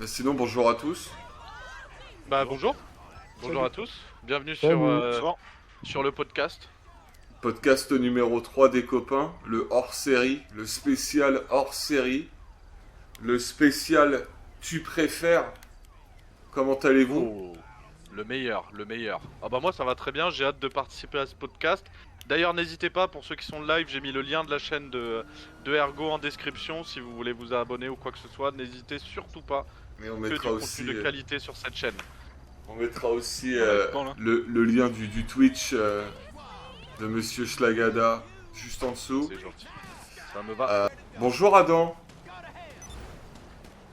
Sinon, bonjour à tous. Bah bonjour. Bonjour à tous. Bienvenue sur le podcast. Podcast numéro 3 des copains, le hors-série, le spécial hors-série, le spécial tu préfères. Comment allez-vous? Oh, le meilleur, le meilleur. Ah bah moi ça va très bien, j'ai hâte de participer à ce podcast. D'ailleurs n'hésitez pas, pour ceux qui sont live, j'ai mis le lien de la chaîne de Ergo en description. Si vous voulez vous abonner ou quoi que ce soit, n'hésitez surtout pas. Mais on Que du mettra contenu aussi, de qualité sur cette chaîne. on mettra aussi Quand, là le lien du Twitch de Monsieur Schlagada juste en dessous. C'est gentil. Ça me va. Bonjour Adam,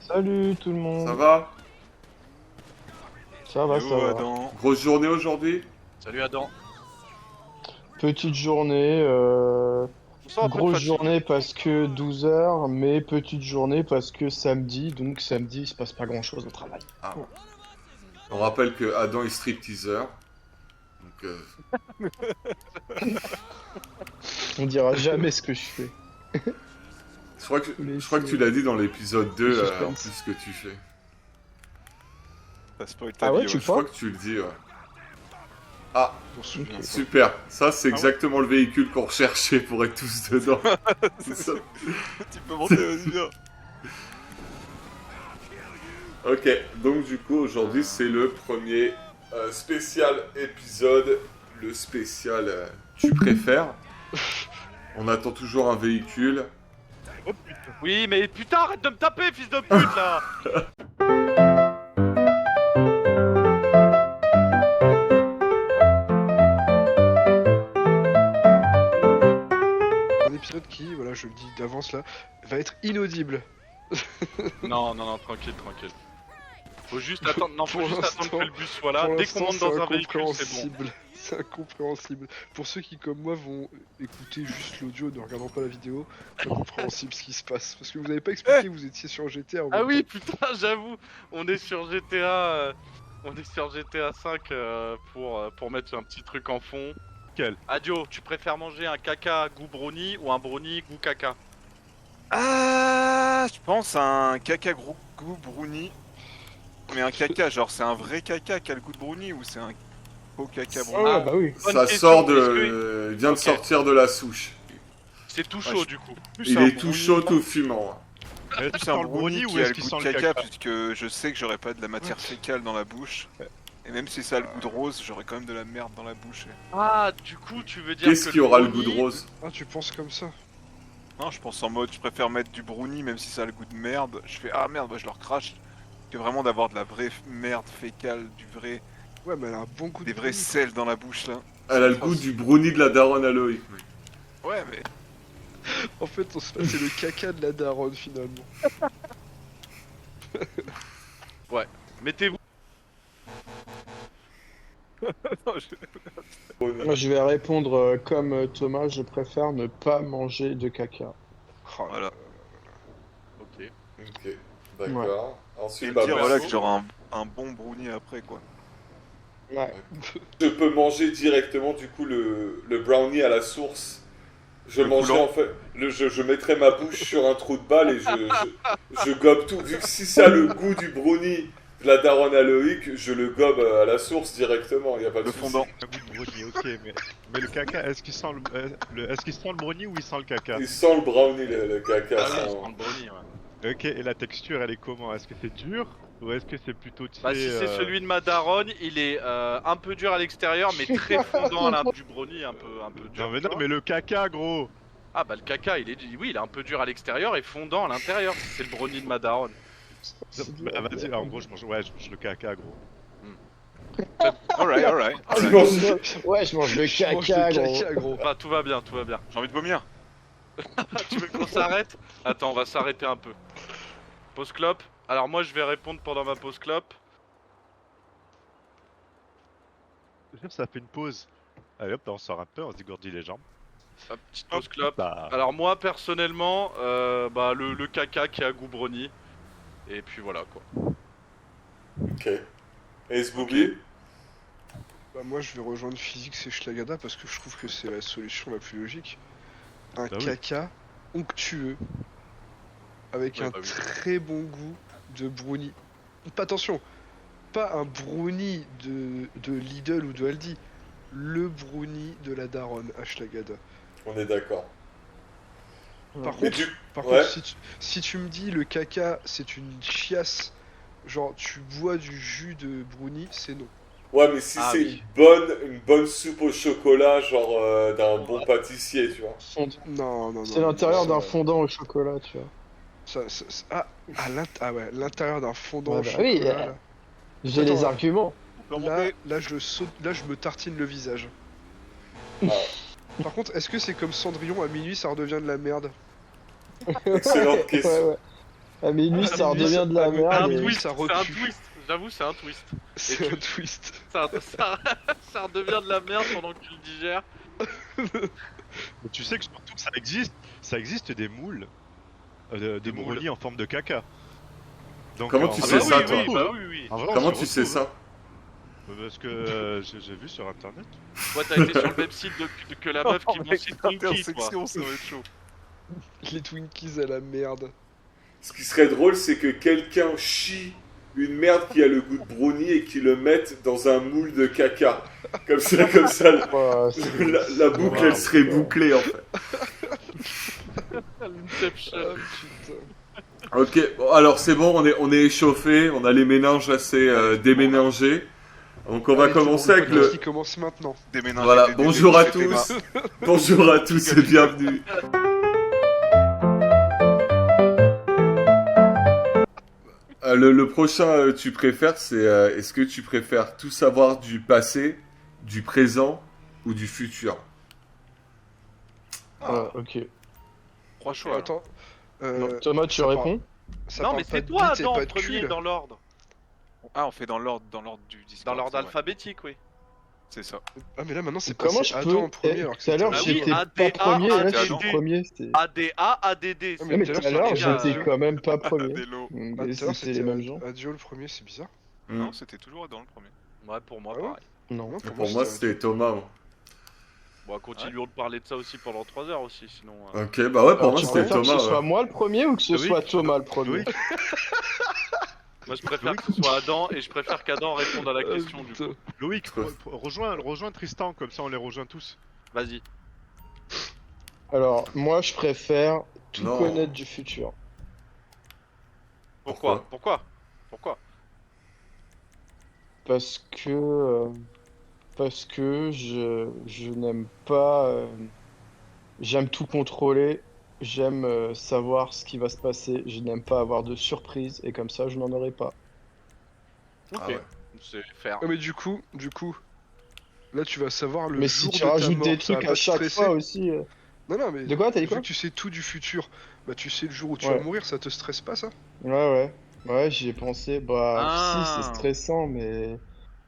Salut tout le monde. ça va? Ça va, ça va. Adam. Grosse journée aujourd'hui? Salut Adam. Petite journée, On sent un peu de grosse fatigue. journée parce que 12 heures, mais petite journée parce que samedi, donc samedi il se passe pas grand chose au travail. On rappelle que Adam est stripteaseur. Donc, On dira jamais ce que je fais. je crois que Les tu l'as dit dans l'épisode 2 en suspense. plus ce que tu fais. Ça spoil ta Ah ouais, vie, tu Je crois crois que tu le dis, ouais. Ah, On se souvient. super. Ça, c'est Ah ouais. exactement le véhicule qu'on recherchait pour être tous dedans. C'est ça. Tu peux monter, vas-y, viens. Ok, donc du coup, aujourd'hui, c'est le premier spécial épisode. Le spécial tu préfères. On attend toujours un véhicule. Oui mais putain arrête de me taper fils de pute là. Un épisode qui, voilà, je le dis d'avance là, va être inaudible. Non, tranquille. Faut juste attendre, non, faut Pour juste attendre l'instant- que le bus soit là. Pour Dès qu'on l'instant, monte c'est dans un véhicule, c'est bon. incompréhensible. C'est incompréhensible. Pour ceux qui, comme moi, vont écouter juste l'audio ne regardant pas la vidéo, c'est incompréhensible ce qui se passe. Parce que vous n'avez pas expliqué que vous étiez sur GTA en Ah même oui, temps. putain, j'avoue, on est sur GTA, on est sur GTA 5 pour mettre un petit truc en fond. Quel? Adio, tu préfères manger un caca goût brownie ou un brownie goût caca? Ah, je pense à un caca goût brownie. Mais un caca, genre c'est un vrai caca qui a le goût de brownie ou c'est un faux caca Ah brownie? ouais, bah oui. Bonne Ça question, sort est-ce de... Il vient de Ok. sortir de la souche. C'est tout Ouais, chaud je- du coup. Plus Il un est tout brownie- chaud, tout fumant. Plus Est-ce un qu'il sent le brownie brownie qui ou a est-ce le qu'il goût sent de le caca, caca? puisque je sais que j'aurais pas de la matière fécale dans la bouche. Et même si ça a le goût de rose, j'aurais quand même de la merde dans la bouche. Ah, du coup, tu veux dire Qu'est-ce que qui aura le brownie- goût de rose? Ah, tu penses comme ça? Non, je pense en mode, je préfère mettre du brownie même si ça a le goût de merde. Je fais ah merde, bah, je le recrache. Que vraiment d'avoir de la vraie merde fécale, du vrai, Ouais, mais elle a un bon goût des de vrais brownie. sels dans la bouche là. Elle a le goût du brownie de la daronne à Loïc. Ouais, mais En fait, c'est le caca de la daronne finalement. Mettez-vous. Moi je vais répondre comme Thomas, je préfère ne pas manger de caca. Oh là voilà. Ok. Ok, d'accord. Et Ensuite, me bah, dire perso, voilà que j'aurai un bon brownie après quoi. Ouais. je peux manger directement du coup le brownie à la source. Je Le mangerai coulant. en fait, je mettrai ma bouche sur un trou de balle et je gobe tout. Vu que si ça a le goût du brownie de la daronne à Loïc, je le gobe à la source directement. Y a pas de Le souci. fondant. Un goût de brownie, ok, mais le caca, est-ce qu'il sent est-ce qu'il sent le brownie ou il sent le caca? Il sent le brownie le caca. Ah ça, oui, hein. c'est le brownie, ouais. Ok, et la texture, elle est comment? Est-ce que c'est dur ou est-ce que c'est plutôt tu Bah sais, si c'est celui de ma daronne, il est un peu dur à l'extérieur mais très fondant à l'intérieur. Du brownie un peu dur. Non mais tu non, vois. mais le caca, gros. Ah bah le caca, il est un peu dur à l'extérieur et fondant à l'intérieur. C'est le brownie de ma daronne. Bah vas-y, en gros, je mange le caca, gros. Alright. Tu manges- Ouais, je mange le Je mange caca, le gros. caca, gros. Bah tout va bien, tout va bien. J'ai envie de vomir. Tu veux qu'on s'arrête? Attends, on va s'arrêter un peu. Pause clope. Alors moi je vais répondre pendant ma pause clope. Ça fait une pause. Allez hop, on sort un peu, on se dégourdit les jambes. Ma petite pause clope. Bah, Alors moi personnellement, bah le caca qui a goût brownie. Et puis voilà quoi. Ok. Et ce boogie? Bah, moi, je vais rejoindre Physique et Schlagada parce que je trouve que c'est la solution la plus logique. Un Bah oui. caca onctueux avec Ouais, un bah oui. très bon goût de brownie. Attention, pas un brownie de Lidl ou de Aldi, le brownie de la daronne Ashlagada. On est d'accord. Par Mais contre, du... par ouais. contre, si tu me dis le caca c'est une chiasse, genre tu bois du jus de brownie, c'est non. Ouais, mais si Ah c'est oui. une bonne soupe au chocolat, genre d'un bon pâtissier, tu vois. Non. C'est l'intérieur ça- d'un fondant au chocolat, tu vois. Ah ouais, l'intérieur d'un fondant Ouais, au bah chocolat oui, là. J'ai Attends, les arguments. On peut Là, remonter. là, je saute, là, je me tartine le visage. Ah, Par contre, est-ce que c'est comme Cendrillon à minuit, ça redevient de la merde? excellente question. Ouais. À minuit, À ça minuit, redevient de la à C'est un merde. minuit, twist, ça c'est un repue. twist. J'avoue, c'est un twist. C'est tu- un twist. Ça redevient de la merde pendant que tu le digères. Mais tu sais que surtout que ça existe des moules de moules. brownies en forme de caca. Donc, Comment en tu vrai, sais on ça, s'y toi retrouve, Bah hein. oui, oui. En vrai, on Comment s'y tu sais retrouve, ça? hein. Parce que j'ai vu sur internet. Ouais, t'as été sur le même site que la meuf qui mange ses Twinkies, toi. Intersection, ça va être chaud. Les Twinkies à la merde. Ce qui serait drôle, c'est que quelqu'un chie une merde qui a le goût de brownie et qui le mette dans un moule de caca. Comme ça, Ouais, c'est- la boucle, elle serait bouclée, en fait. L'inception. Ah putain. Ok, bon, alors c'est bon, on est échauffé, on a les méninges assez déménagés. Donc on va Allez, c'est bon, commencer avec podcast le... qui commence maintenant. Déménager Voilà, des bonjour à c'était tous. Bonjour à tous et bienvenue. Le prochain tu préfères, c'est est-ce que tu préfères tout savoir du passé, du présent ou du futur? Ouais, ok. Trois choix. Attends. Thomas, tu ça réponds? Ça Non, parle mais pas c'est de toi, bite et Adam, pas en de premier cul. dans l'ordre. Ah, on fait dans l'ordre du Discord. Dans l'ordre c'est vrai. alphabétique, oui. C'est ça. Ah mais là maintenant c'est Comment passé je Adam peux en premier alors que Tout à l'heure, Ah c'était oui, j'étais ADA, pas premier, et là, je suis ADD. premier. c'était- ADA, ADD. Ah, Ouais, mais tout à tout à l'heure, l'heure, c'était j'étais Adio. quand même pas premier. Adélo. Donc, Ah, tout à l'heure, c'est les c'était mêmes gens. Adio le premier, c'est bizarre. Non, c'était toujours dans le premier. Ouais, pour moi, Ah ouais pareil. Non. Non, Pour moi, c'était Thomas. Moi. Bon, continuons de parler de ça aussi pendant 3 heures aussi, sinon... Ok, bah ouais, pour Alors, moi tu c'était préfères que Thomas. ce soit Ouais. moi le premier ou que ce Loïc. soit Thomas le premier? Loïc, Moi, je préfère que ce soit Adam, et je préfère qu'Adam réponde à la question, du coup. Loïc, rejoins Tristan, comme ça on les rejoint tous. Vas-y. Alors, moi, je préfère tout Non. connaître du futur. Pourquoi Parce que je n'aime pas. J'aime tout contrôler. J'aime savoir ce qui va se passer. Je n'aime pas avoir de surprise. Et comme ça, je n'en aurai pas. Ok, Ah ouais. c'est faire. Ah mais du coup, là tu vas savoir le Mais jour si tu de ta rajoutes mort, des ça va trucs pas à te chaque stresser. fois aussi. Non mais De quoi? T'as dit vu quoi? que tu sais tout du futur, bah tu sais le jour où tu Ouais. vas mourir, ça te stresse pas ça? Ouais, j'y ai pensé. Bah, Ah. si, c'est stressant, mais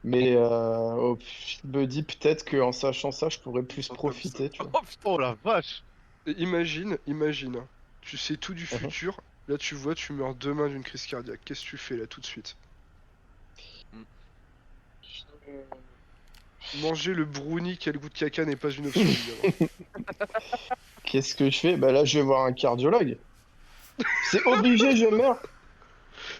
je me dis peut-être qu'en sachant ça, je pourrais plus profiter, tu vois. Oh putain, oh la vache! Et imagine, hein, tu sais tout du Mhm. futur, là tu vois, tu meurs demain d'une crise cardiaque. Qu'est-ce que tu fais là tout de suite? Manger le brownie qui a le goût de caca n'est pas une option, évidemment. Qu'est-ce que je fais? Bah là, je vais voir un cardiologue. C'est obligé, je meurs.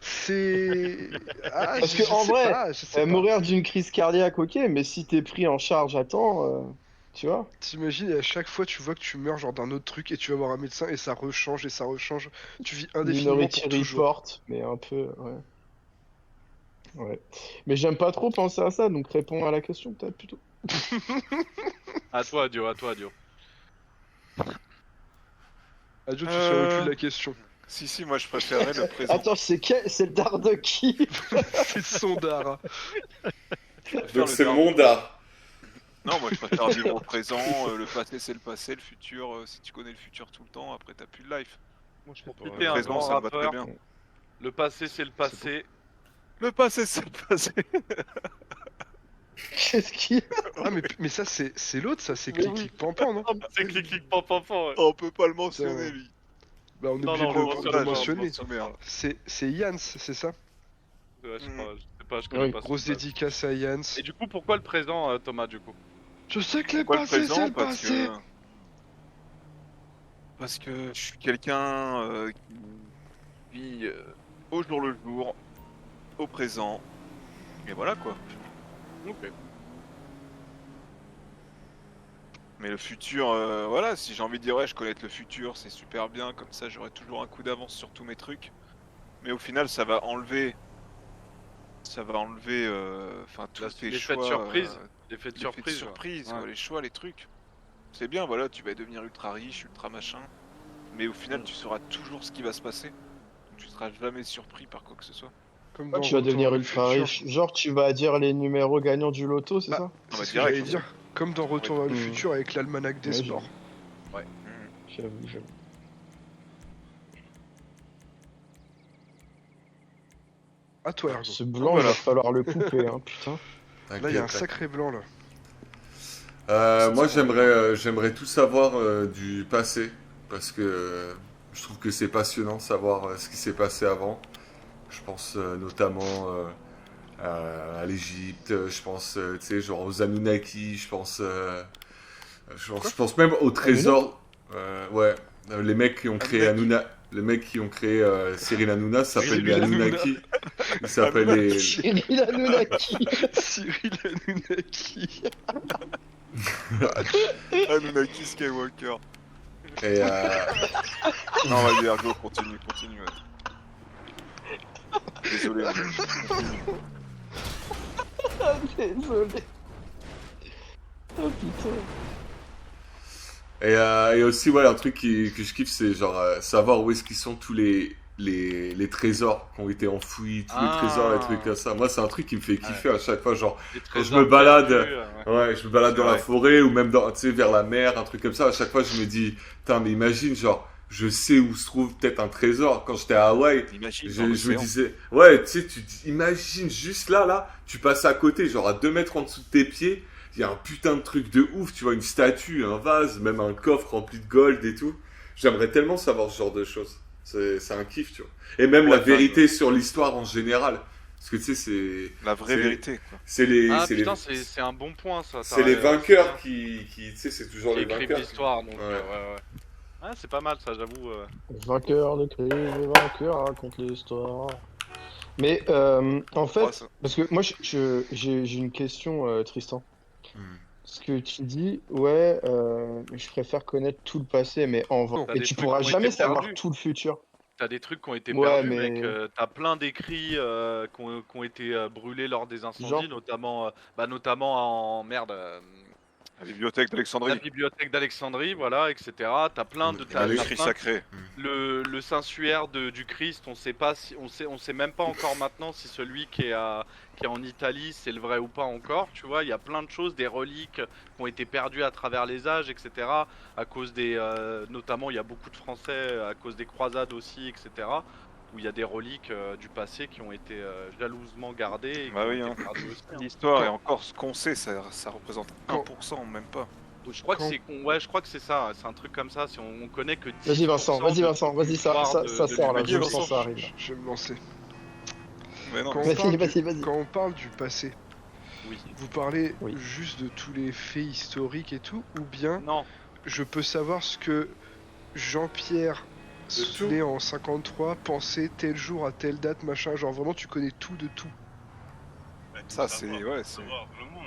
C'est. Ah, Parce je que, en sais vrai, pas, je sais pas. Mourir d'une crise cardiaque, ok, mais si t'es pris en charge à temps, tu vois? T'imagines, et à chaque fois tu vois que tu meurs genre d'un autre truc et tu vas voir un médecin et ça rechange et ça rechange. Tu vis indéfiniment Minority pour toujours. Report, mais un peu, ouais. Ouais. Mais j'aime pas trop penser à ça, donc réponds à la question peut-être plutôt. À toi, Adio, à toi, Adio. Adieu, tu seras au-dessus de la question. Si, moi je préférais le présent. Attends, c'est le dard de qui? C'est son dard. Donc c'est mon dard. Non, moi je préfère vivre au présent. Le passé c'est le passé, le futur, si tu connais le futur tout le temps, après t'as plus de life. Moi je C'était préfère. un Le présent grand ça me va très rappeur. bien. Le passé, c'est le passé. Le passé c'est le passé. Qu'est-ce qui... Ah, mais ça, c'est l'autre, ça, c'est Mais clic oui. clic pampan, non? C'est clic pan pan pan, ouais. Oh, on peut pas le mentionner lui. Bah, on est Non, obligé non, de on le mentionne de pas, le on mentionner. mentionne pas. C'est Yans, c'est ça? Ouais, je sais pas, je connais Oui, pas. Grosse ce passé. dédicace à Yans. Et du coup, pourquoi le présent, Thomas, du coup? Je sais que les Pourquoi le passés, c'est présent? le Parce passé. que je suis quelqu'un vie au jour le jour, au présent, et voilà quoi. Ok. Mais le futur, voilà, si j'ai envie de dire ouais, je connais le futur, c'est super bien, comme ça j'aurai toujours un coup d'avance sur tous mes trucs. Mais au final, ça va enlever, enfin tous tes L'effet de choix, surprise. L'effet de l'effet de surprise. surprise, Ouais. quoi, les choix, les trucs. C'est bien, voilà, tu vas devenir ultra riche, ultra machin. Mais au final, tu sauras toujours ce qui va se passer. Donc tu seras jamais surpris par quoi que ce soit. Comme Toi, dans tu vas Retour devenir vers le ultra futur. riche. Genre, tu vas dire les numéros gagnants du loto, c'est Bah, ça? Ah c'est bah ce que direct, j'allais dire. Comme dans Retour vers le Hmm. futur avec l'almanach des Ouais, sports. J'avoue. À toi, Ergo. Ce blanc, Voilà. il va falloir le couper, hein, putain. Là, il y a un T'inquiète, sacré blanc là. Moi, j'aimerais tout savoir du passé, parce que je trouve que c'est passionnant de savoir ce qui s'est passé avant. Je pense notamment à l'Égypte, je pense, tu sais, genre aux Anunnaki, je pense même aux trésors. Ouais, les mecs qui ont créé les mecs qui ont créé Cyril Hanouna s'appellent les Cyril Hanouna. Anunnaki. Ils s'appellent les. Cyril Hanounaki. Cyril Hanounaki. Anunnaki Skywalker. Et, Non, vas-y, Ergo, continue, ouais. Désolé. hein. Désolé. Oh putain. Et aussi, ouais, un truc que je kiffe, c'est genre savoir où est-ce qu'ils sont tous les trésors qui ont été enfouis, tous les trésors, les trucs comme ça. Moi, c'est un truc qui me fait kiffer à chaque fois. Genre, Les quand je trésors me balade, perdus, ouais. ouais, je me balade C'est dans la vrai. forêt ou même dans, tu sais, vers la mer, un truc comme ça. À chaque fois, je me dis, putain, mais imagine, genre, je sais où se trouve peut-être un trésor. Quand j'étais à Hawaï, Imagine je dans me l'océan. disais, ouais, tu sais, imagine juste là, tu passes à côté, genre à 2 mètres en dessous de tes pieds, il y a un putain de truc de ouf, tu vois, une statue, un vase, même un coffre rempli de gold et tout. J'aimerais tellement savoir ce genre de choses. C'est un kiff, tu vois. Et même Ouais, la enfin, vérité sur l'histoire en général. Parce que tu sais, La vraie c'est- vérité, quoi. c'est les, Ah c'est putain, les, c'est un bon point ça. c'est les t'as- vainqueurs c'est qui, tu sais, c'est bien. toujours Qui les écrivent vainqueurs. l'histoire, donc Ouais. ouais. Ouais, c'est pas mal ça, j'avoue. Vainqueur de crise, les vainqueurs racontent l'histoire. Mais en Ouais, fait, ça. parce que moi j'ai une question, Tristan. Hmm. Ce que tu dis, ouais, je préfère connaître tout le passé, mais en vrai. Non. T'as Et des tu trucs pourras qui ont jamais été savoir perdus. tout le futur. T'as des trucs qui ont été Ouais, perdus, mais- mec. T'as plein d'écrits qui ont été brûlés lors des incendies, Genre notamment en merde. La bibliothèque La d'Alexandrie. bibliothèque d'Alexandrie, voilà, etc. T'as plein de. Ah, T'as les t'as L'écrit plein- sacré. le Saint-Suaire du Christ, on sait pas si, on sait même pas encore maintenant si celui qui est en Italie, c'est le vrai ou pas encore. Tu vois, il y a plein de choses, des reliques qui ont été perdues à travers les âges, etc. À cause notamment, il y a beaucoup de Français à cause des croisades aussi, etc. Où il y a des reliques du passé qui ont été jalousement gardées et qui Bah ont oui, été hein. perdues aussi. hein. L'histoire et encore ce qu'on sait, ça représente Quand- 1%, même pas. Je crois que Quand- je crois que c'est ça. C'est un truc comme ça. Si on connaît que 10% Vas-y Vincent, vas-y de Vincent, vas-y ça l'histoire de sort là, l'humanité, je Vincent. sens ça arrive. Je vais me lancer. Mais non, Quand on, Vas-y, parle vas-y, du, vas-y. quand on parle du passé, Oui. vous parlez Oui. juste de tous les faits historiques et tout, ou bien Non. je peux savoir ce que Jean-Pierre, De tout. né en 53, pensait tel jour à telle date, machin, genre vraiment tu connais tout de tout. ça c'est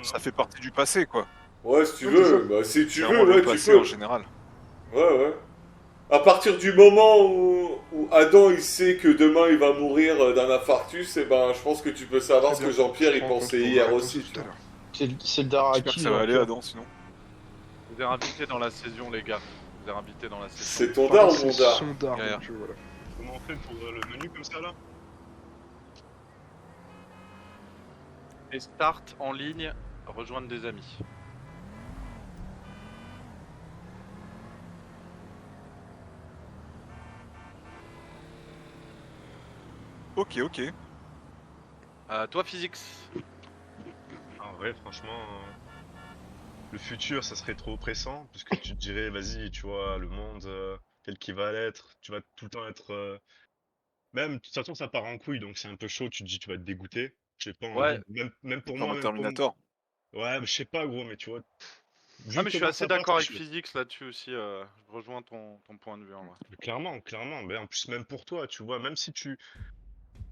ça fait partie du passé, quoi. Ouais, si tu Ouais, c'est veux, bah, si tu C'est veux, vraiment le ouais, tu passé peux. en général. Ouais. À partir du moment où Adam il sait que demain il va mourir d'un infarctus, et ben je pense que tu peux savoir Très ce que bien. Jean-Pierre Je il prends en pensait compte pour hier ma aussi. réponse tout à l'heure. C'est le J'espère Daraki. que ça va aller, donc, Adam, sinon. Vous êtes invité dans la saison, les gars. Vous êtes invité dans la saison. C'est ton Pardon, dar ou mon c'est dar son dar, Ouais. donc voilà. Comment on fait pour le menu comme ça là? Et start en ligne, rejoindre des amis. Ok. Toi, Physics. En vrai, franchement, le futur, ça serait trop oppressant, parce que tu te dirais, vas-y, tu vois, le monde tel qu'il va l'être, tu vas tout le temps être... Même, de toute façon, ça part en couille, donc c'est un peu chaud, tu te dis, tu vas te dégoûter. J'ai pas Ouais. envie, même pour Comme moi, un Terminator. Ouais, mais je sais pas, gros, mais tu vois, Ah mais je suis comment assez ça passe, d'accord avec tu- Physics là-dessus aussi, je rejoins ton point de vue en vrai. Clairement, clairement. Mais en plus, même pour toi, tu vois, même si tu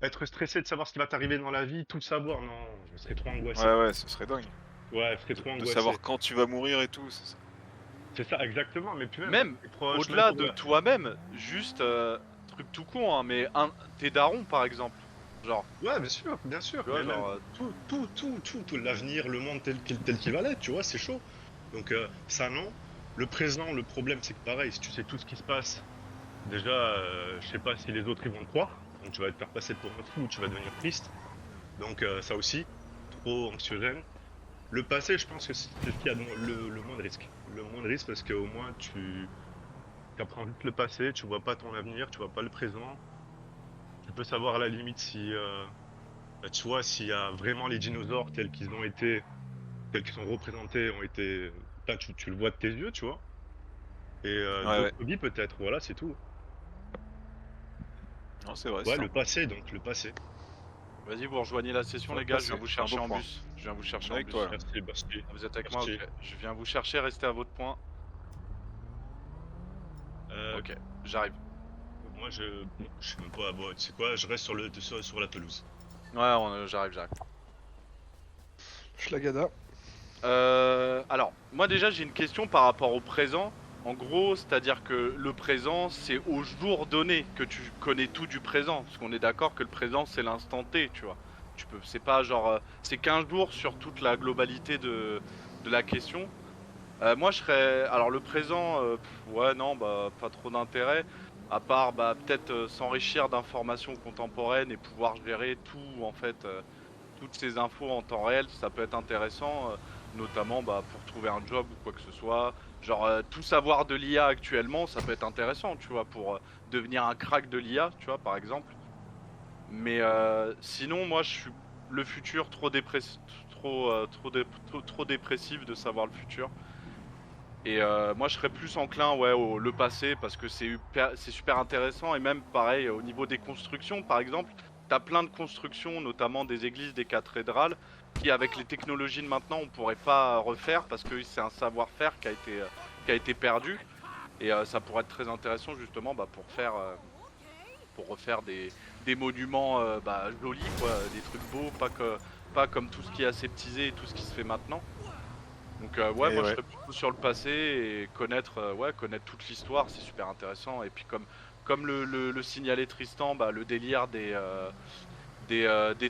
être stressé de savoir ce qui va t'arriver dans la vie, tout le savoir, non, je serais trop angoissé. Ouais, ce serait dingue. Ouais, je serais trop De angoissé. savoir quand tu vas mourir et tout. C'est ça, exactement. Mais puis Même tes proches, au-delà même de toi-même, juste truc tout con, hein, mais tes darons par exemple, genre, Ouais, bien sûr, bien sûr. tu vois, Mais même genre, tout, l'avenir, le monde tel qu'il va l'être, tu vois, c'est chaud. Donc ça non. Le présent, le problème, c'est que pareil, si tu sais tout ce qui se passe, déjà, je sais pas si les autres ils vont te croire. Donc tu vas te faire passer pour un fou ou tu vas devenir triste. Donc ça aussi, trop anxiogène. Le passé, je pense que c'est ce qui a le moins de risque. Le moins de risque parce qu'au moins tu apprends vite le passé, tu vois pas ton avenir, tu vois pas le présent. Tu peux savoir à la limite si, bah, tu vois, s'il y a vraiment les dinosaures tels qu'ils ont été, tels qu'ils sont représentés, ont été. Là, tu le vois de tes yeux, tu vois. Et Ouais. d'autres vies peut-être, voilà, c'est tout. Non, c'est vrai. Ouais, c'est le passé, donc le passé. vas-y vous rejoignez la session Ouais, les gars, bah, je viens vous c'est un chercher beau en point. bus. Je viens vous chercher On est en avec bus. toi, là. Merci. Ah, vous êtes avec moi, Merci. ok. Je viens vous chercher, restez à votre point. Ok, j'arrive. Moi, je sais même pas. Bon, tu sais quoi, je reste sur la pelouse. Ouais, j'arrive. Schlagada. Alors, moi déjà j'ai une question par rapport au présent. En gros, c'est-à-dire que le présent, c'est au jour donné que tu connais tout du présent. Parce qu'on est d'accord que le présent, c'est l'instant T, tu vois. C'est pas genre, c'est 15 jours sur toute la globalité de la question. Moi, je serais, alors le présent, ouais, non, bah, pas trop d'intérêt. À part, bah, peut-être s'enrichir d'informations contemporaines et pouvoir gérer tout, en fait, toutes ces infos en temps réel, ça peut être intéressant, notamment bah, pour trouver un job ou quoi que ce soit. Genre tout savoir de l'IA actuellement, ça peut être intéressant, tu vois, pour devenir un crack de l'IA, tu vois, par exemple. Mais sinon, moi, je suis le futur trop dépressif de savoir le futur. Et moi, je serais plus enclin, ouais, le passé parce que c'est super intéressant et même pareil au niveau des constructions, par exemple. T'as plein de constructions, notamment des églises, des cathédrales, qui avec les technologies de maintenant on pourrait pas refaire parce que c'est un savoir-faire qui a été perdu. Et ça pourrait être très intéressant justement bah, pour refaire des monuments bah, jolis, quoi, des trucs beaux, pas comme tout ce qui est aseptisé et tout ce qui se fait maintenant. Donc ouais, moi je serais plutôt sur le passé et connaître toute l'histoire, c'est super intéressant. Et puis comme le signalait Tristan, bah, le délire des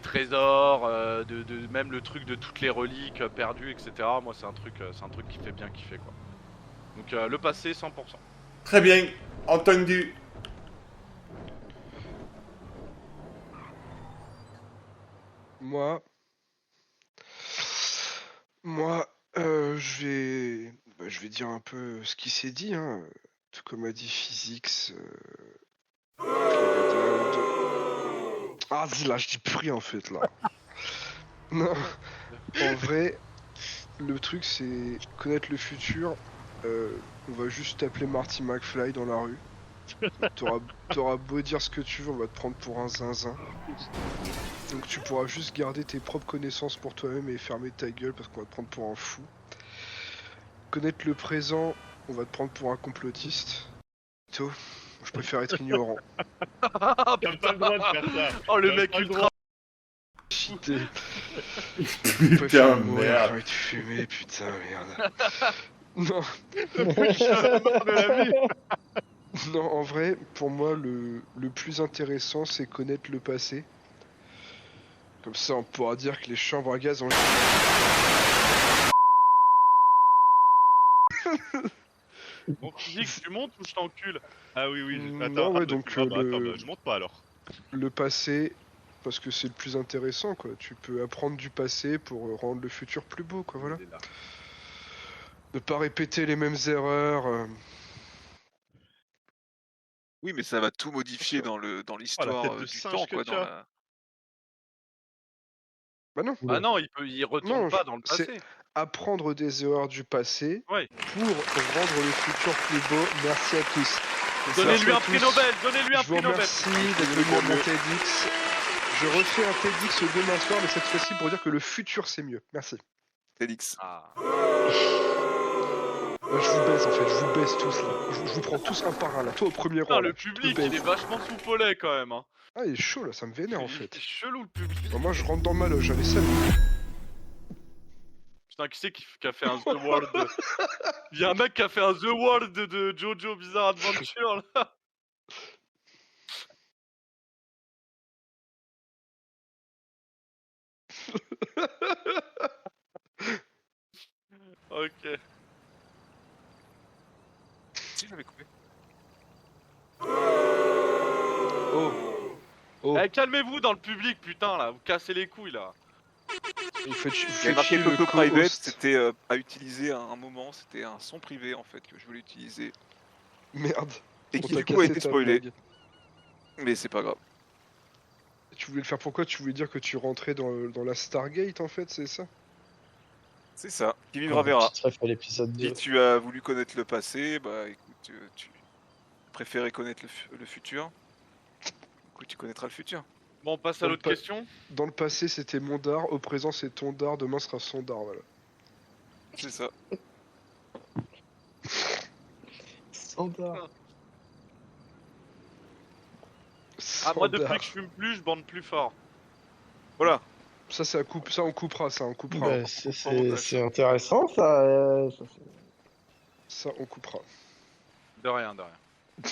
trésors, même le truc de toutes les reliques perdues, etc. Moi c'est un truc qui fait bien kiffer quoi. Donc le passé 100%. Très bien, entendu. Moi, je vais dire un peu ce qui s'est dit, hein. Tout comme a dit Physics. Ah, là, je dis plus rien en fait, là. Non, en vrai, le truc c'est connaître le futur. On va juste t'appeler Marty McFly dans la rue. T'auras beau dire ce que tu veux, on va te prendre pour un zinzin. Donc tu pourras juste garder tes propres connaissances pour toi-même et fermer ta gueule parce qu'on va te prendre pour un fou. Connaître le présent, on va te prendre pour un complotiste. Toi, je préfère être ignorant. Ah T'as pas le droit de faire ça. Oh le T'as mec pas le ultra. Cheaté. Putain, J'ai merde. envie de fumer, putain, merde. Non. de la vie. Non, en vrai, pour moi, le plus intéressant, c'est connaître le passé. Comme ça, on pourra dire que les chambres à gaz ont... Bon, Physique, tu montes ou je t'encule? Ah oui, Non, attends, ouais, attends, donc, attends, bah, je monte pas alors. Le passé, parce que c'est le plus intéressant, quoi. Tu peux apprendre du passé pour rendre le futur plus beau, quoi, voilà. Ne pas répéter les mêmes erreurs. Oui, mais ça va tout modifier dans l'histoire tête de du singe temps, que quoi. tu as. Bah non. Ah non, il retourne Non, pas dans le c'est- passé. Apprendre des erreurs du passé Ouais. pour rendre le futur plus beau. Merci à tous. Donnez-lui Merci à un prix tous. Nobel, donnez-lui un Je vous prix Nobel. remercie d'être venu à mon TEDx. Je refais un TEDx demain soir, mais cette fois-ci pour dire que le futur c'est mieux. Merci. Félix. Ah. Je vous baise en fait, je vous baise tous là. Je vous prends tous un par un là. Toi au premier Putain, rang. le là, je te public, baise. il est vachement sous-follet quand même. Hein. Ah, il est chaud là, ça me vénère en Il fait. est chelou le public. Bon, moi je rentre dans ma loge, allez, salut. Putain, qui c'est qui a fait un The World Il y a un mec qui a fait un The World de Jojo Bizarre Adventure là. Ok. Si, je l'avais coupé. Oh. Oh. Eh, calmez-vous dans le public, putain là, vous cassez les couilles là. Il fait Il y avait marqué Coco Private, c'était à utiliser à un moment, c'était un son privé en fait que je voulais utiliser. Merde. Et On qui t'a du coup a cassé été ta spoilé. blague. Mais c'est pas grave. Tu voulais le faire pourquoi? Tu voulais dire que tu rentrais dans la Stargate en fait, c'est ça? C'est ça, qui vivra verra. Petit ref à l'épisode Si 2. tu as voulu connaître le passé, bah écoute, tu préférais connaître le futur. Du coup, tu connaîtras le futur. Bon, on passe à Donc, l'autre pas- question. Dans le passé c'était mon dard, au présent c'est ton dard, demain sera son dard, voilà. C'est ça. Standard. Ah, moi Standard. depuis que je fume plus, je bande plus fort. Voilà. Ça, ça on coupera, ça on coupera. Bah, c'est intéressant ça. Ça on coupera. De rien, de rien.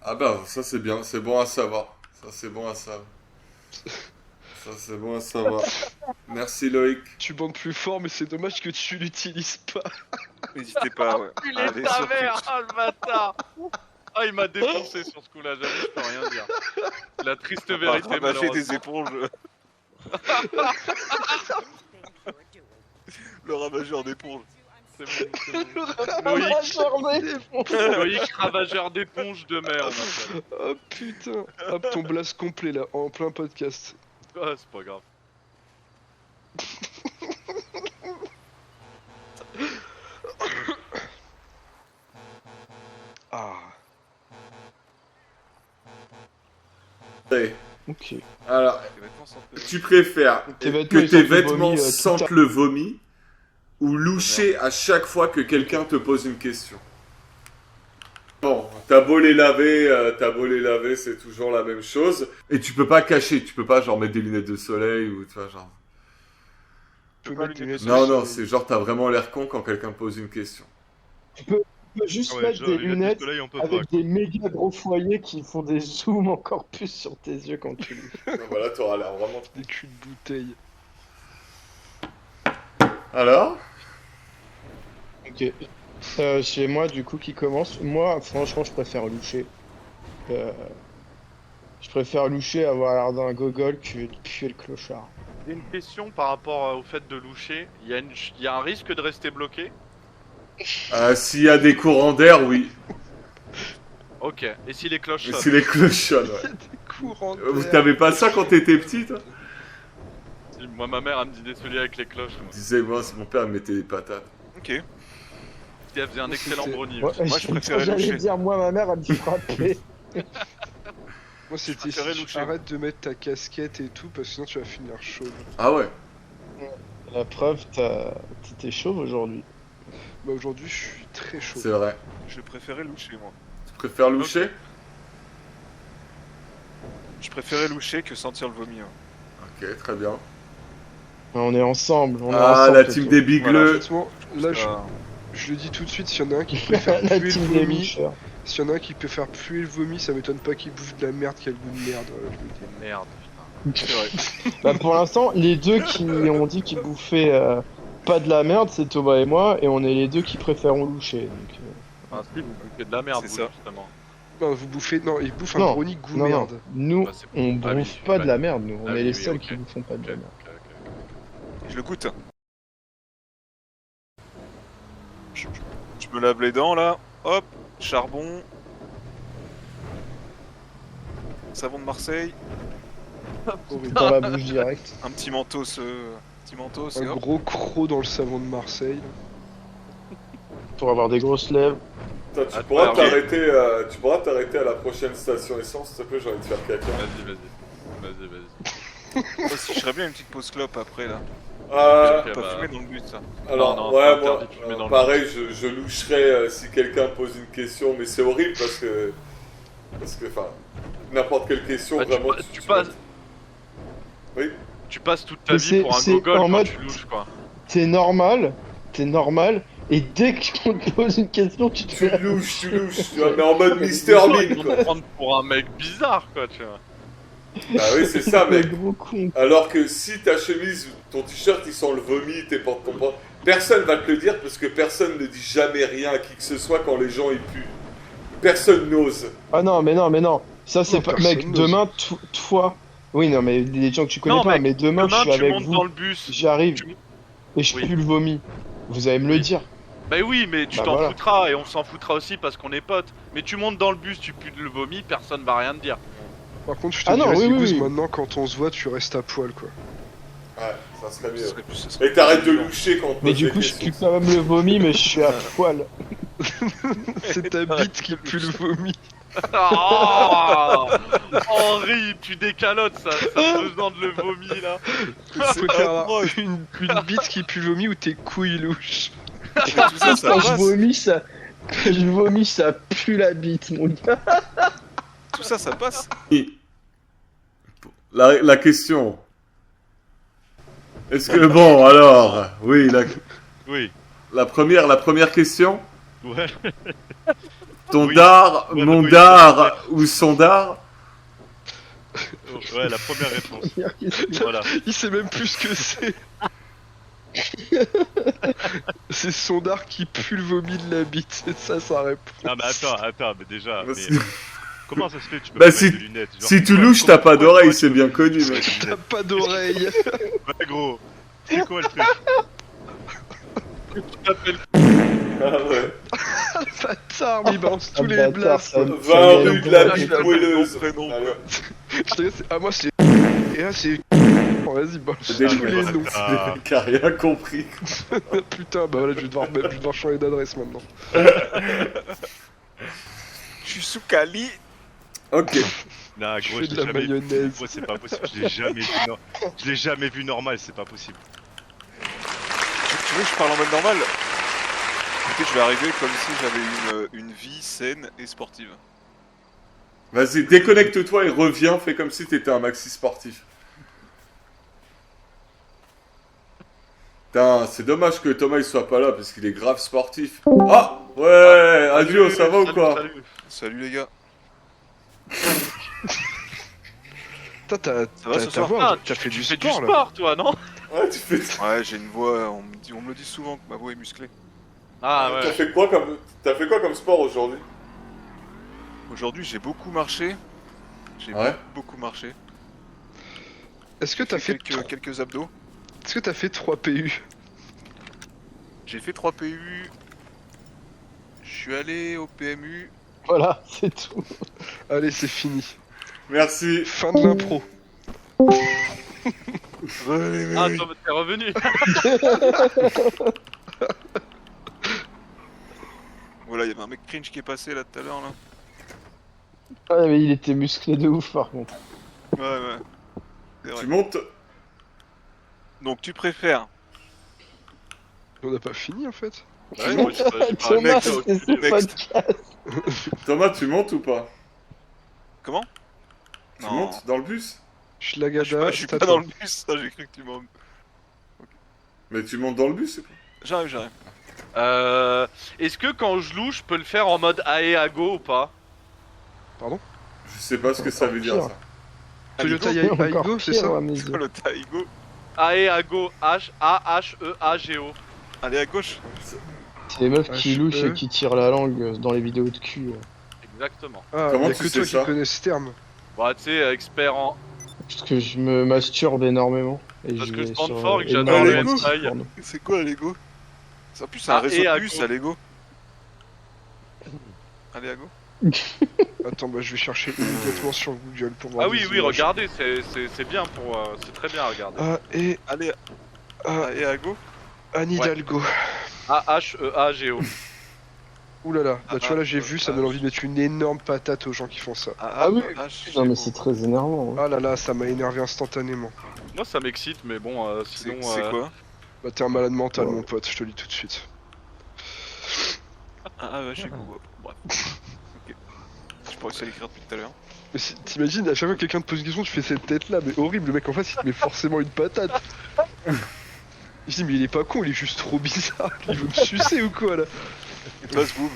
Ah bah, ça c'est bien, c'est bon à savoir. Ça c'est bon à savoir. Ça c'est bon à savoir. Merci Loïc. Tu bandes plus fort, mais c'est dommage que tu l'utilises pas. N'hésitez pas, ouais. Il Allez est ta sur mère, Twitch. ah le bâtard. Ah, il m'a défoncé sur ce coup-là, j'avoue, je peux rien dire. La triste On va vérité, ramasser des malheureusement. éponges. Le ravageur d'éponges. C'est bon, c'est bon. Loïc. Loïc, ravageur d'éponges de mer, on m'appelle. Oh putain. Hop, ton blast complet là, en plein podcast. Ah, c'est pas grave. Ah. Allez, Ok. alors, Les vêtements sentent tu préfères Tes vêtements, que ils tes sentent le vêtements vomi, tout le sentent temps. le vomi ou loucher à chaque fois que quelqu'un te pose une question? Bon, t'as beau les laver, c'est toujours la même chose. Et tu peux pas cacher, tu peux pas genre mettre des lunettes de soleil ou tu vois genre... Tu peux pas mettre des lunettes lunettes Non, de non, soleil. c'est genre t'as vraiment l'air con quand quelqu'un te pose une question. Tu peux juste Ah ouais, mettre genre, des les lunettes de soleil, on peut avec pas. des méga gros foyers qui font des zooms encore plus sur tes yeux quand tu lis. Donc voilà, t'auras l'air vraiment... Des culs de bouteille. Alors? Ok. Chez moi, du coup, qui commence. Moi, franchement, je préfère loucher. Je préfère loucher, avoir l'air d'un gogol que de puer le clochard. J'ai une question par rapport au fait de loucher. Il y a un risque de rester bloqué? S'il y a des courants d'air, oui. Ok. Et si les cloches Mais sonnent? si les clochonnes, ouais. Courant Vous d'air. t'avais pas ça quand t'étais petit, toi? Moi, ma mère, elle me dit des celui avec les cloches. Je me disais, moi, c'est mon père, il me mettait des patates. Ok. Et elle faisait un excellent C'était- brownie. Ouais, Moi, je préférais j'allais loucher. dire, moi, ma mère, elle me frappait. Moi c'était préférais si tu loucher. arrêtes de mettre ta casquette et tout, parce que sinon tu vas finir chauve. Ah ouais? La preuve, t'étais chauve aujourd'hui. Bah aujourd'hui je suis très chaud. C'est vrai. Je préférais loucher, moi. Tu préfères loucher? Je préférais loucher que sentir le vomi. Hein. Ok, très bien. On est ensemble. On est Ah, ensemble, la Toto. team des bigleux. Honnêtement, là je le dis tout de suite, s'il y en a un qui préfère La puer le team des vomi, loucheurs. s'il y en a un qui préfère puer le vomi, ça m'étonne pas qu'il bouffe de la merde qui a le goût de merde. Voilà, je vous le dis. Merde, C'est vrai. Bah, pour l'instant, les deux qui ont dit qu'ils bouffaient pas de la merde, c'est Thomas et moi, et on est les deux qui préférons loucher. Donc, putain. Ah, si, vous bouffez de la merde, C'est vous, ça. justement. Non, vous bouffez, non, il bouffe un Non, brownie goût non, non. merde. Nous, Bah, c'est- on Ah oui, bouffe pas de bah, la merde, nous. On ah est oui, les oui, seuls ok. qui bouffons pas de Ok, la merde. ok, ok. Je le goûte. Je me lave les dents là. Hop, charbon. Savon de Marseille. Horrible. Dans la bouche direct. Un petit mentos. Petit mentos. Et Un hop. gros croc dans le savon de Marseille. Pour avoir des grosses lèvres. Toi, tu Ah, pourras ok. t'arrêter à la prochaine station essence, s'il te plaît, j'ai envie de faire caca. Vas-y, vas-y. Vas-y, vas-y. Moi aussi, je serais bien une petite pause clope après là. Ok, Pas bah, fumer dans le bus, ça. Alors, non, ouais, c'est moi, interdit de fumer dans le pareil, je loucherais si quelqu'un pose une question, mais c'est horrible parce que, enfin, n'importe quelle question, Bah, tu vraiment, pa- tu passes- Oui. tu passes toute ta Mais vie pour un c'est gogol en quand mode- tu louches, quoi. T'es normal, et dès qu'on te pose une question, tu te Tu fais... louches, tu vois, mais en mode Mr Ils Bean, vont quoi. te prendre pour un mec bizarre, quoi, tu vois. Bah oui, c'est ça, Le mec. gros con. Alors que si ta chemise, ton t-shirt, il sent le vomi, tes portes ton bras, personne va te le dire parce que personne ne dit jamais rien à qui que ce soit quand les gens ils puent. Personne n'ose. Ah non, mais non. Ça, c'est Non, pas... personne Mec, n'ose. demain, toi... Oui, non, mais des gens que tu connais Non, pas, mec, mais demain, je suis tu avec montes vous, dans le bus. j'arrive, tu- et je Oui. pue le vomi. Vous allez me le Oui. dire. Bah oui, mais tu Bah t'en voilà. foutras et on s'en foutra aussi parce qu'on est potes. Mais tu montes dans le bus, tu pues le vomi, personne va rien te dire. Par contre, je te Ah non, dirais, oui, Zigouze, oui. maintenant, quand on se voit, tu restes à poil, quoi. Ouais, ça serait Ça mieux. serait plus- ça serait Et t'arrêtes de plus dur. loucher quand on te Mais pose du des coup, je questions. pue quand même le vomi, mais je suis à poil. C'est ta bite qui pue le vomi. Oh Henri, tu décalotes, ça a besoin de le vomi là. Tu préfères avoir une bite qui pue le vomi ou tes couilles louches? Tout ça, ça Quand je passe. vomis, ça pue la bite, mon gars. Tout ça, ça passe. La question. Est-ce que bon alors, oui, Oui, la première question. ouais. Ton Oui. dard, Ouais, mon oui, dard ou son dard? Ouais, la première réponse. Voilà. Il sait même plus ce que c'est. C'est son dard qui pue le vomi de la bite, c'est ça sa réponse. Non mais attends, mais déjà, Bah, mais si- comment ça se fait que tu peux Bah, pas si- mettre de lunettes? Genre, Si tu pourquoi- louches, t'as pas pourquoi- d'oreille, pourquoi c'est tu bien peux- connu, pourquoi mec. tu T'as mets- pas d'oreille. Ouais gros, c'est quoi le truc? Ah ouais. Bâtard, mais il balance tous Ah, les bâtard, blasts. ça- quoi. 20 rue de la ça- Bite ça- Moelleuse. prénom, Ah, quoi. ouais. Je te dis, c'est- ah, moi c'est. Et là c'est. Bon, vas-y, balance Des tous les Ah, noms. ah, Qui a rien compris. Putain, bah voilà, je vais devoir changer d'adresse maintenant. Je suis sous Cali. Ok. non Je gros, fais je de l'ai la jamais vu. mayonnaise. Moi c'est pas possible, je l'ai jamais vu normal, c'est pas possible. Tu veux que je parle en mode normal? Écoutez, je vais arriver comme si j'avais une vie saine et sportive. Vas-y, déconnecte-toi et reviens, fais comme si t'étais un maxi sportif. Putain, c'est dommage que Thomas il soit pas là parce qu'il est grave sportif. Ah ouais, adieu, ça va ou Salut, quoi? salut. Salut les gars. Putain, Ça va ce ta soir? voix, Ah, t'as fait tu du fais sport du là. sport, toi, non? Ouais, tu fais. Ouais, j'ai une voix, on me le dit souvent que ma voix est musclée. Ah T'as ouais. fait quoi comme sport aujourd'hui? Aujourd'hui, j'ai beaucoup marché. J'ai Ouais. beaucoup marché. Est-ce que t'as fait quelques abdos. Est-ce que t'as fait 3 PU? J'ai fait 3 PU. Je suis allé au PMU. Voilà, c'est tout. Allez, c'est fini. Merci. Fin de l'impro. Ah, toi, t'es revenu. Voilà, il y avait un mec cringe qui est passé là tout à l'heure là. Ouais, mais il était musclé de ouf, par contre. Ouais, ouais. C'est vrai. Tu montes. Donc tu préfères On n'a pas fini en fait. Ouais, moi, j'ai pas Thomas, mec, c'est ce next. podcast. Thomas, tu montes ou pas? Comment? Tu montes dans le bus? Schlagada, Je suis pas dans le bus, ça j'ai cru que tu m'en... Mais tu montes dans le bus ou pas? J'arrive. Est-ce que quand je loue, je peux le faire en mode aéago ou pas? Je sais pas ce que ça veut dire Pire. ça. Toyota Aligo, Encore Aygo, c'est pire, ça à mes yeux. le Taigo. Aéago, H-A-H-E-A-G-O. Allez à gauche. C'est les meufs qui HE. louchent et qui tirent la langue dans les vidéos de cul. Exactement. Ah, Comment y'a tu que sais toi ça qui connais ce terme. Bah, tu sais, expert en. Parce que je me masturbe énormément. Et Parce je que je vais bande sur fort et que énormément j'adore les de sites hentai. porno. C'est quoi Lego? En plus c'est un réseau de bus à Lego. Allez à go. Attends, bah je vais chercher immédiatement sur Google pour voir. Ah oui, des oui, images. regardez, c'est bien pour. C'est très bien à regarder. Ah, et Allez à go. Anne Hidalgo. A-H-E-A-G-O. Ouh là là, bah tu vois là j'ai Ah, vu, ça me donne envie de mettre une énorme patate aux gens qui font ça. Ah oui. Non mais c'est très énervant. hein. Ah là là, ça m'a énervé instantanément. Moi ça m'excite, mais bon, sinon. C'est quoi? Bah t'es un malade mental Ouais. mon pote, je te le dis tout de suite. Ah ouais, j'ai goût. Bref. Ok. Je pourrais essayer d'écrire depuis tout à l'heure. Mais t'imagines, à chaque fois que quelqu'un te pose une question, tu fais cette tête là, mais horrible, le mec en face il te met forcément une patate. Je dis mais il est pas con, il est juste trop bizarre, il veut me sucer ou quoi là? Et toi, ce boob?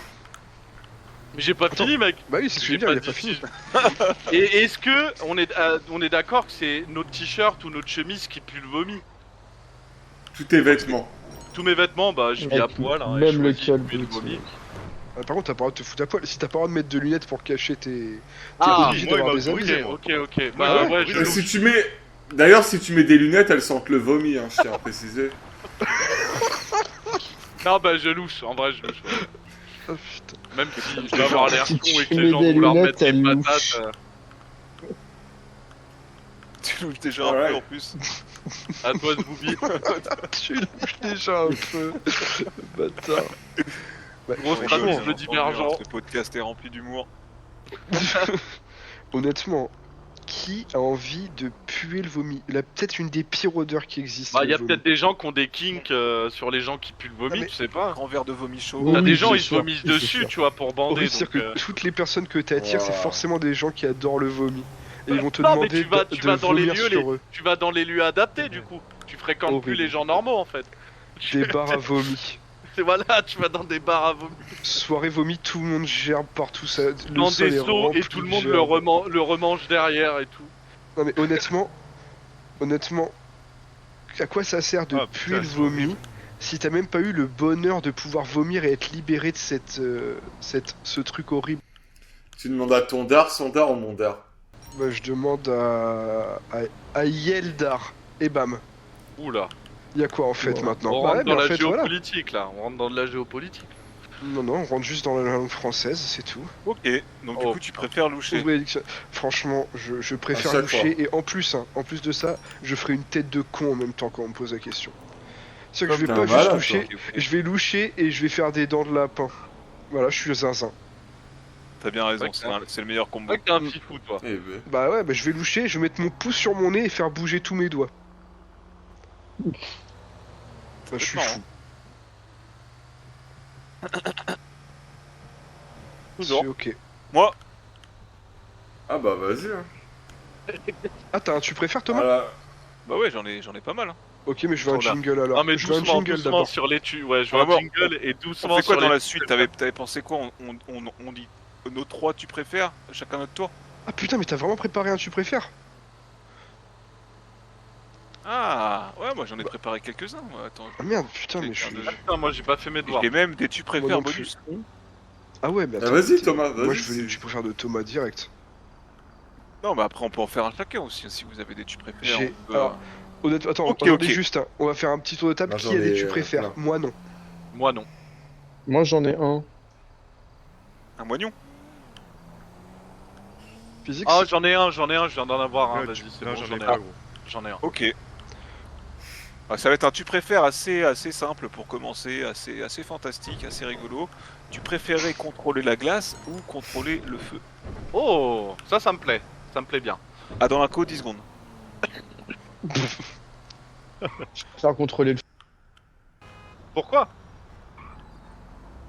Mais j'ai pas fini, mec. Bah oui c'est ce que je veux dire, il a pas fini. Et est-ce que on est d'accord que c'est notre t-shirt ou notre chemise qui pue le vomi? Tous tes vêtements. Tous mes vêtements, bah je vis à poil. Hein, et Même je le choisis col de puer le boot. vomi. Ah, par contre t'as pas le droit de te foutre à poil, si t'as pas le droit de mettre de lunettes pour cacher tes... Ah, obligé moi, il d'avoir m'a des amis. ok. Bah Ouais, ouais, je Et si tu mets... D'ailleurs, si tu mets des lunettes, elles sentent le vomi, hein, je tiens à préciser. Non, bah je louche, en vrai je louche. Ouais. Ah putain. Même si je vais avoir l'air Si con et tu que les mets gens des vont leur lunettes, mettre des elle louche. patates. Tu louches déjà un Ouais. peu en plus. À toi de boubi. Tu louches déjà un peu. Bâtard. Bah, Grosse franchement, traduction. le divergent. Ce podcast est rempli d'humour. honnêtement, qui a envie de puer le vomi? Il a peut-être une des pires odeurs qui existent. Bah le y a vomi. peut-être des gens qui ont des kinks sur les gens qui puent le vomi, Ah, mais- tu sais Un pas. grand verre de vomi chaud. Oui, T'as des gens c'est ils se sûr, vomissent c'est dessus, sûr. tu vois, pour bander. Horrible, c'est-à-dire Donc, que toutes les personnes que t'attires, c'est Wow. forcément des gens qui adorent le vomi. Et ils vont te Non, mais demander tu vas de dans les vomir lieux, sur eux. tu vas dans les lieux adaptés du coup. Tu fréquentes plus Horrible. les gens normaux en fait. Des bars à vomi. Voilà, tu vas dans des bars à vomi, Soirée vomi, tout le monde gerbe partout. Ça, le dans sol des est seaux rempli et tout le de monde gerbe. le remange derrière et tout. Non mais honnêtement, à quoi ça sert de Ah, puer putain, le c'est vomi horrible. si t'as même pas eu le bonheur de pouvoir vomir et être libéré de ce truc horrible? Tu demandes à ton dar, son dar ou mon dar. Bah, je demande à Yeldar. Et bam. Oula. Y a quoi en fait Ouais. maintenant? On Bah rentre ouais, mais dans en la fait, voilà. géopolitique là, on rentre dans de la géopolitique. Non, on rentre juste dans la langue française, c'est tout. Ok, donc du Oh, coup tu préfères loucher. Ouvrez les dictionnaires. Franchement, je préfère À chaque loucher et en plus de ça, je ferai une tête de con en même temps quand on me pose la question. C'est-à-dire que je vais Putain, pas juste malade, loucher, Ok, ok. je vais loucher et je vais faire des dents de lapin. Voilà, je suis zinzin. T'as bien raison, Ouais, c'est le meilleur C'est combo. vrai que t'es un fifou toi. Eh ben. Bah ouais, bah je vais loucher, je vais mettre mon pouce sur mon nez et faire bouger tous mes doigts. Bah, je suis marrant. fou. Toujours. C'est ok. Moi, Ah bah vas-y, hein. Ah, tu préfères Thomas? Voilà. bah ouais, j'en ai pas mal. Hein. Ok, mais je veux un Voilà. jingle alors. Non mais je veux un doucement, jingle doucement d'abord. sur les ouais, je veux On va un voir. jingle et On doucement fait quoi sur dans les la suite? T'avais pensé quoi? On dit nos trois tu préfères, chacun notre tour? Ah putain, mais t'as vraiment préparé un tu préfères? Ah, ouais, moi j'en ai préparé quelques-uns. Moi. Attends, Ah merde, putain, mais je suis. Putain, moi j'ai pas fait mes devoirs. j'ai même des tu Moi préfères non bonus. plus. Ah ouais, mais Ah, attends. vas-y Thomas, Moi vas-y. je veux les tu préfères de Thomas direct. Non, mais après on peut en faire un chacun aussi, hein, si vous avez des tu préfères. J'ai- on peut, alors, Honnêtement, attends, Ok, attendez ok. juste, hein. On va faire un petit tour de table. Moi, Qui j'en a des ai, tu préfères? plein. Moi non. Moi non. Moi j'en ai un. un moignon. Physique? Ah j'en ai un, je viens d'en avoir un, Ouais, vas-y c'est non, bon, j'en j'en ai ai pas, un. gros. J'en ai un. Ok. Ah, ça va être un tu préfères assez simple pour commencer, assez fantastique, assez rigolo. Tu préférais contrôler la glace ou contrôler le feu? Oh, ça me plaît bien. Ah, dans la co, 10 secondes. Je préfère contrôler le feu Pourquoi?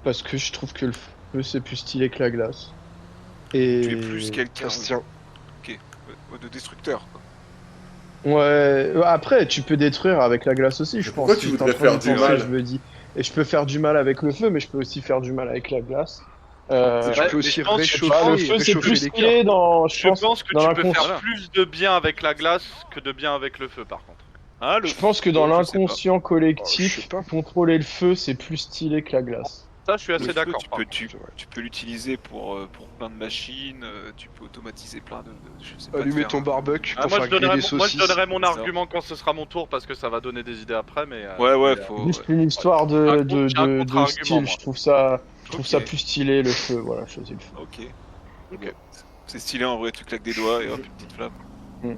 parce que je trouve que le feu c'est plus stylé que la glace. Et Tu es plus quelqu'un Ça se tient. de destructeur. quoi. Ouais, après tu peux détruire avec la glace aussi, je pense. pourquoi tu J'étais en voudrais train d'y faire du penser, mal je me dis. Et je peux faire du mal avec le feu, mais je peux aussi faire du mal avec la glace. Tu Ouais, peux aussi mais je pense que réchauffer, le feu c'est réchauffer plus les stylé dans. Je pense que dans tu la peux cons- faire plus de bien avec la glace que de bien avec le feu par contre. Ah, le Je pense que dans je sais pas. l'inconscient Oh, je collectif, sais pas. contrôler le feu c'est plus stylé que la glace. Ça je suis Le assez feu, d'accord. tu par peux, contre. tu peux l'utiliser pour plein de machines, tu peux automatiser plein de je sais pas, Allumer faire- ton barbecue Ah, pour moi, faire je griller donnerai des moi je saucisses. donnerai mon ça. argument quand ce sera mon tour parce que ça va donner des idées après mais Ouais, mais, faut. Juste une histoire J'ai un de contre-argument, style, moi. je trouve ça Ok. plus stylé le feu, voilà, je choisis le feu. Ok. Ok. C'est stylé en vrai, tu claques des doigts et hop, une petite flamme. Mm.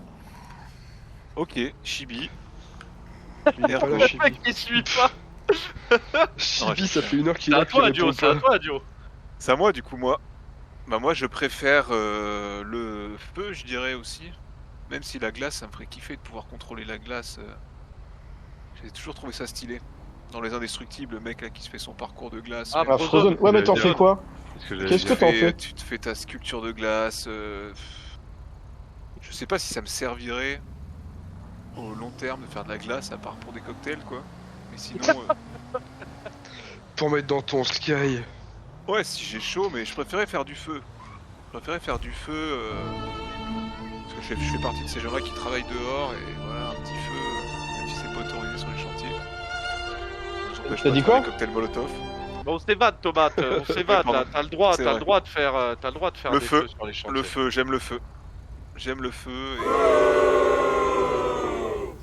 Ok, Chibi. Il est pas là, Le Chibi. mec qui suit pas. Chibi, ça fait une heure qu'il C'est est à là qu'il toi Dio, répond c'est à pas. toi Dio. C'est à moi du coup, moi. Bah, moi je préfère le feu, je dirais aussi. Même si la glace, ça me ferait kiffer de pouvoir contrôler la glace. J'ai toujours trouvé ça stylé. Dans les Indestructibles, le mec là qui se fait son parcours de glace. Ah, Ah, Frozen. Ouais, mais t'en fais quoi? Qu'est-ce que t'en fais? Tu te fais ta sculpture de glace. Je sais pas si ça me servirait au long terme de faire de la glace à part pour des cocktails quoi. Mais sinon, Pour mettre dans ton sky. ouais, si j'ai chaud, mais je préférais faire du feu. Parce que je fais partie de ces gens-là qui travaillent dehors et voilà, un petit feu, même si c'est pas autorisé sur les chantiers. Ça nous empêche T'as pas de dit faire quoi? des cocktails Molotov. Bon, on s'évade, Tomate, on s'évade là. pardon. T'as le droit, C'est t'as le vrai. droit de faire, t'as le droit de faire Le des feu. feux sur les chantiers. Le feu, j'aime le feu. J'aime le feu et...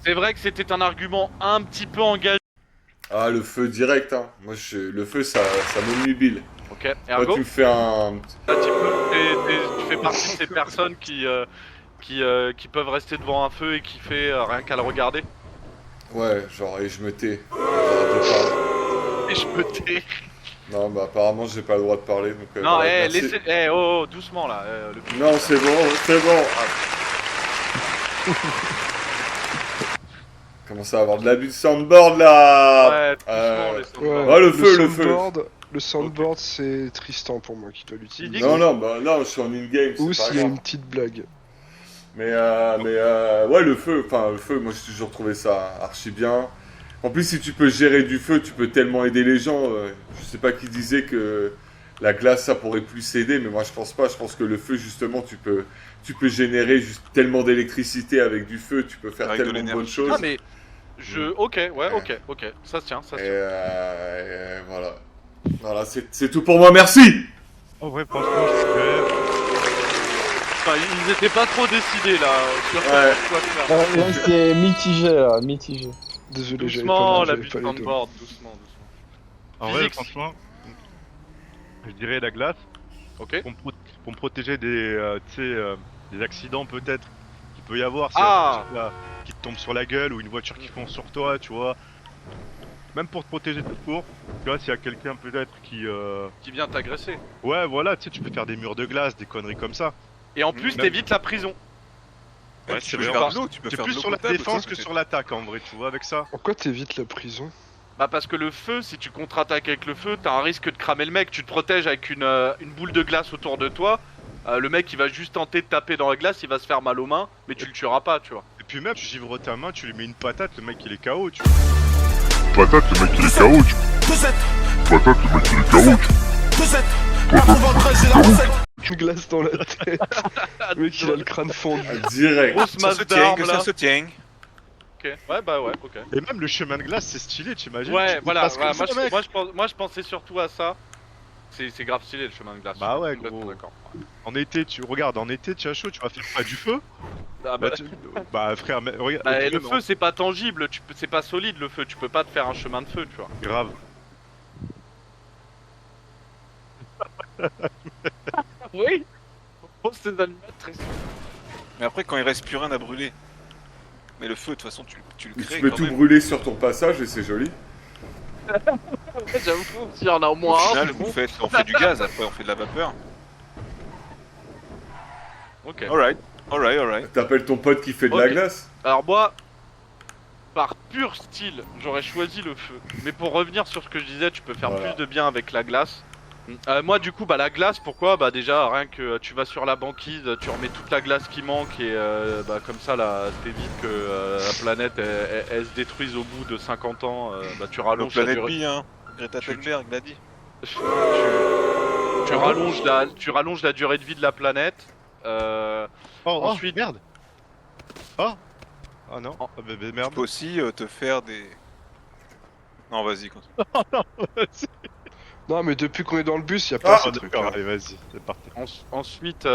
C'est vrai que c'était un argument un petit peu engagé. Ah, le feu direct, hein. Moi, le feu, ça m'omnubile. Ok, Toi, Ergo, tu me fais un... là, tu fais partie de ces personnes qui peuvent rester devant un feu et qui fait rien qu'à le regarder. Ouais, genre, et je me tais. J'arrête de parler. Et je me tais. Non, bah apparemment, j'ai pas le droit de parler, donc... Non, voilà, merci. laissez, oh, doucement là. Non, c'est bon, c'est bon. Commence à avoir de l'abus de soundboard, là. Ouais, doucement, les soundboards. Ouais, le feu, le feu. Le soundboard, c'est Tristan pour moi qui doit l'utiliser. Il dit Non, bah non, je suis en in-game, Ou c'est pas s'il y a grave. une petite blague. Mais ouais, le feu, moi j'ai toujours trouvé ça archi bien. En plus, si tu peux gérer du feu, tu peux tellement aider les gens. Je sais pas qui disait que la glace ça pourrait plus aider, mais moi je pense pas. Je pense que le feu, justement, tu peux générer juste tellement d'électricité avec du feu, tu peux faire Avec de tellement de bonnes l'énergie. choses. Ah mais ok, ok, ça se tient, ça se Et, tient. et voilà. Voilà, c'est tout pour moi, merci. En vrai, franchement, je suis Enfin, ils étaient pas trop décidés là sur Ouais. quoi faire. Là, c'est mitigé, là, mitigé. Désolé, j'avais Doucement, pas, la j'avais buse pas les deux. soundboard, doucement. En vrai, Physique. franchement, je dirais la glace Ok. pour me protéger des accidents peut-être qu'il peut y avoir. Ah. Qui te tombe sur la gueule ou une voiture qui fonce sur toi, tu vois. Même pour te protéger tout court, tu vois, s'il y a quelqu'un peut-être qui... Qui vient t'agresser. Ouais, voilà, tu sais, tu peux faire des murs de glace, des conneries comme ça. Et en plus, Même- t'évites la prison. Ouais, tu c'est peux vrai. faire de l'eau, tu peux C'est faire plus de l'eau sur la potable, défense ça, que peut-être. sur l'attaque en vrai, tu vois, avec ça. Pourquoi t'évites la prison? Bah parce que le feu, si tu contre-attaques avec le feu, t'as un risque de cramer le mec. Tu te protèges avec une boule de glace autour de toi. Le mec, il va juste tenter de taper dans la glace, il va se faire mal aux mains, mais tu le tueras pas, tu vois. Et puis même, tu givres ta main, tu lui mets une patate, le mec il est KO, tu Patate, le mec il est KO. Patate, le mec il est KO. Une glace dans la tête. Le mec il a le crâne fendu. Direct. Grosse Ça masse se tient, d'armes que là. ça se tient. Ok. Ouais, bah ouais, ok. Et même le chemin de glace, c'est stylé, t'imagines? Ouais, Tu voilà. passes Ouais, comme ça, mec. moi, je pensais surtout à ça. C'est grave stylé le chemin de glace. Bah ouais, Complètement gros. d'accord. En été, tu regardes, en été, tu as chaud, tu vas faire pas du feu. Ah, Bah, bah, bah, frère, mais, regarde, bah, et et le puis feu, c'est pas tangible, c'est pas solide le feu. Tu peux pas te faire un chemin de feu, tu vois. grave. Oui. Oh, ces animatrices. Mais après, quand il reste plus rien à brûler. Mais le feu, de toute façon, tu le crées Tu peux quand tout même. brûler sur ton passage et c'est joli. J'avoue, s'il y en a au Au moins un, final, c'est bon. on fait du gaz, après on fait de la vapeur. Ok. Alright. T'appelles ton pote qui fait de la Ok. glace. Alors moi, par pur style, j'aurais choisi le feu. Mais pour revenir sur ce que je disais, tu peux faire Voilà. plus de bien avec la glace. Moi du coup, bah la glace, pourquoi? Bah déjà, rien que tu vas sur la banquise, tu remets toute la glace qui manque et bah comme ça, là, t'évites que la planète elle se détruise au bout de 50 ans. Bah tu Le rallonges la planète durée. B, hein. Greta Thunberg l'a dit. Tu rallonges la durée de vie de la planète. Oh, Ensuite- merde. Oh. Ah non. Oh. Ah, bah, Tu merde. peux aussi te faire des... Non, vas-y, continue. Non, mais depuis qu'on est dans le bus, y a pas Ah, ces Ah, trucs. d'accord, allez, vas-y, c'est parti. Ensuite,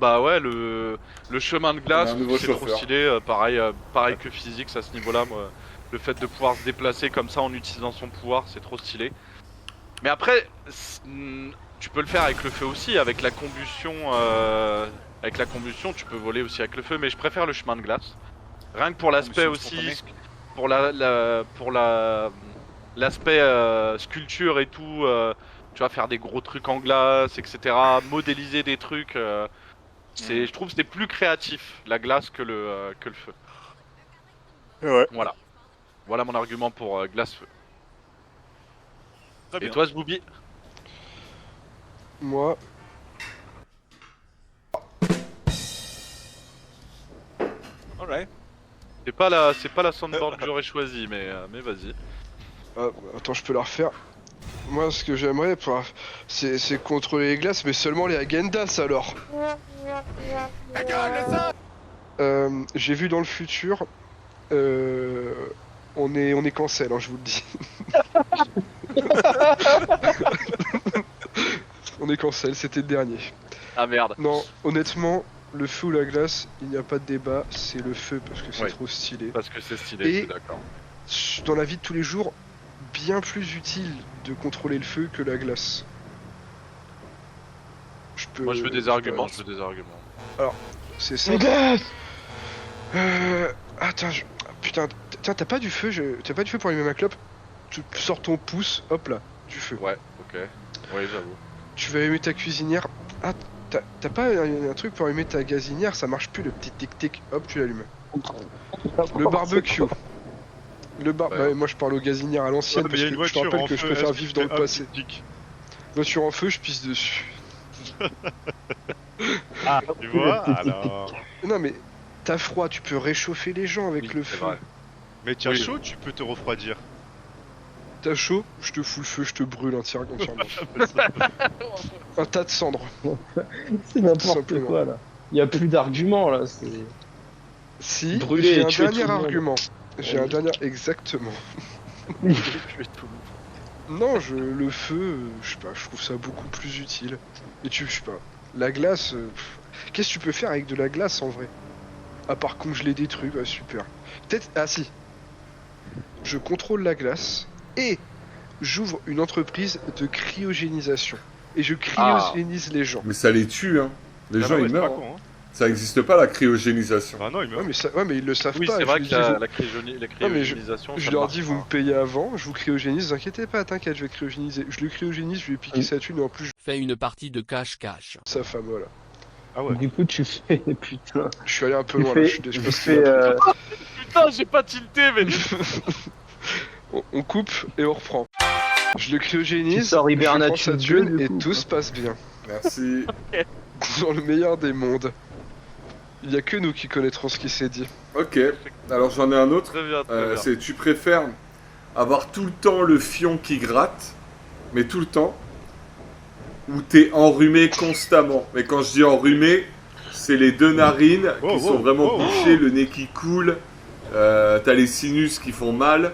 bah ouais, le chemin de glace, On a un nouveau c'est trop chauffeur. stylé. Pareil que physique, à ce niveau-là, moi, le fait de pouvoir se déplacer comme ça en utilisant son pouvoir, c'est trop stylé. Mais après, tu peux le faire avec le feu aussi, avec la combustion. Avec la combustion, tu peux voler aussi avec le feu, mais je préfère le chemin de glace. Rien que pour l'aspect Combustion aussi, spontanée. pour l'aspect sculpture et tout, tu vas faire des gros trucs en glace, etc. Modéliser des trucs, Je trouve que c'est plus créatif, la glace, que le feu. Ouais. Voilà. Voilà mon argument pour glace-feu. Très Et bien. toi, Zboubi? Moi, Alright. C'est pas la soundboard que j'aurais choisi, mais vas-y. attends, je peux la refaire. Moi, ce que j'aimerais, c'est contrôler les glaces, mais seulement les Agendas alors. J'ai vu dans le futur, on est cancel, hein, je vous le dis. On est cancel, c'était le dernier. Ah merde. Non, honnêtement, le feu ou la glace, il n'y a pas de débat, c'est le feu parce que c'est Ouais. trop stylé. Parce que c'est stylé, Et- je suis d'accord. Dans la vie de tous les jours, bien plus utile de contrôler le feu que la glace. Moi, je veux des arguments, je veux des arguments. C'est ça. Attends, putain, tiens, t'as pas du feu, t'as pas du feu pour allumer ma clope? Tu sors ton pouce, hop là, du feu. Ouais, ok. Ouais, j'avoue. Tu vas allumer ta cuisinière. Ah, t'as pas un truc pour allumer ta gazinière? Ça marche plus, le petit tic-tic, hop, tu l'allumes. Le barbecue. Ouais. Bah, moi je parle aux gazinières à l'ancienne Ouais, mais parce il y a que une je te voiture rappelle en que je feu, préfère est-ce que vivre tu dans le fais un passé. tic-tic Voiture en feu, je pisse dessus. Tu vois, alors... Non mais t'as froid, tu peux réchauffer les gens avec Oui, le c'est feu. vrai. Mais tiens Oui. chaud, tu peux te refroidir. T'as chaud, je te fous le feu, je te brûle entièrement. Un tas de cendres. C'est n'importe Simplement. quoi là. Il y a plus d'arguments là. C'est... Si, Brûler j'ai et un tuer tout dernier le monde. argument. J'ai un Vas-y. dernier... Exactement. Je vais tout. Non, le feu, je sais pas, je trouve ça beaucoup plus utile. Et je sais pas, la glace, qu'est-ce que tu peux faire avec de la glace en vrai? À part congeler des trucs, ouais, super. Peut-être, ah si, je contrôle la glace et j'ouvre une entreprise de cryogénisation. Et je cryogénise les gens. Mais ça les tue, hein. Les Ah gens, non, ouais, ils c'est pas meurent. con, hein. Ça existe pas, la cryogénisation. Ah non, il meurt. Ouais, mais ils le savent Oui, pas. c'est je vrai lui que dis, la mais cryogénisation, je ça leur marche dis, vous pas. me payez avant, je vous cryogénise, vous inquiétez pas, t'inquiète, je vais cryogéniser. Je le cryogénise, je lui ai piqué sa thune et en plus, Fais une partie de cache-cache. sa femme, voilà. Ah ouais. Du coup, tu fais. Putain. Je suis allé un peu Tu loin là, fais. je Tu pense fais. Putain, j'ai pas tilté, mais... On coupe et on reprend. Je le Tu cryogénise, sors je prends Hibernation sa 2, thune du et coup, tout quoi. se passe bien. Merci. Dans le meilleur des mondes. Il y a que nous qui connaîtrons ce qui s'est dit. Ok, alors j'en ai un autre. Très bien, très bien. C'est tu préfères avoir tout le temps le fion qui gratte, mais tout le temps, ou t'es enrhumé constamment. Mais quand je dis enrhumé, c'est les deux narines qui Oh, sont oh, vraiment oh. bouchées, le nez qui coule, t'as les sinus qui font mal,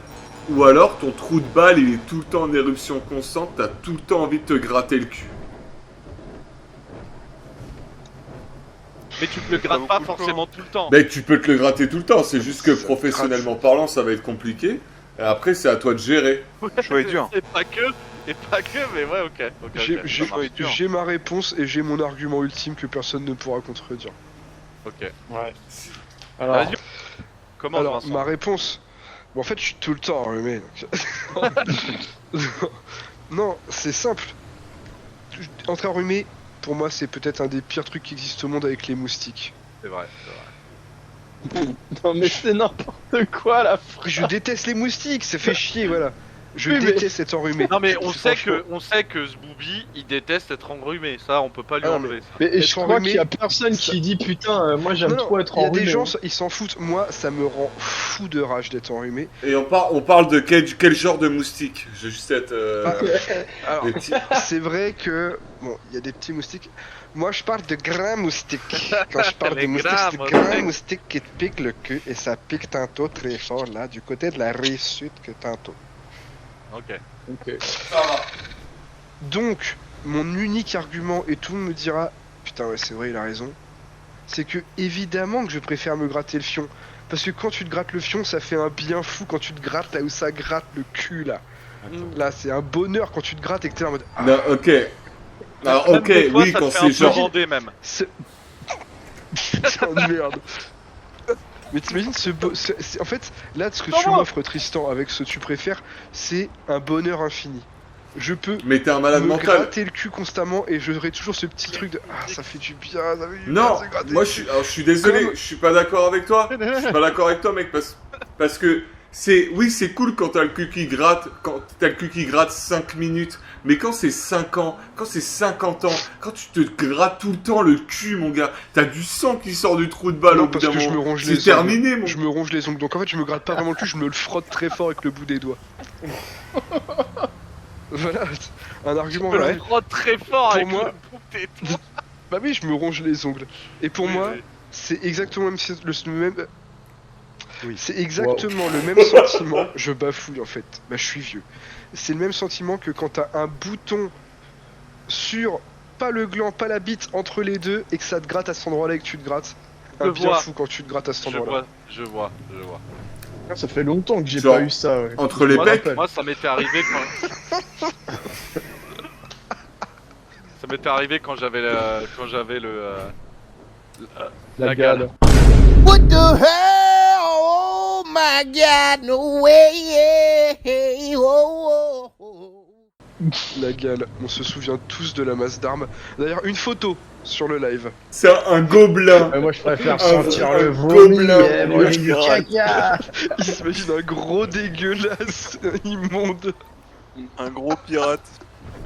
ou alors ton trou de balle il est tout le temps en éruption constante, t'as tout le temps envie de te gratter le cul. Mais tu te le grattes pas forcément tout le temps. Mais tu peux te le gratter tout le temps, c'est juste que Ça professionnellement parlant ça va être compliqué. Et après c'est à toi de gérer. Choix est dur. Et pas que, mais ouais, ok. J'ai ma réponse et j'ai mon argument ultime que personne ne pourra contredire. Ok. Ouais. Alors, Vas-y. Comment Alors, Vincent ma réponse... Bon, en fait, je suis tout le temps enrhumé. Donc... non, c'est simple. Entre enrhumé, pour moi, c'est peut-être un des pires trucs qui existent au monde avec les moustiques. C'est vrai, c'est vrai. non, mais c'est n'importe quoi la Je déteste les moustiques, ça fait chier, voilà. Je Oui, mais- déteste être enrhumé. Non mais on sait Franchement. que Zboubi il déteste être enrhumé, ça on peut pas lui Ah, enlever. Ça. Mais Être je crois enrhumé, qu'il y a personne ça- qui dit putain, moi j'aime Non, trop être il y a enrhumé. des gens, ils s'en foutent. Moi, ça me rend fou de rage d'être enrhumé. Et on parle de quel genre de moustique? Je vais juste être... Alors, des petits- c'est vrai que... Bon, il y a des petits moustiques. Moi, je parle de grands moustiques. Quand je parle Les de moustiques, grands c'est de moustiques. grands moustiques qui te piquent le cul. Et ça pique tantôt très fort, là, du côté de la rive sud que tantôt. Ok. Ok. Donc, mon unique argument, et tout le monde me dira, putain ouais c'est vrai il a raison, c'est que évidemment que je préfère me gratter le fion. Parce que quand tu te grattes le fion, ça fait un bien fou quand tu te grattes là où ça gratte le cul là. Là c'est un bonheur quand tu te grattes et que t'es là en mode... Ah, Non, ok. Alors Même ok, des fois, oui, ça quand te fait c'est un peu genre... bander même. c'est... Putain de merde. Mais t'imagines en fait, là ce que tu Comment m'offres Tristan avec ce tu préfères, c'est un bonheur infini. Je peux Mais t'es un malade me mental. gratter le cul constamment et j'aurai toujours ce petit truc de ah ça fait du bien, ça fait du bien, Non, se gratter moi le cul. je suis désolé, Comme- je suis pas d'accord avec toi. Je suis pas d'accord avec toi, mec, parce que oui, c'est cool quand t'as le cul qui gratte, 5 minutes, mais quand c'est 5 ans, quand c'est 50 ans, quand tu te grattes tout le temps le cul, mon gars, t'as du sang qui sort du trou de balle Non, au bout parce d'un que je me moment. ronge les C'est ongles. terminé, mon Je me ronge les ongles, donc en fait je me gratte pas vraiment le cul, je me le frotte très fort avec le bout des doigts. Voilà, un argument Je vrai. le crois très fort Pour avec moi- le bout des doigts. Bah oui, je me ronge les ongles. Et pour Oui, moi, oui. c'est exactement le même. Oui. C'est exactement le même sentiment. Je bafouille en fait. Bah je suis vieux. C'est le même sentiment que quand t'as un bouton sur pas le gland, pas la bite, entre les deux, et que ça te gratte à cet endroit-là et que tu te grattes. Je Un bien vois. fou quand tu te grattes à cet Je endroit-là. vois. Ah, ça fait longtemps que j'ai Genre, pas eu ça. Ouais. entre les Je me pecs. rappelle. Moi, ça m'était arrivé quand. Ça m'était arrivé quand j'avais La gale. What the hell? Oh my god, no way! Yeah. Oh, oh, oh. La gale. On se souvient tous de la masse d'armes. D'ailleurs, une photo sur le live. C'est un gobelin. Moi, je préfère Un sentir le gobelin. vomi et manger du caca. Il s'imagine un gros dégueulasse immonde. Un gros pirate.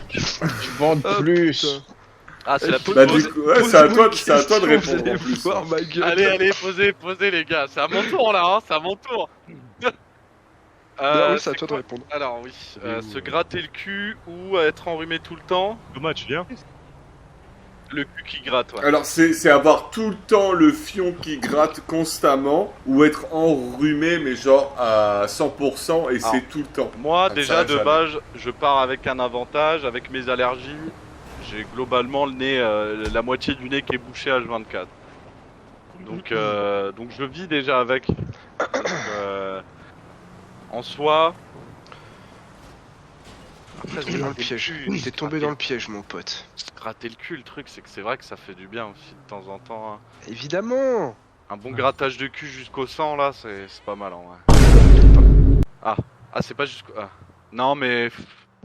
Tu vends Ah, plus. putain. Ah, c'est la Bah, du coup, ouais, c'est à toi de Posez-moi une répondre question, en vous allez plus. voir ma gueule. Allez, posez les gars. C'est à mon tour là, hein, c'est à mon tour. Non, c'est à toi de quoi répondre. Alors oui, se gratter le cul ou être enrhumé tout le temps. Thomas, tu viens? Le cul qui gratte, ouais. Alors c'est avoir tout le temps le fion qui gratte constamment ou être enrhumé mais genre à 100% et Ah. c'est tout le temps. Moi, ça déjà arrête de jamais. base, je pars avec un avantage, avec mes allergies. J'ai globalement le nez, la moitié du nez qui est bouché H24. Donc je vis déjà avec. Donc, en soi. Après, T'es tombé dans le piège. T'es tombé dans le piège, mon pote. Se gratter le cul, le truc, c'est que c'est vrai que ça fait du bien aussi de temps en temps. Hein. Évidemment. Un bon grattage de cul jusqu'au sang, là, c'est pas mal en vrai. Ah, c'est pas jusqu'au. Ah. Non, mais.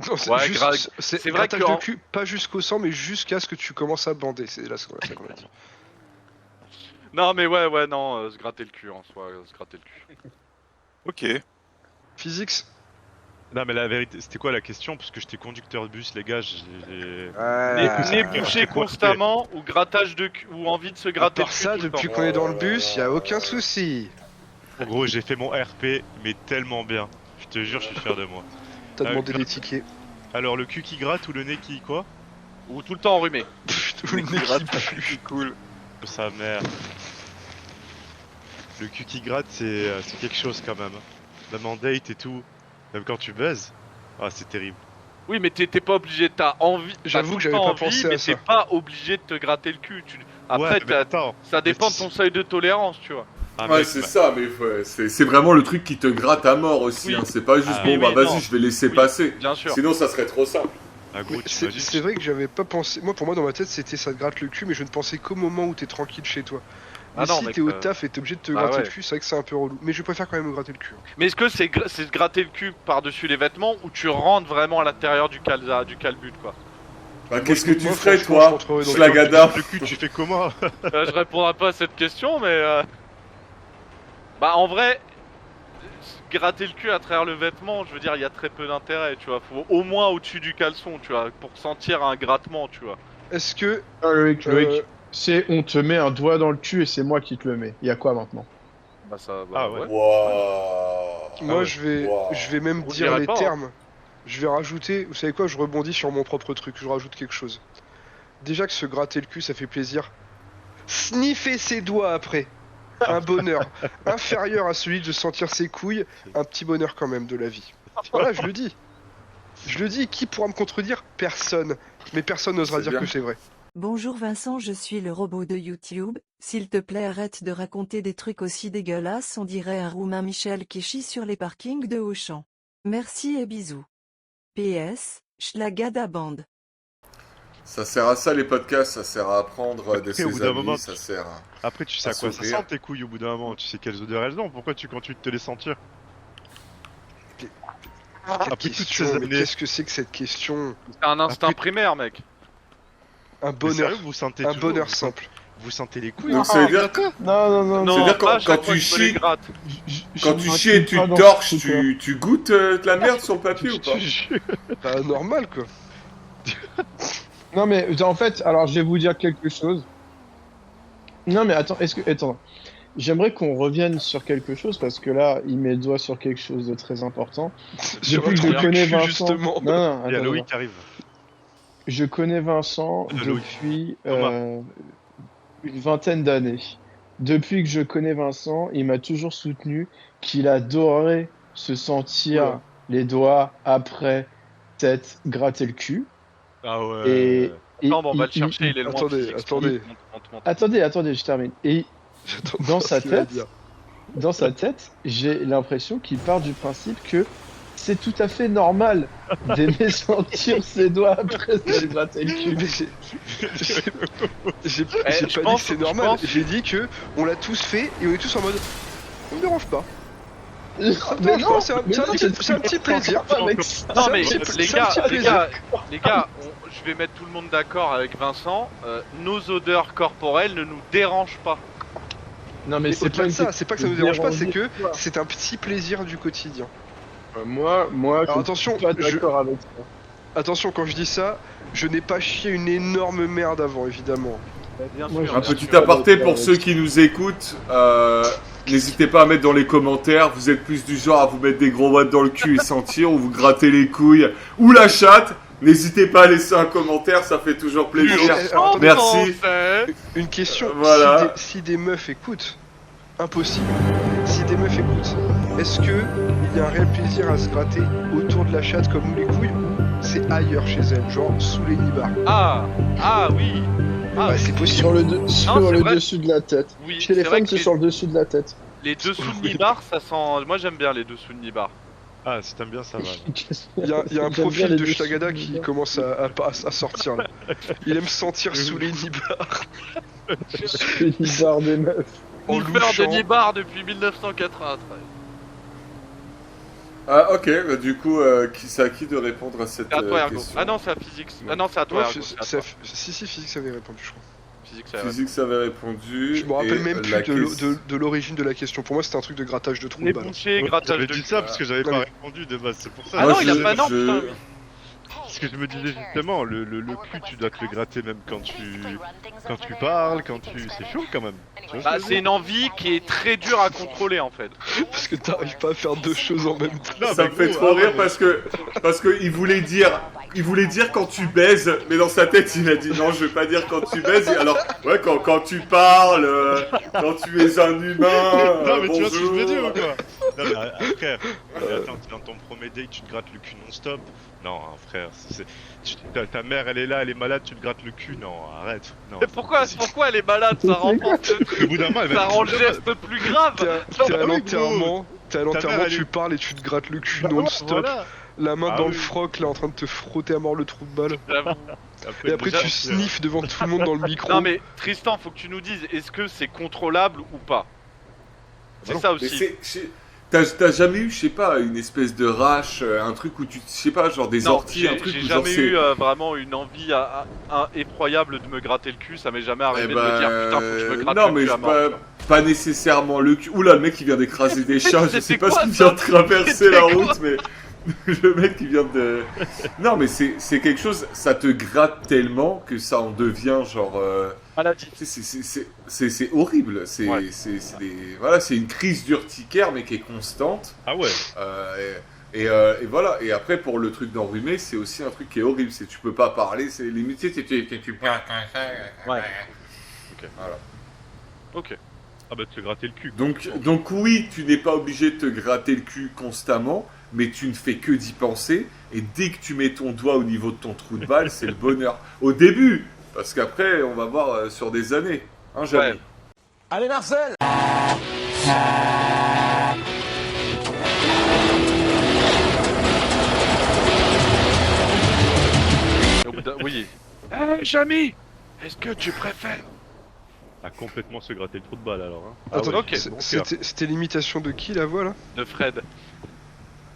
Non, c'est Ouais, juste- c'est c'est vrai grattage que de en- cul, pas jusqu'au sang, mais jusqu'à ce que tu commences à bander. C'est là ce qu'on a dit. Non, mais ouais, non, se gratter le cul en soi, se gratter le cul. Ok. Physics. Non, mais la vérité, c'était quoi la question? Parce que j'étais conducteur de bus, les gars. Nez bouché constamment ou grattage de cul ou envie de se À gratter part le cul ça, tout le depuis temps. qu'on est dans le bus, y a aucun souci. En gros, j'ai fait mon RP, mais tellement bien. Je te jure, je suis fier de moi. T'as Ah, demandé grave. les tickets. Alors, le cul qui gratte ou le nez qui quoi? Ou tout le temps enrhumé. Tout le nez qui pue. Cool. Sa mère. Le cul qui gratte, c'est quelque chose quand même. Même en date et tout. Même quand tu baises. Ah, c'est terrible. Oui, mais t'es pas obligé, t'as envie. t'as J'avoue tout que le j'avais temps pas envie, pensé à mais ça. t'es pas obligé de te gratter le cul. Après, Ouais, mais attends. ça dépend de mais ton seuil de tolérance, tu vois. Ah, Ouais mec, c'est bah, ça mais ouais, c'est vraiment le truc qui te gratte à mort aussi. Oui. Hein. C'est pas juste Ah, bon oui, bah oui, vas-y non. je vais laisser Oui. passer. Bien sûr. Sinon ça serait trop simple. ah, gros, C'est t'imagines, c'est vrai que j'avais pas pensé. Moi, pour moi, dans ma tête, c'était ça te gratte le cul, mais je ne pensais qu'au moment où t'es tranquille chez toi. Ah Mais non, si mec, t'es au taf et t'es obligé de te bah gratter ouais. le cul, c'est vrai que c'est un peu relou. Mais je préfère quand même me gratter le cul. Mais est-ce que c'est c'est se gratter le cul par-dessus les vêtements ou tu rentres vraiment à l'intérieur du calbut, quoi? Bah, qu'est-ce que tu moi, ferais franchement, toi je rentrerais dans le Schlagada. le cul, tu fais comment? Je répondrai pas à cette question, mais bah en vrai, se gratter le cul à travers le vêtement, je veux dire, il y a très peu d'intérêt, tu vois. Faut au moins au-dessus du caleçon, tu vois, pour sentir un grattement, tu vois. Est-ce que. Ah, Loïc, euh, c'est on te met un doigt dans le cul et c'est moi qui te le mets. Y a quoi maintenant? Bah ça. Ah ouais. Waouh. Moi, ouais. je vais même Vous dire direz les pas, hein. termes. Je vais rajouter. Vous savez quoi? Je rebondis sur mon propre truc. Je rajoute quelque chose. Déjà que se gratter le cul, ça fait plaisir. Sniffer ses doigts après. Un bonheur inférieur à celui de sentir ses couilles. Un petit bonheur quand même de la vie. Voilà, je le dis. Je le dis. Qui pourra me contredire? Personne. Mais personne n'osera C'est dire bien. que c'est vrai. Bonjour Vincent, je suis le robot de YouTube. S'il te plaît, arrête de raconter des trucs aussi dégueulasses, on dirait un roumain Michel qui chie sur les parkings de Auchan. Merci et bisous. PS, Schlagada Band. Ça sert à ça les podcasts, ça sert à apprendre de Après, au bout ses d'un amis, moment, ça sert à... Après, tu sais À à quoi ça s'ouvrir. sent tes couilles au bout d'un moment. Tu sais quelles odeurs elles ont. Pourquoi tu continues de te les sentir? Quelle Après toutes question, ces mais années. qu'est-ce que c'est que cette question? C'est un instinct Après- primaire, mec. Un Mais bonheur, sérieux, vous sentez un toujours, bonheur vous simple. Vous sentez les couilles Donc ça veut dire Non. Non, C'est-à-dire pas à quand chaque tu fois que je me les chies- gratte. quand tu chies et tu torches, tu goûtes de la merde sur le papier ou pas? Bah, normal quoi. Non mais en fait, alors je vais vous dire quelque chose. Non mais attends, attends. J'aimerais qu'on revienne sur quelque chose parce que là, il met le doigt sur quelque chose de très important. Sur Depuis que un je trou connais du cul, Vincent, justement. non, Il y a attends, Loïc attends. qui arrive. Je connais Vincent Loïc. depuis Thomas. une vingtaine d'années. Depuis que je connais Vincent, il m'a toujours soutenu qu'il adorait se sentir Oula. les doigts après tête gratter le cul. Ah ouais. Et Non, bon, on va le il- chercher, il est loin. Attendez, physique. attendez. Monte. Attendez, je termine. Et J'attends Dans de sa voir ce qu'il va tête, dire. dans sa tête, j'ai l'impression qu'il part du principe que c'est tout à fait normal d'aimer sentir ses doigts après se gratter le cul. Mais j'ai pas je dit que pense- c'est je normal, pense- j'ai dit que on l'a tous fait et on est tous en mode on me dérange pas. Mais non, c'est un mais non, c'est un petit plaisir. Mec, Non C'est mais un petit- les c'est un gars, petit les plaisir. gars, les gars, je vais mettre tout le monde d'accord avec Vincent. Nos odeurs corporelles ne nous dérangent pas. Non mais Mais c'est au-delà pas de ça, c'est pas que ça nous dérange pas, c'est que déranger. c'est un petit plaisir du quotidien. Moi, Alors je attention, suis pas d'accord avec ça. attention quand je dis ça, je n'ai pas chié une énorme merde avant évidemment. Bien Moi, sûr. Un bien petit sûr. aparté pour ceux qui nous écoutent, n'hésitez pas à mettre dans les commentaires, vous êtes plus du genre à vous mettre des gros watts dans le cul et sentir, ou vous gratter les couilles, ou la chatte, n'hésitez pas à laisser un commentaire, ça fait toujours plaisir. Alors, attendez, Merci. Une question, Voilà. si des meufs écoutent, impossible. Si des meufs écoutent, est-ce que il y a un réel plaisir à se gratter autour de la chatte comme nous les couilles ou c'est ailleurs chez elles, genre sous les nibards? Ah oui. Ah Bah, oui. c'est possible. Sur le, c'est sur le vrai. dessus de la tête. Oui, Chez les c'est vrai femmes, que c'est sur le dessus de la tête. les dessous de nibar, ça sent. Moi j'aime bien les dessous de nibar. Ah, si t'aimes bien, ça va. Il y a un J'aime bien profil les de dessous Shlagada de qui nibards. commence à sortir là. Il aime sentir sous les nibards. Sous les nibards des meufs. En Une fleur de louchant. nibar depuis 1993. Ah ok, bah, du coup, c'est à qui de répondre à cette C'est à toi Ergo. question? Ah non, c'est à physique. Ah non, c'est à toi Ouais, Ergo. c'est à toi. si, physique, ça avait répondu, je crois. Physique, c'est à Physique, ça avait répondu. Je me rappelle et même plus la de l'origine de la question. Pour moi, c'était un truc de grattage de trou de Les balle. bouchées, Ouais, grattage j'avais de dit cul. ça parce que j'avais Non, pas mais- répondu de base, c'est pour ça. Ah Moi, non, il a je- pas non, je- putain. Ce que je me disais justement, le cul, tu dois te le gratter même quand tu parles, quand tu... C'est chaud quand même. Tu vois ce Bah, que je veux c'est une envie qui est très dure à contrôler en fait. Parce que t'arrives pas à faire deux choses en même temps. Non, Ça mais me fait gros, trop ah rire ouais, parce que il voulait dire quand tu baises, mais dans sa tête il a dit non, je vais pas dire quand tu baises. Et alors ouais, quand tu parles, quand tu es un humain, Non mais tu vois ce que je veux dire ou bonjour. quoi? Non mais frère, attends, t'es dans ton premier date, tu te grattes le cul non-stop. Non hein, frère, ta mère elle est là, elle est malade, tu te grattes le cul, non arrête. Non, Mais pourquoi elle est malade? Ça renforce le Au truc. bout d'un moment elle Ça va rend le geste plus grave. T'es à Ah oui, l'enterrement, Ta mère, elle tu est- parles et tu te grattes le cul Bah, non-stop. voilà. La main Ah dans oui. le froc, là, en train de te frotter à mort le trou de balle. J'avoue. Et après, déjà, tu sniffes devant tout le monde dans le micro. Non mais Tristan, faut que tu nous dises, est-ce que c'est contrôlable ou pas? C'est ça Mais aussi. t'as jamais eu, je sais pas, une espèce de rash, un truc où tu, je sais pas, genre des Non, orties, un truc j'ai où genre jamais c'est. eu vraiment une envie effroyable de me gratter le cul, ça m'est jamais Eh arrivé de me dire putain faut que je me gratte non le mais cul à mort. pas nécessairement le cul. Oula, le mec qui vient d'écraser des chats, je sais C'était pas ce quoi, qu'il ça vient de traverser C'était la quoi route, mais le mec qui vient de. Non mais c'est quelque chose, ça te gratte tellement que ça en devient genre. Maladie. C'est horrible. Ouais. Voilà, c'est une crise d'urticaire mais qui est constante. Ah ouais. Et voilà. Et après pour le truc d'enrhumer, c'est aussi un truc qui est horrible. C'est tu peux pas parler, c'est limite tu parles comme ça. Ouais. Voilà. Ok. Ah bah te gratter le cul. Donc oui, tu n'es pas obligé de te gratter le cul constamment, mais tu ne fais que d'y penser, et dès que tu mets ton doigt au niveau de ton trou de balle, c'est le bonheur. Au début, parce qu'après, on va voir sur des années. Hein, jamais. Ouais. Allez Marcel! Au bout d'un- Oui. Eh Jamy, est-ce que tu préfères? Ah complètement se gratter le trou de balle alors. Hein. Attends, ok. c'était l'imitation de qui la voix là? De Fred.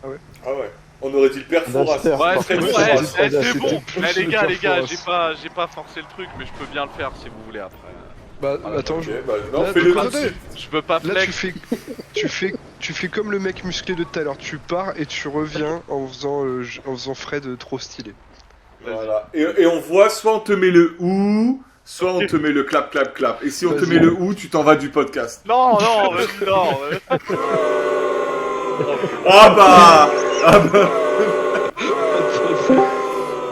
Ah ouais. On aurait dit le père Fouras. Daster. Ouais, Par c'est bon, contre, ouais, c'était- c'est bon. c'était plus Mais les le gars, Perforas. j'ai pas forcé le truc, mais je peux bien le faire si vous voulez après. Bah, Voilà, attends, Ok, je... bah non, Là, fais-le attendez. tout de suite. Je peux pas Là, flex. tu fais comme le mec musclé de tout à l'heure. Tu pars et tu reviens en faisant Fred trop stylé. Voilà. Et on voit, soit on te met le ou, soit on te met le clap, clap, clap. Et si on te Vas-y. met le ou, tu t'en vas du podcast. Non, non, vas-y, non. Ah bah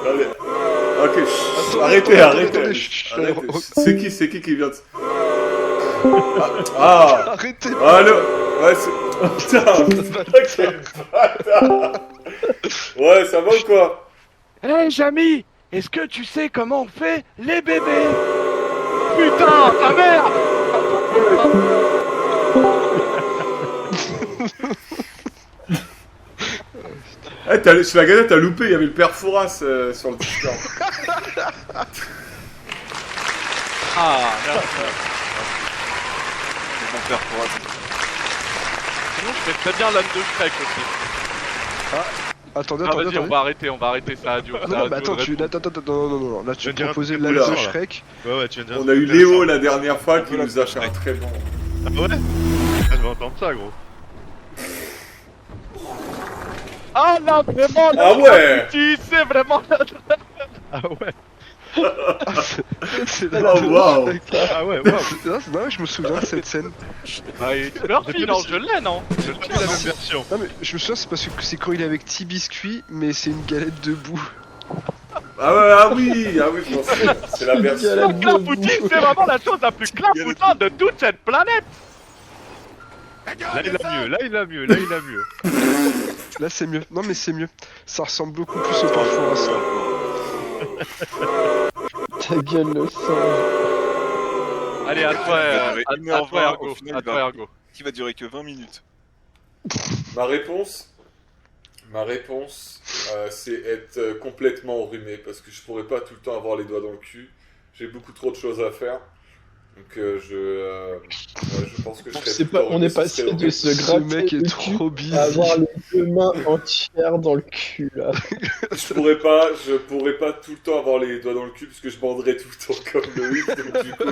Allez. Ok, chut, arrêtez. Attendez, chut, Arrêtez. C'est qui vient de... Ah Arrêtez. Allô. Ouais, c'est... Putain. Ok, bâtard. Ouais, ça va ou quoi? Hey, Jamy, est-ce que tu sais comment on fait les bébés? Putain, ta mère! Chez la galette, t'as loupé, il y avait le père Fouras sur le Discord. Ah, merde. C'est mon père pour Sinon, je fais très bien l'âne de Shrek aussi. Attendez, Ah, vas-y, attendez. on va arrêter ça à duo. Non, mais attends, non, là tu viens de dire un proposais truc l'âne couleur, de là. Shrek. Ouais, tu viens de dire un On truc a eu intéressant. Léo la dernière fois qui nous a fait un très bon... Ah ouais? Ah, je vais entendre ça, gros. Ah là, vraiment, Ah ouais. c'est vraiment la... Ah ouais? C'est Oh waouh. Ah ouais, waouh. Non, je me souviens de cette scène. Ah, et Murphy, non, je l'ai, non? J'ai pas la même version. Non, mais je me souviens, c'est parce que c'est quand il est avec petit biscuit, mais c'est une galette debout. Ah oui, je m'en souviens. C'est la version... Le clafoutis, c'est vraiment la chose la plus clafoutante de toute cette planète! Là, il a mieux. Là, c'est mieux. Non, mais c'est mieux. Ça ressemble beaucoup plus au parfois. Ta gueule, le sang. Allez, à toi, à toi, Ergo. au final, À toi, Ergo. qui va durer que 20 minutes. Ma réponse, c'est être complètement enrhumé parce que je pourrais pas tout le temps avoir les doigts dans le cul. J'ai beaucoup trop de choses à faire. Donc je pense que je serais tout le temps On est enrhumé, ce passé serait de horrible. se Ce gratter mec est le trop cul busy. à avoir les deux mains entières dans le cul, là. Je pourrais pas tout le temps avoir les doigts dans le cul parce que je banderais tout le temps comme Loïc. Donc du coup,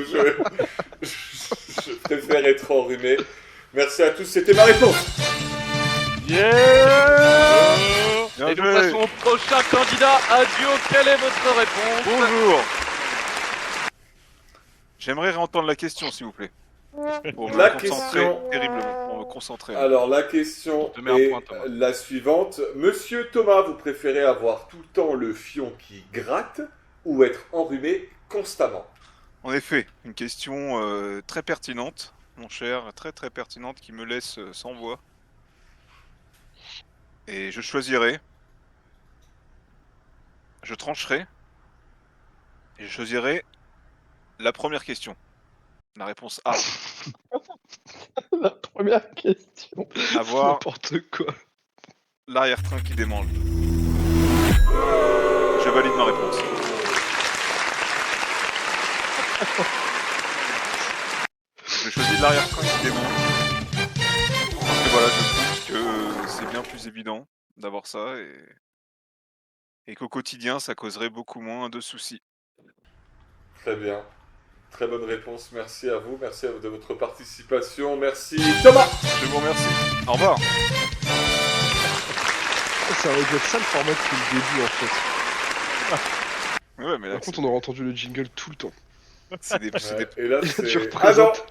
je préfère être enrhumé. Merci à tous, c'était ma réponse. Yeah! Bien Et nous joué. passons au prochain candidat. Adieu, quelle est votre réponse? Bonjour. J'aimerais réentendre la question, s'il vous plaît. Pour me La concentrer question- terriblement, pour me concentrer. Alors la question Je te mets un est point, Thomas. la suivante. Monsieur Thomas, vous préférez avoir tout le temps le fion qui gratte ou être enrhumé constamment? En effet, une question très pertinente, mon cher, très très pertinente, qui me laisse sans voix. Et je choisirai, je trancherai, et je choisirai la première question. La réponse A, La première question. avoir N'importe quoi. l'arrière-train qui démange. Je valide ma réponse. Je choisis l'arrière-train qui démange. Parce que voilà, je trouve que c'est bien plus évident d'avoir ça et qu'au quotidien, ça causerait beaucoup moins de soucis. Très bien. Très bonne réponse. Merci à vous. Merci de votre participation. Merci Thomas. Je vous remercie. Au revoir. Ça aurait dû être ça le format depuis le début, en fait. Ouais, mais là, Par contre, on aurait entendu le jingle tout le temps. c'est des... Ouais, et là, Tu c'est représentes.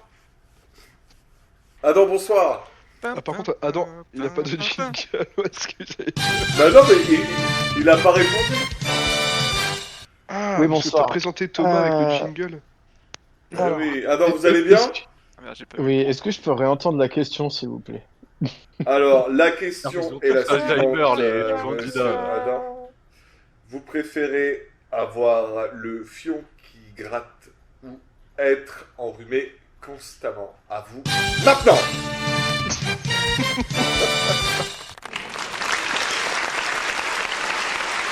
Adam, bonsoir. Ah, par contre, Adam, il a pas de jingle. Où est-ce que j'ai... Bah non, mais il a pas répondu. Ah, Oui, parce que bonsoir. t'as présenté Thomas avec le jingle. Ah oui. Adam, vous allez bien? Ah, merde, j'ai pas Oui, est-ce que je peux réentendre la question, s'il vous plaît? Alors, la Ils question ont est la tous Alzheimer, suivante. les Monsieur candidats. Adam. Vous préférez avoir le fion qui gratte ou être enrhumé constamment? À vous maintenant.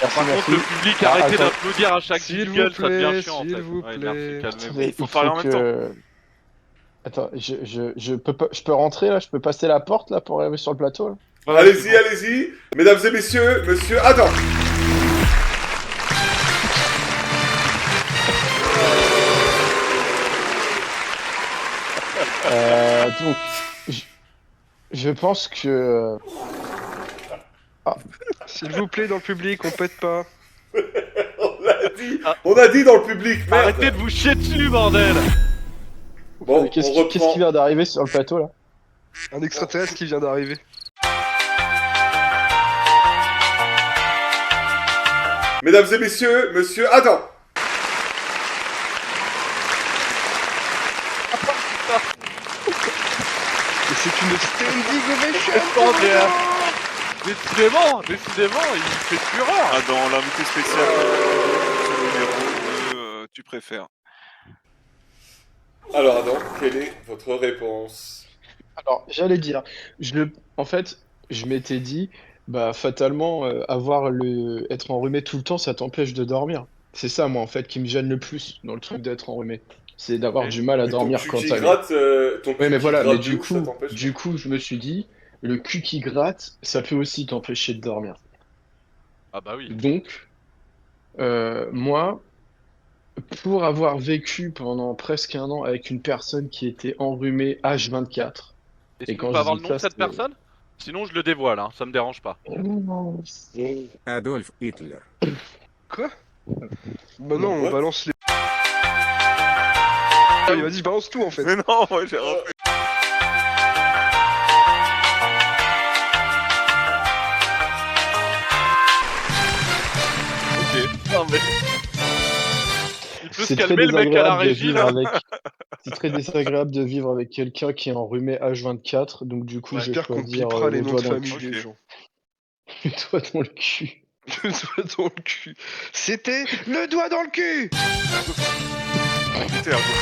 Par contre, le public, Ah, arrêtez attends. d'applaudir à chaque S'il jingle, vous ça devient plaît, chiant en s'il fait. vous Ouais, plaît. merci, calmez-vous. Attendez, faut parler en même que... Attends, je peux rentrer là? Je peux passer la porte là pour arriver sur le plateau là? Voilà, Allez-y, c'est bon. allez-y. Mesdames et messieurs, monsieur Adam. Donc, je pense que... S'il vous plaît, dans le public, on pète pas. On a dit dans le public, merde. Arrêtez de vous chier dessus, bordel. Bon, Qu'est-ce on qui, qu'est-ce reprend. qui vient d'arriver sur le plateau, là? Un extraterrestre qui vient d'arriver. Mesdames et messieurs, monsieur Adam. Et c'est une standing ovation. Extraordinaire. Décidément, il fait fureur. Ah, dans l'invité spécial, numéro 2, tu préfères. Alors Adam, quelle est votre réponse? Alors, j'allais dire, en fait, je m'étais dit, bah, fatalement, être enrhumé tout le temps, ça t'empêche de dormir. C'est ça, moi, en fait, qui me gêne le plus dans le truc d'être enrhumé. C'est d'avoir du mal à Mais ton dormir cul quand qui t'as... gratte, ton cul Oui, mais qui voilà, gratte mais de ouf, ça t'empêche du coup, je me suis dit, le cul qui gratte, ça peut aussi t'empêcher de dormir. Ah bah oui. Donc, moi, pour avoir vécu pendant presque un an avec une personne qui était enrhumée H24, Est-ce et qu'on quand peut je avoir dis le nom de ça, cette c'est- personne? Sinon, je le dévoile, hein, ça me dérange pas. Adolf Hitler. Quoi? Bah non, on What? balance les... Il m'a dit je balance tout en fait. Mais non, moi j'ai rappelé. Non mais... Il peut se C'est très calmer le mec à la désagréable de régie vivre là. avec... C'est très désagréable de vivre avec quelqu'un qui est enrhumé H24, donc du coup, je vais J'espère qu'on choisir bipera les le noms doigt de dans le famille cul. des gens. Le doigt dans le cul. Le doigt dans le cul. C'était le doigt dans le cul. Putain, Ergo.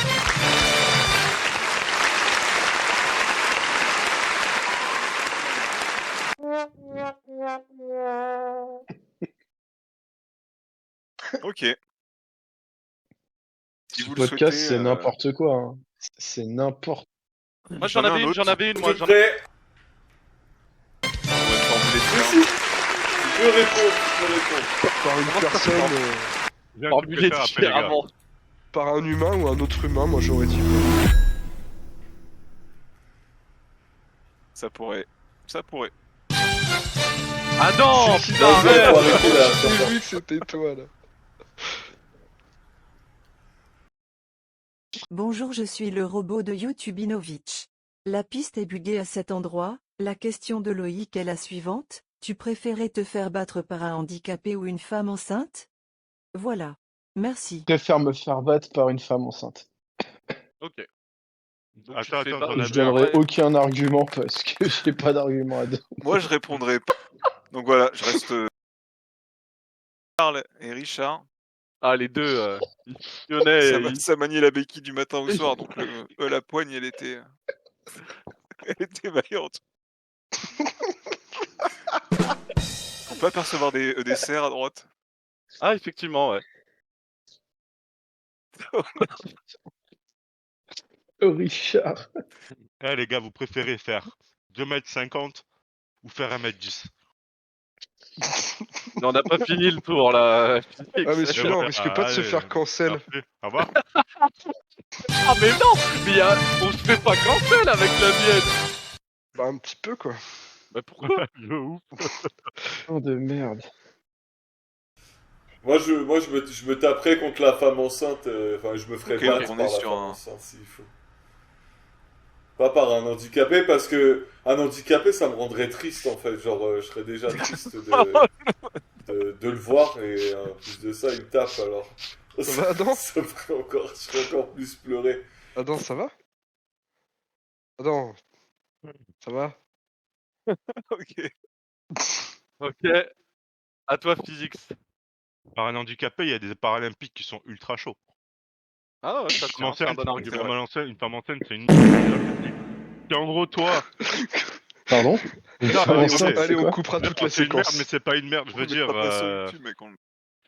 Ok. Si Ce vous le podcast, souhaitez, c'est n'importe quoi. Hein. C'est n'importe. Moi J'en ai un autre. j'en avais une, Vous moi êtes j'en prêts? on va formuler Oui, ça. si. Tu peux répondre, tu peux répondre. Par une personne, Viens, tu formulé préfères appeler les gars. différemment. par un humain ou un autre humain, moi j'aurais dit. Ça pourrait. Ça pourrait. Ah non, Si, si, putain, non, arrête. faut arrêter là, J'ai attends. vu que c'était toi là. Bonjour, je suis le robot de Youtubinovitch. La piste est buggée à cet endroit. La question de Loïc est la suivante. Tu préférais te faire battre par un handicapé ou une femme enceinte? Voilà. Merci. Je préfère me faire battre par une femme enceinte. Ok. Donc, tu Attends, te fais attends, pas- j'en Je avais un. donnerai Ouais. aucun argument parce que j'ai pas d'argument à donner. Moi je répondrai pas. Donc voilà, je reste. Charles et Richard. Ah, les deux, ils fusionnaient, Ça maniait la béquille du matin au soir, donc la poigne elle était. Elle était vaillante. On peut apercevoir des serres à droite. Ah, effectivement, ouais. Richard. Eh les gars, vous préférez faire 2m50 ou faire 1m10? Mais on n'a pas fini le tour là. Ah mais celui-là on bon, risque pas de se allez, faire cancel. Merci. Au revoir. Ah mais non, mais on se fait pas cancel avec la mienne. Bah un petit peu quoi. Bah pourquoi? De ouf. Oh de merde. Moi, je me taperais contre la femme enceinte. Enfin, je me ferais Ok, battre on par est la sur femme un- enceinte s'il faut. Pas par un handicapé, parce que un handicapé, ça me rendrait triste en fait. Genre, je serais déjà triste de le voir et en plus de ça, il me tape alors. Ça va, Adam? Ça me ferait encore, je serais encore plus pleurer. Adam, ça va? Adam, ça va? Ok. Ok. À toi, Physics. Par un handicapé, il y a des paralympiques qui sont ultra chauds. Ah ouais, ça Comment c'est un faire bon argument. une femme enceinte, c'est une. Et en gros, toi, Pardon? Une Non, femme allez, enceinte, ok. c'est Allez, on quoi? coupera toute la c'est une merde, séquence. mais c'est pas une merde. Je veux On dire, mettra pas sur YouTube, mec,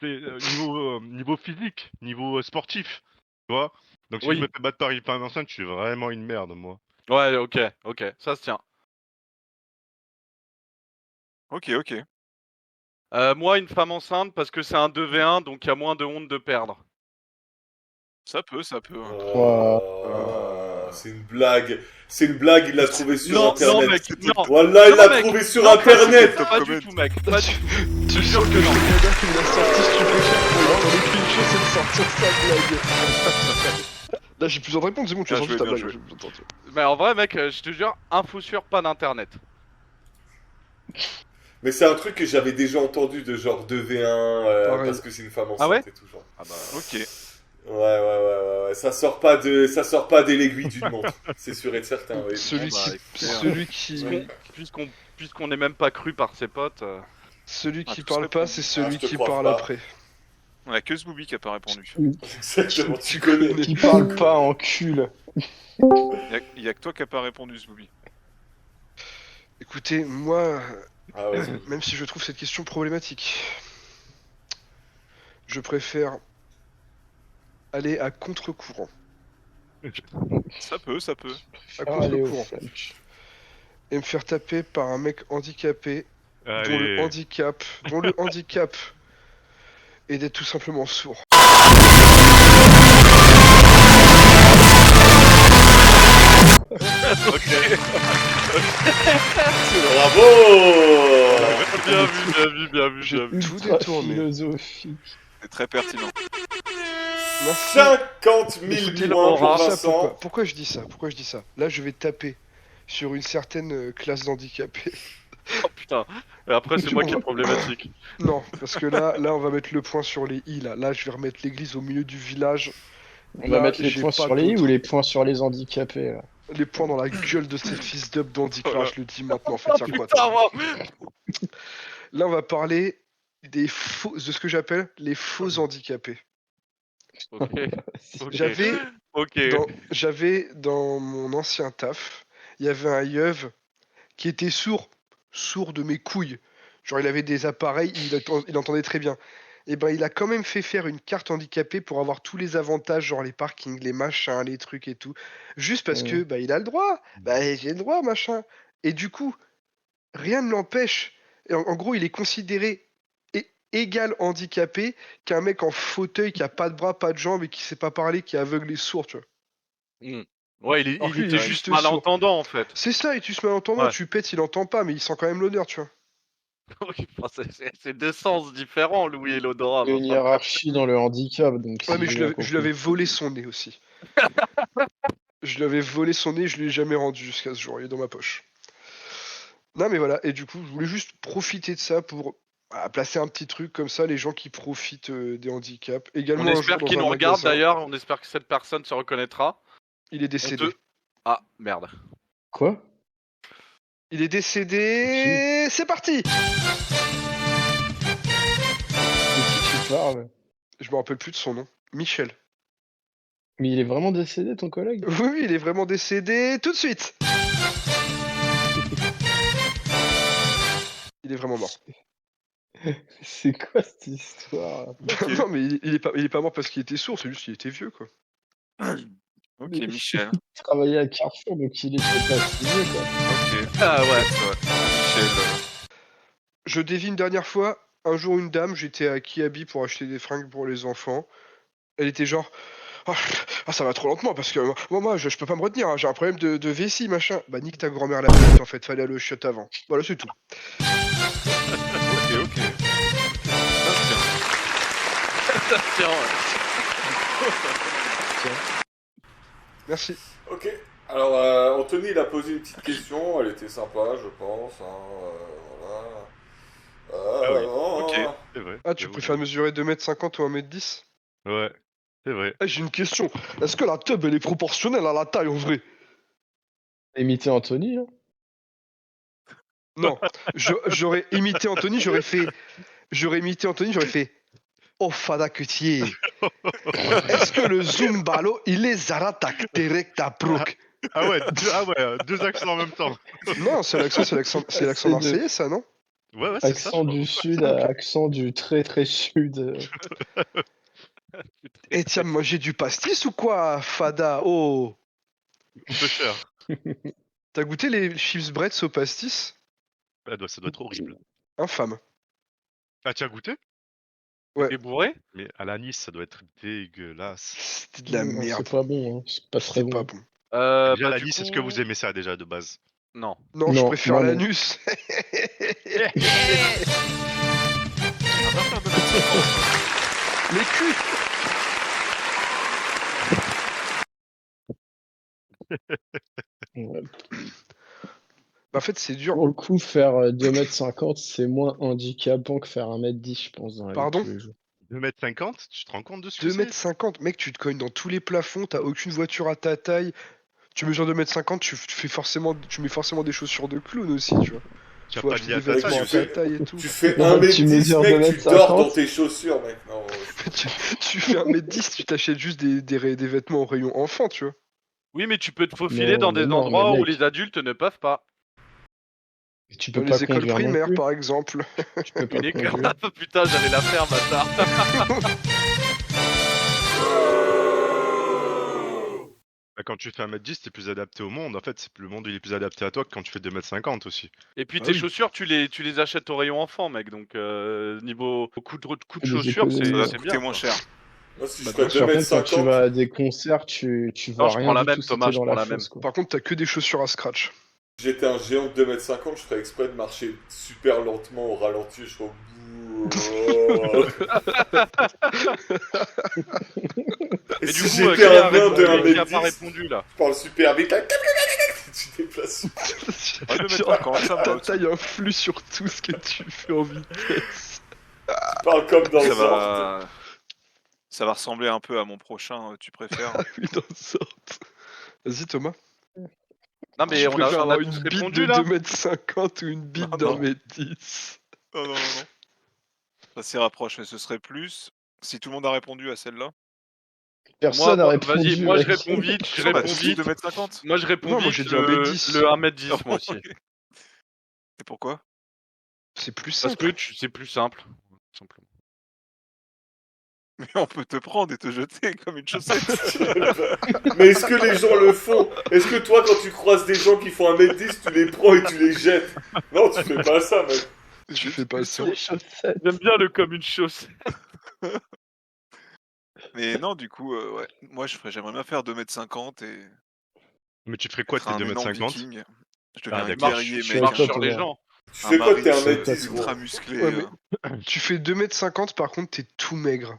c'est niveau physique, niveau sportif, tu vois. Donc si Oui. je me fais battre par une femme enceinte, je suis vraiment une merde, moi. Ouais, ok, ça se tient. Ok. Moi, une femme enceinte parce que c'est un 2v1, donc il y a moins de honte de perdre. Ça peut. C'est une blague. C'est une blague, il l'a trouvé sur Non, internet. mec, non. Voilà, il Non, l'a mec, trouvé sur non, internet. Pas du tout, mec. Pas du tout. Tu jure que non. Le gars qui me l'a sorti, si tu préfères pour lui, qu'une chose, c'est de sortir sa blague. Là, j'ai plus besoin de répondre, c'est bon, tu as Bien sorti joué, ta bien blague. joué. j'ai plus besoin d'entendre. Mais en vrai, mec, je te jure, info sûr, pas d'internet. Mais c'est un truc que j'avais déjà entendu de genre 2v1 Pareil. parce que c'est une femme enceinte Ah ouais et tout genre. Ah bah. Ok. Ouais. Ça sort pas de l'aiguille d'une montre. C'est sûr et certain, oui. Celui Bon, bah, qui, écoutez, celui qui, Puisqu'on n'est même pas cru par ses potes. celui qui tout parle ça pas, pour- c'est je celui te qui crois parle pas. après. On a que ce Booby qui a pas répondu. Exactement, tu connais. Qui parle pas en cul. Il y a que toi qui a pas répondu, ce Booby. Écoutez, moi, Ah ouais. même si je trouve cette question problématique, je préfère aller à contre-courant. Ça peut. À Allez, au contre-courant. French. Et me faire taper par un mec handicapé dont Allez. le handicap est d'être tout simplement sourd. Bravo. Bien vu. J'ai tout Ultra détourné. philosophique. C'est très pertinent. Merci. 50 000 Écoutez, points pour pourquoi, Vincent. pourquoi je dis ça? Pourquoi je dis ça? Là, je vais taper sur une certaine classe d'handicapés. Oh putain. Et après, c'est Tu moi qui est vois. problématique. Non, parce que là, on va mettre le point sur les i. Là, je vais remettre l'église au milieu du village. On va Là, mettre les j'ai points pas sur les i d'autre. ou les points sur les handicapés là. Les points dans la gueule de ces fils d'up d'handicap. Je le dis maintenant. En fait, tiens quoi? Putain, moi. Là, on va parler des faux, de ce que j'appelle les faux handicapés. Ok. J'avais Ok. J'avais dans mon ancien taf, il y avait un yeuve qui était sourd de mes couilles. Genre, il avait des appareils, il entendait très bien. Et ben, il a quand même fait faire une carte handicapée pour avoir tous les avantages, genre les parkings, les machins, les trucs et tout. Juste parce que, bah, il a le droit. Bah, j'ai le droit, machin. Et du coup, rien ne l'empêche. Et en gros, il est considéré égal handicapé qu'un mec en fauteuil qui a pas de bras, pas de jambes et qui sait pas parler, qui est aveugle et sourd, tu vois. Ouais, il Alors que lui, était il est juste juste malentendant en fait. C'est ça, il tue ce malentendant, Ouais. tu pètes, il entend pas, mais il sent quand même l'honneur, tu vois. Oui, enfin, c'est deux sens différents, Louis et l'odorat. Il y a une hiérarchie dans le handicap, donc. Ouais, si mais j'ai je bien lui compris. avais volé son nez aussi. Je lui avais volé son nez, je lui ai jamais rendu jusqu'à ce jour, il est dans ma poche. Non, mais voilà, et du coup, je voulais juste profiter de ça pour placer un petit truc comme ça, les gens qui profitent des handicaps. Également, On un espère jour, qu'il dans un nous regarde magasin, d'ailleurs, on espère que cette personne se reconnaîtra. il est décédé. Ah, merde. Quoi? Il est décédé. C'est parti. De qui tu parles? Je me rappelle plus de son nom. Michel. Mais il est vraiment décédé, ton collègue? Oui, il est vraiment décédé tout de suite. Il est vraiment mort. C'est quoi cette histoire? Non, mais il est pas mort parce qu'il était sourd, c'est juste qu'il était vieux, quoi. Ok, Michel. Il travaillait à Carrefour, donc il était pas si vieux, quoi. Ok. Ah ouais. Michel. Je dévie une dernière fois. Un jour, une dame, j'étais à Kiabi pour acheter des fringues pour les enfants. Elle était genre. Ah, ça va trop lentement parce que moi je peux pas me retenir, hein, j'ai un problème de vessie, machin. Bah, nique ta grand-mère la petite en fait, fallait aller au shot avant. Voilà, c'est tout. Ok. Merci. Ok. Alors, Anthony, il a posé une petite question. Elle était sympa, je pense. Voilà. Ah oui. Ok. C'est vrai. Ah, tu préfères mesurer 2m50 ou 1m10? Ouais, c'est vrai. Ah, j'ai une question. Est-ce que la tub elle est proportionnelle à la taille en vrai? Imiter Anthony, hein? Non. J'aurais imité Anthony, j'aurais fait. Oh, fada que tu es. Est-ce que le Zumbalo, il est Zaratak Terek Taprouk? Ah ouais, deux accents en même temps. Non, c'est l'accent C'est marseillais, ça, non? Ouais, c'est ça. Accent du sud à accent du très très sud. Eh tiens, manger du pastis ou quoi, fada? Oh. Un peu cher. T'as goûté les chips Bretz au pastis? Ça doit être horrible. Infâme. Ah, tu as goûté? Ouais. T'es bourré? Mais à l'anis, ça doit être dégueulasse. C'était de la Non, merde. C'est pas bon, hein. C'est pas très C'est pas bon. bon. Déjà, Bah, du l'anis, est-ce coup... que vous aimez ça déjà de base? Non. Non, je Non, préfère moi, non. l'anus. Les culs. Ouais. Bah, en fait, c'est dur. Pour le coup, faire 2m50, c'est moins handicapant que faire 1m10, je pense, dans la vie de Pardon tous les jours. 2m50? Tu te rends compte de ce que 2m50, mec, tu te cognes dans tous les plafonds, t'as aucune voiture à ta taille. Tu mesures 2m50, tu mets forcément des chaussures de clown aussi, tu vois. Tu as Faut pas acheter dit à des ta vêtements taille à aussi. ta taille et tout. Tu fais Non, 1m10, tu mesures mec, tu 2m50. dors dans tes chaussures, mec. Non, tu fais 1m10, tu t'achètes juste des vêtements au rayon enfant, tu vois. Oui, mais tu peux te faufiler Non, dans mais des non, endroits mais où mec. les adultes ne peuvent pas. Tu Dans peux pas les écoles conduire non primaires, plus. par exemple. Tu peux pas Une école. conduire. Putain, j'allais la faire, bâtard. Bah, quand tu fais 1m10, t'es plus adapté au monde. En fait, le monde il est plus adapté à toi que quand tu fais 2m50 aussi. Et puis Ah tes oui. chaussures, tu les achètes au rayon enfant, mec. Donc niveau coût de Les chaussures, économies. Ça va c'est te coûter bien. moins quoi. cher. moi, si je Bah, ferais bien sûr. Par contre, quand tu 2m50, vas à des concerts, tu vois je rien prends la du même, tout si Thomas, t'es je dans prends la la même. fosse, quoi. Par contre, t'as que des chaussures à scratch. j'étais un géant de 2m50, je ferais exprès de marcher super lentement au ralenti, je serais Et Et si du coup, j'étais qui a un nain de qui a pas 1m10, répondu là? je parle super vite, là, tu déplaces. Ouais, le Genre, mettre quand ça me ta va. taille influe sur tout ce que tu fais en vitesse. Tu parles comme dans Ça Zord. va... ça va ressembler un peu à mon prochain, tu préfères. Oui, dans sorte. Vas-y, Thomas. Non, mais Tu on préfères a avoir tous une bite répondu de là. 2m50 ou une bite Non, d'un non. m10? Non. Ça s'y rapproche, mais ce serait plus... Si tout le monde a répondu à celle-là. Personne n'a Moi, répondu. vas-y, moi je mec. réponds vite, je Bah, réponds tu dis vite. 2m50. Moi je réponds Non, moi, vite, j'ai dit le 1m10. 1m10 moi aussi. Et pourquoi? C'est plus Parce simple. que c'est plus simple. tout simplement. Mais on peut te prendre et te jeter comme une chaussette. Mais est-ce que les gens le font? Est-ce que toi, quand tu croises des gens qui font 1m10, tu les prends et tu les jettes? Non, tu fais pas ça, mec. Tu fais pas ça. Les chaussettes. J'aime bien le comme une chaussette. Mais non, du coup, ouais. Moi, j'aimerais bien faire 2m50 et Mais tu ferais quoi de être tes un énorme 2m50? viking. Je deviens un d'accord. guerrier, Je suis mec. avec toi, Sur les Thomas. gens. Tu fais quoi que t'es marine 1m10, gros? ultra musclé. Ouais, mais- Tu fais 2m50, par contre, t'es tout maigre.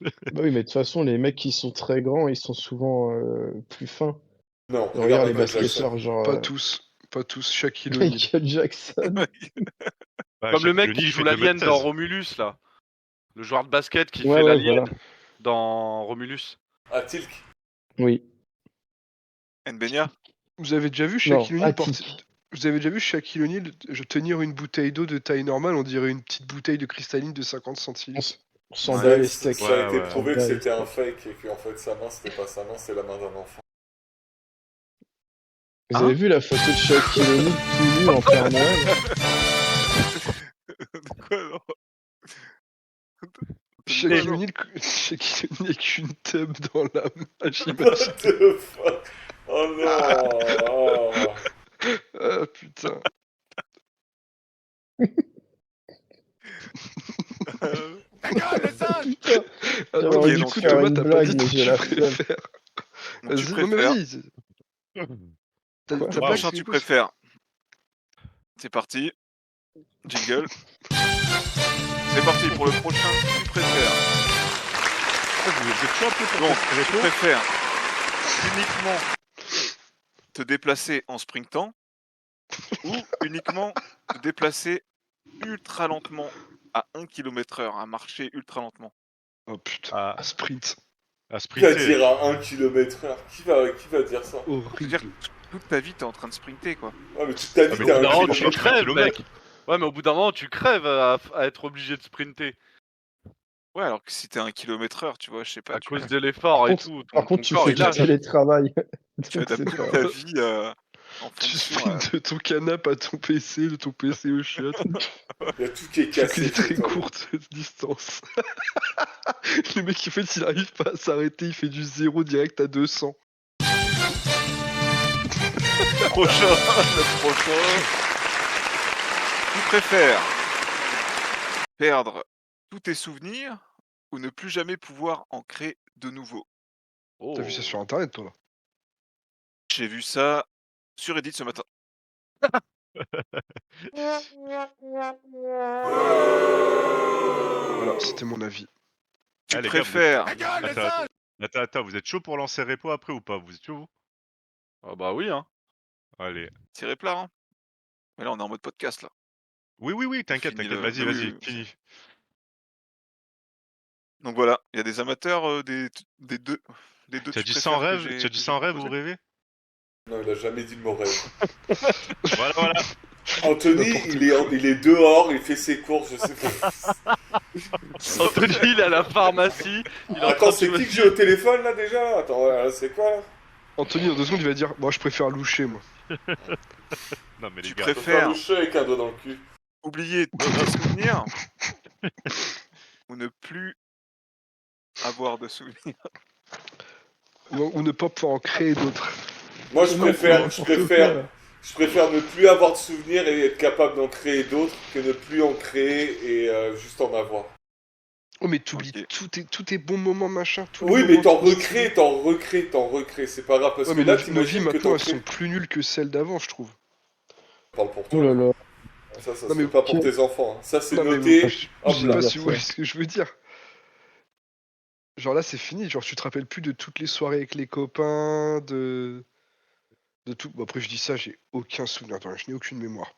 Bah oui, mais de toute façon, les mecs qui sont très grands, ils sont souvent plus fins. Non, Regarde les Michael Jackson. basketteurs, genre Pas tous. Pas tous. Shaquille O'Neal. Michael Jackson. Bah, Comme le Shaquille mec O'Neal, qui il joue fait l'alien 2m16. dans Romulus là. Le joueur de basket qui Ouais, fait ouais, l'alien voilà. dans Romulus. Ah, Tilk. Oui. Nbenya. Vous avez déjà vu Non, Shaquille O'Neal Attic. Vous avez déjà vu Shaquille O'Neal tenir une bouteille d'eau de taille normale? On dirait une petite bouteille de cristalline de 50 centilitres. Sandales et Ça steak. a été Ouais, prouvé que ouais. c'était un fake et qu'en fait sa main c'était pas sa main, c'est la main d'un enfant. Vous avez vu la photo de Shaquille O'Neal tout nu en Père Noël? Quoi, non? Shaquille O'Neal avec une tub dans la main, What j'imagine. the fuck? Oh non! Oh. Ah putain. Putain, Attends, Ok, j'aurais du dû coup, faire Thomas, une t'as pas blague, dit mais ce que j'ai tu la flemme. préfères. Donc, tu Vas-y, non mais préfères. vas-y. Ta Wow. blague, Prochain, c'est tu quoi? préfères. C'est parti. Jingle. C'est parti pour le prochain. Tu préfères. Vous êtes chaud un peu pour Donc, cette tu réponse? préfères uniquement te déplacer en sprintant ou uniquement te déplacer ultra lentement à 1 km/h, à marcher ultra lentement. Oh putain, À, un sprint. à Qui va sprinter. dire à 1 km/h? Qui va dire ça? Je veux Horrible. dire, toute ta vie, t'es en train de sprinter, quoi. Ah, mais toute ta vie mais t'es au bout un d'un moment, Non, tu tu kilomètre. crèves, kilomètres. mec. Ouais, mais au bout d'un moment, tu crèves à être obligé de sprinter. Ouais, alors que si t'es à 1 km/h, tu vois, je sais pas, À tu cause de l'effort et tout. Par ton contre, tu corps, fais il du lâche. télétravail. tu Donc, adaptes c'est toute pas- ta vie en Tu fonction. sprints de ton canapé à ton PC, de ton PC au chiottes. Il y a tout qui est Tu fais que cassé. des très chez toi. courtes distances. Le mec, en fait, il arrive pas à s'arrêter, il fait du 0 direct à 200. Prochain, le prochain. Tu préfères perdre tous tes souvenirs ou ne plus jamais pouvoir en créer de nouveaux? Oh. T'as vu ça sur internet, toi là? J'ai vu ça sur Reddit ce matin. Voilà, c'était mon avis. Tu Ah, les gars, vous préfères Attends, vous êtes chaud pour lancer repo après ou pas? Vous êtes chaud, vous? Ah bah oui, hein. Allez. tirer plat, hein? Mais là, on est en mode podcast, là. Oui, t'inquiète, Fini t'inquiète, le- vas-y, oui, fini. Donc voilà, il y a des amateurs des deux. Tu as dit sans rêve, tu as dit sans rêve ou proposé. rêver? Non, il a jamais dit le mot rêve. Voilà. Anthony, il est dehors, il fait ses courses, je sais pas. Anthony, il est à la pharmacie. Il est en train Attends, de c'est jouer- qui que j'ai au téléphone là déjà? Attends, c'est quoi là? Anthony, en 2 secondes, il va dire moi je préfère loucher, moi. Non, mais les Tu gars. Faire préfères loucher avec un doigt dans le cul. oublier tous tes souvenirs ou ne plus avoir de souvenirs? Ou ne pas pouvoir en créer d'autres. Moi, je préfère Pourquoi ne plus avoir de souvenirs et être capable d'en créer d'autres que ne plus en créer et juste en avoir. Oh, mais t'oublies Ok. tous tes bons moments, machin. tous les Oui, mais moments t'en recrées, c'est pas grave. Parce Ouais, que mais là, nos vies t'imagines que maintenant, t'en elles sont crées. plus nulles que celles d'avant, je trouve. Parle pour toi. Oh là là. Ça se Non, mais fait pas pour ok. tes enfants. hein. Ça, c'est Non, mais noté. je Hop sais là. pas si vous Ouais. voyez ce que je veux dire. Genre là, c'est fini. Genre, tu te rappelles plus de toutes les soirées avec les copains, de tout. Bon, après, je dis ça, j'ai aucun souvenir. Attends, je n'ai aucune mémoire.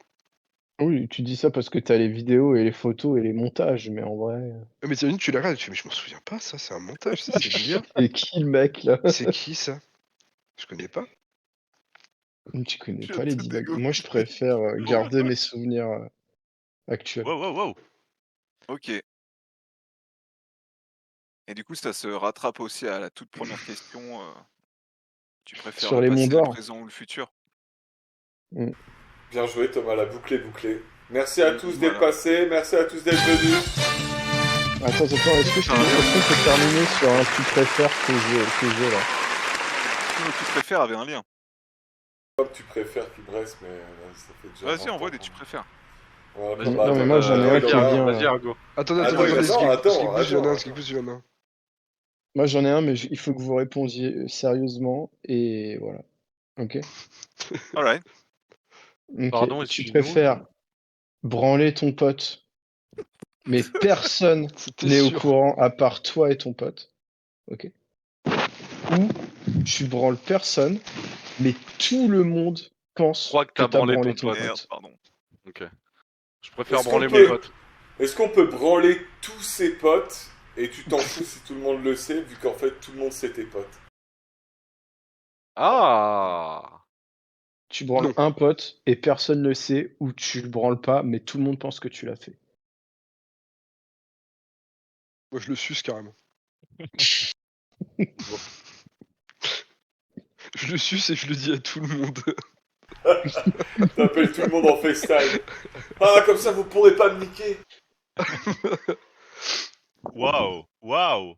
Oui, tu dis ça parce que t'as les vidéos et les photos et les montages, mais en vrai. Mais t'imagines, tu la regardes et tu fais, mais je m'en souviens pas, ça, c'est un montage, ça, c'est l'IA. Et qui le mec là? C'est qui ça? Je connais pas. Tu connais Je pas les te divagues. dégoûte. Moi, je préfère garder mes souvenirs actuels. Wow. Ok. Et du coup, ça se rattrape aussi à la toute première question. Tu préfères Sur le les passé, monts le d'or. présent ou le futur? Bien joué, Thomas, la boucle est bouclée. Merci à tous d'être Voilà. passés, merci à tous d'être venus. Attends, est-ce qu'on peut terminer sur un tu préfères que j'ai là? Tu préfères avait un lien. Comme tu préfères qu'il reste, mais ça fait déjà. Vas-y, 20 envoie ans. des tu préfères. Voilà, Vas-y. bah, Non, mais moi, j'en ai un qui attends, vient. Vas-y, Argo. Attendez, Attends, Skipbus, il y en a un, attends. Skipbus, il y en a un. Moi, j'en ai un, mais il faut que vous répondiez sérieusement et voilà. Ok? Alright. Ok. Pardon, Tu excuse-nous. préfères branler ton pote, mais personne C'était n'est au sûr. courant à part toi et ton pote. Ok? Ou tu branles personne, mais tout le monde pense Je crois que t'as branlé ton pote. Merde, pardon. Ok. Je préfère Est-ce branler qu'on mon peut- pote. Est-ce qu'on peut branler tous ses potes et tu t'en fous si tout le monde le sait, vu qu'en fait tout le monde sait tes potes? Ah. Tu branles Non. un pote et personne ne le sait, ou tu le branles pas, mais tout le monde pense que tu l'as fait. Moi, je le suce carrément. Je le suce et je le dis à tout le monde. T'appelles tout le monde en FaceTime. Ah, comme ça vous pourrez pas me niquer. Waouh.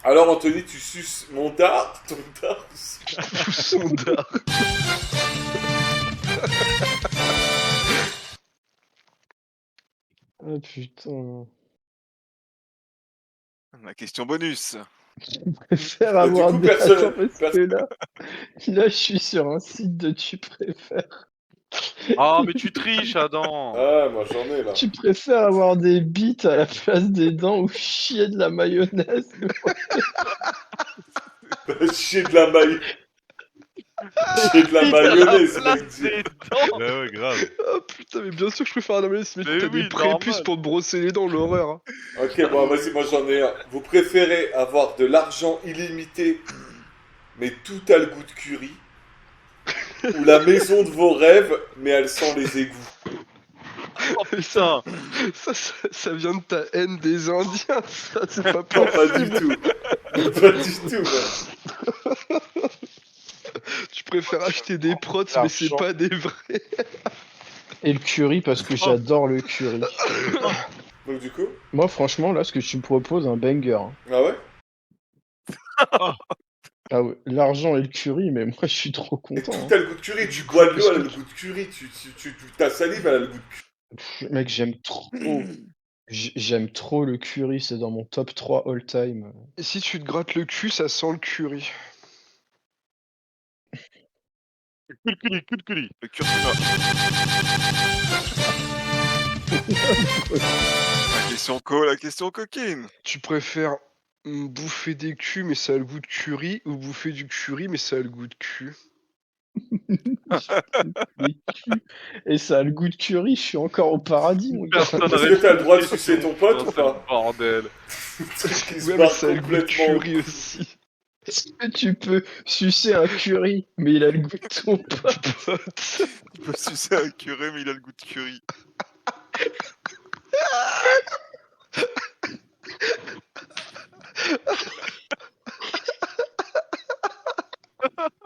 Alors Anthony, tu suces mon dard, ton dard. Son dard. Oh putain. La question bonus. Je préfère Du avoir coup, des... personne- Attends, parce que là, je suis sur un site de tu préfères. Ah, mais tu triches, Adam. Ah, moi j'en ai là. Tu préfères avoir des bites à la place des dents ou chier de la mayonnaise? Chier de la maille. Chier de la mayonnaise, mec. Des dents. Ouais, grave. Oh putain, mais bien sûr que je préfère la mayonnaise, mais Mais t'as oui, des prépuces normal. pour te brosser les dents, l'horreur. Hein. Ok, bon, vas-y, moi j'en ai un. Vous préférez avoir de l'argent illimité, mais tout a le goût de curry, ou la maison de vos rêves, mais elle sent les égouts? Oh putain. Ça vient de ta haine des Indiens, ça, c'est pas Non, pas du possible. tout. Pas du tout, man. Tu préfères acheter des prots, mais c'est pas des vrais. Et le curry, parce que j'adore le curry. Donc du coup? Moi, franchement, là, ce que tu me proposes, un banger. Hein. Ah ouais? Ah ouais, l'argent et le curry, mais moi, je suis trop Et content. tout hein. a le goût de curry. Du bois de l'eau, elle a le goût de curry. Ta salive, elle a le goût de curry. Mec, j'aime trop le curry, c'est dans mon top 3 all time. Et si tu te grattes le cul, ça sent le curry. Cul de culi. Le curcuma. La question coquine. Tu préfères bouffer des culs mais ça a le goût de curry ou bouffer du curry mais ça a le goût de cul? Des culs. Et ça a le goût de curry, je suis encore au paradis, mon gars. Personne Est-ce que t'as le droit de sucer ton pote ou pas? Bordel. Qui se Ouais, mais barre ça a le goût de complètement. curry aussi. Est-ce que tu peux sucer un curry, mais il a le goût de ton pote? Tu peux sucer un curé, mais il a le goût de curry.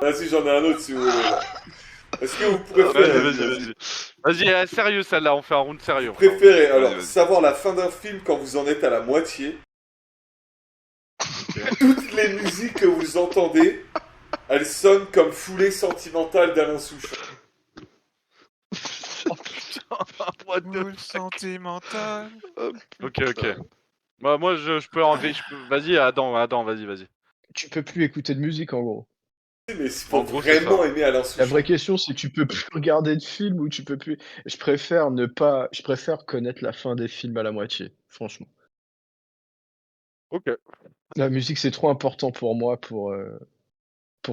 Vas-y, j'en ai un autre si vous voulez. là. Est-ce que vous préférez, Vas-y, sérieux celle-là, on fait un round sérieux. préférez alors Vas-y. savoir la fin d'un film quand vous en êtes à la moitié? Toutes les musiques que vous entendez, elles sonnent comme foulée sentimentale d'Alain Souchon. What the Boule sentimentale. Ok. Moi je peux enlever. Vas-y, Adam, vas-y. Tu peux plus écouter de musique, en gros. Mais c'est pour En gros, c'est vraiment ça. aimer Alain La Souchon. vraie question, c'est tu peux plus regarder de films ou tu peux plus. Je préfère connaître la fin des films à la moitié, franchement. Ok. La musique, c'est trop important pour moi pour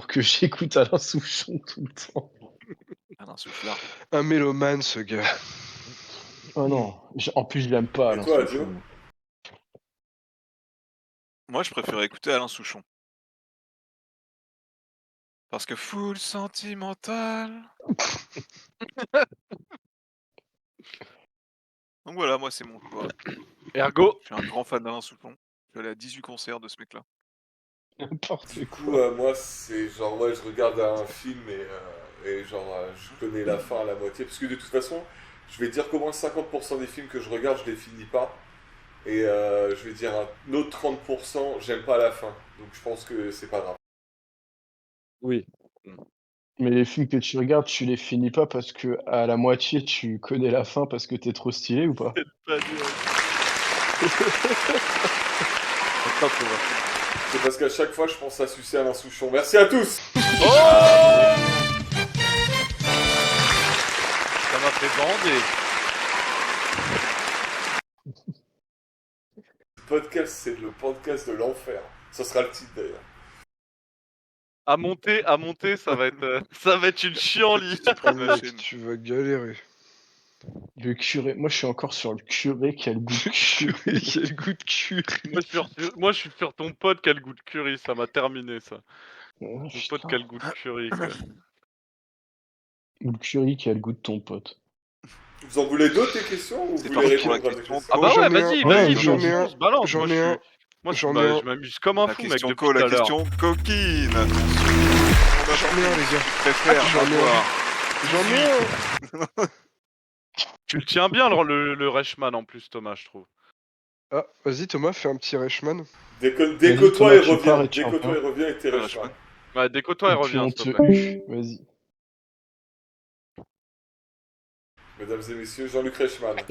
que j'écoute Alain Souchon tout le temps. Un soufflard. Un mélomane, ce gars. Oh non, en plus, je l'aime pas, Et Alain toi, Souchon. Adjo? Moi, je préfère écouter Alain Souchon. Parce que full sentimental. Donc voilà, moi, c'est mon choix. Ergo. Je suis un grand fan d'Alain Souchon. Je suis allé à 18 concerts de ce mec-là. N'importe Du coup, quoi. moi, c'est genre, ouais, je regarde un film et genre, je connais la fin à la moitié. Parce que de toute façon, je vais dire qu'au moins 50% des films que je regarde, je les finis pas. Et je vais dire un autre 30%, j'aime pas la fin. Donc je pense que c'est pas grave. Oui. Mais les films que tu regardes, tu les finis pas parce que à la moitié, tu connais la fin parce que t'es trop stylé ou pas? Pas dur. Attends, tu vois. C'est parce qu'à chaque fois, je pense à sucer Alain Souchon. Merci à tous! Ça m'a fait bander. Ce podcast, c'est le podcast de l'enfer. Ça sera le titre d'ailleurs. À monter, ça va être une chienlit. Ah, mec, tu vas galérer. Le curé, moi je suis encore sur le curé qui a le goût de curé. Il a le goût de curry. Moi, je suis sur ton pote qui a le goût de curry, ça m'a terminé ça. Oh, Ton putain. pote qui a le goût de curry. Quoi. Ou le curry qui a le goût de ton pote. Vous en voulez d'autres des questions ou vous C'est voulez parti pour la répondre à des question. questions? Ah bah J'en ouais, ai vas-y, un. Ouais, j'en ai un. balance. J'en Moi, ai un. Moi, J'en ai un. je m'amuse comme un La fou, mec, question depuis co, tout la à l'heure. question coquine. J'en ai un, les gars. Préfère J'en ai avoir. J'en ai un. Tu le tiens bien, le Reichmann, en plus, Thomas, je trouve. Ah, vas-y, Thomas, fais un petit Reichmann. Dès que Vas-y, toi Thomas, il tu pars revient, et tu dès que toi reviens. il revient et t'es Ouais, Reichmann. Ouais, déco-toi et Et puis reviens, on s'il te te plaît. Vas-y. Mesdames et messieurs, Jean-Luc Reichmann. La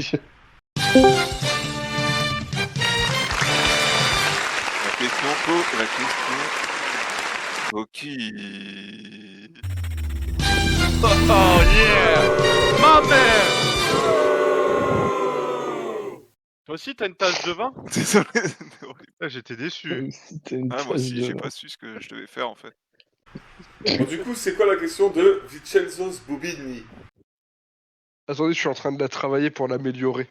question co, la question coquine. Oh yeah! Ma mère! Toi aussi, t'as une tasse de vin? Désolé. Ah, j'étais déçu. Si t'as une Ah, moi tasse aussi, de j'ai vin. pas su ce que je devais faire en fait. Bon, du coup, c'est quoi la question de Vincenzo Sbubini? Attendez, je suis en train de la travailler pour l'améliorer.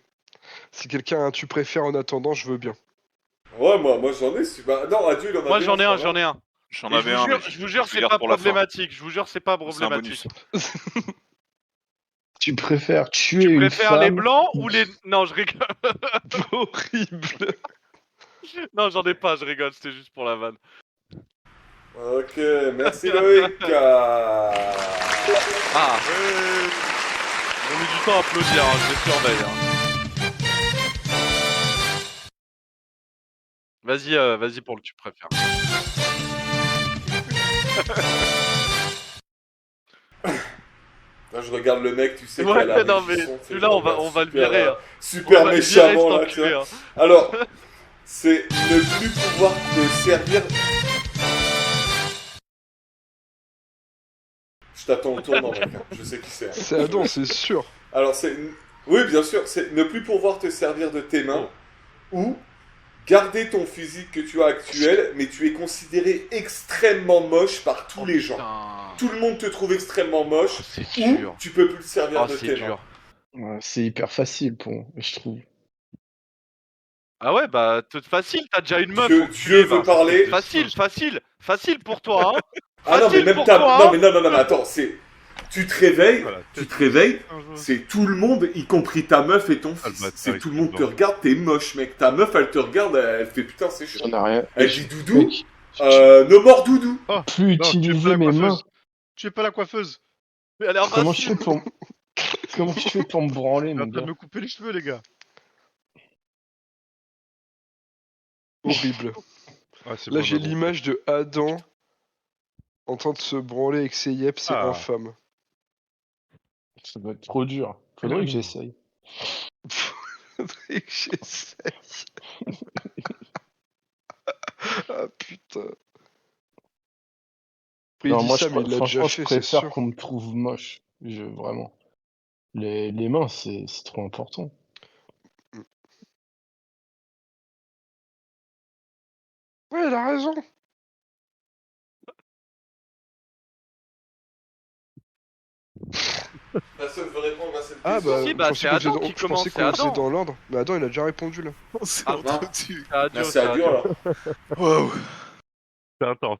Si quelqu'un a un tu préfères en attendant, je veux bien. Ouais, moi j'en ai. Bah, non, Adieu, il en a Moi, deux, j'en ai c'est un, pas j'en ai un. J'en Et avais un, mais je vous jure, je c'est garde pas pour la fin. problématique. Je vous jure, c'est pas C'est un problématique. bonus. Tu préfères tuer Tu une préfères les femme blancs ou les... Non, je rigole. Horrible. Non, j'en ai pas, je rigole, c'était juste pour la vanne. Ok, merci Loïc. Ah. Ils ont mis du temps à applaudir, hein, je les surveille. Hein. Vas-y pour le tu préfères. Quand je regarde le mec, tu sais Ouais, qu'à la non, régie mais son, c'est celui-là, le on va regard le virer, hein. super On va le virer, méchamment, cet là, tu enculé, vois. hein. Alors, c'est ne plus pouvoir te servir... Je t'attends au tournant, mec, hein. Je sais qui c'est. Hein. C'est Adam, c'est sûr. Alors, c'est... Oui, bien sûr, c'est ne plus pouvoir te servir de tes mains, ou garder ton physique que tu as actuel, mais tu es considéré extrêmement moche par tous les gens. Putain. Tout le monde te trouve extrêmement moche, C'est ou dur. tu peux plus te servir Ah, de c'est tes mains. dur. Ouais, c'est hyper facile, je trouve. Ah ouais, bah, facile, t'as déjà une meuf. Dieu enculé, veut bah. parler. Facile pour toi, hein. Ah non, mais Facile même pour ta... toi, Non, hein. mais attends, c'est... Tu te réveilles, Voilà, c'est tout le monde, y compris ta meuf et ton Ah, le fils. bâtard, C'est il tout le se monde te fout regarde, t'es moche, mec. Ta meuf, elle te regarde, elle fait putain, c'est chaud. J'en ai rien. Elle dit doudou, Mec, no more doudou. Oh, plus non, tu es pas utiliser la mes mains. coiffeuse. Tu es pas la coiffeuse. Mais elle est Comment je facile. fais pour... Comment je fais pour me branler, Elle est en mon train de gars? me couper les cheveux, les gars. Horrible. Ah, c'est Là, bon, j'ai on a compris. l'image de Adam en train de se branler avec ses yep, c'est Ah. infâme. Ça doit être trop dur. Faudrait que j'essaye. Faudrait que j'essaye. Ah putain. Après, il Non, dit moi, ça, mais il l'a franchement, déjà je fait, c'est préfère sûr. qu'on me trouve moche. Vraiment. Les mains, c'est trop important. Ouais, il a raison. Personne veut répondre à cette Ah question. bah, Si, je bah, pensais c'est qu'on Adam faisait- qui je pensais commence, qu'on c'est faisait Adam. dans l'ordre. Mais Adam, il a déjà répondu là. On s'est Ah, entendu. C'est adieu, Merci c'est à Dieu, adieu. alors. Waouh. C'est intense.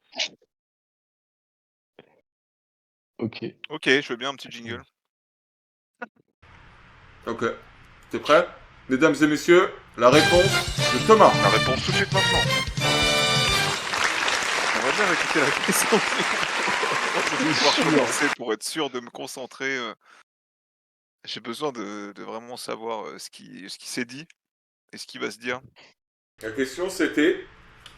Ok. Ok, je veux bien un petit jingle. Ok. T'es prêt? Mesdames et messieurs, la réponse de Thomas. La réponse tout de suite maintenant. On va bien répéter la question. Je vais pouvoir sûr. commencer pour être sûr de me concentrer. J'ai besoin de vraiment savoir ce qui s'est dit et ce qui va se dire. La question c'était,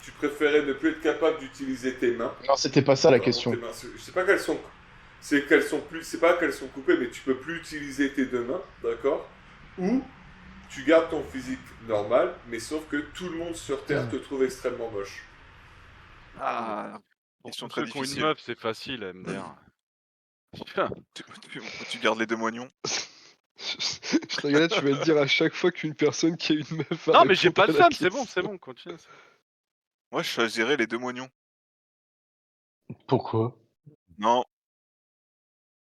tu préférais ne plus être capable d'utiliser tes mains. Non, c'était pas ça la Pardon, question. tes mains. Je sais pas qu'elles sont... C'est qu'elles sont plus... C'est pas qu'elles sont coupées, mais tu peux plus utiliser tes deux mains, d'accord? Ou tu gardes ton physique normal, mais sauf que tout le monde sur Terre te trouve extrêmement moche. Ah, Pour question tous très ceux qui ont une difficile. meuf, c'est facile, MDR. Tu gardes les deux moignons. Je te regardais, tu vas le dire à chaque fois qu'une personne qui a une meuf. va Non, mais j'ai pas répondre le à la seum, c'est question. bon, continue. Moi, je choisirais les deux moignons. Pourquoi? Non.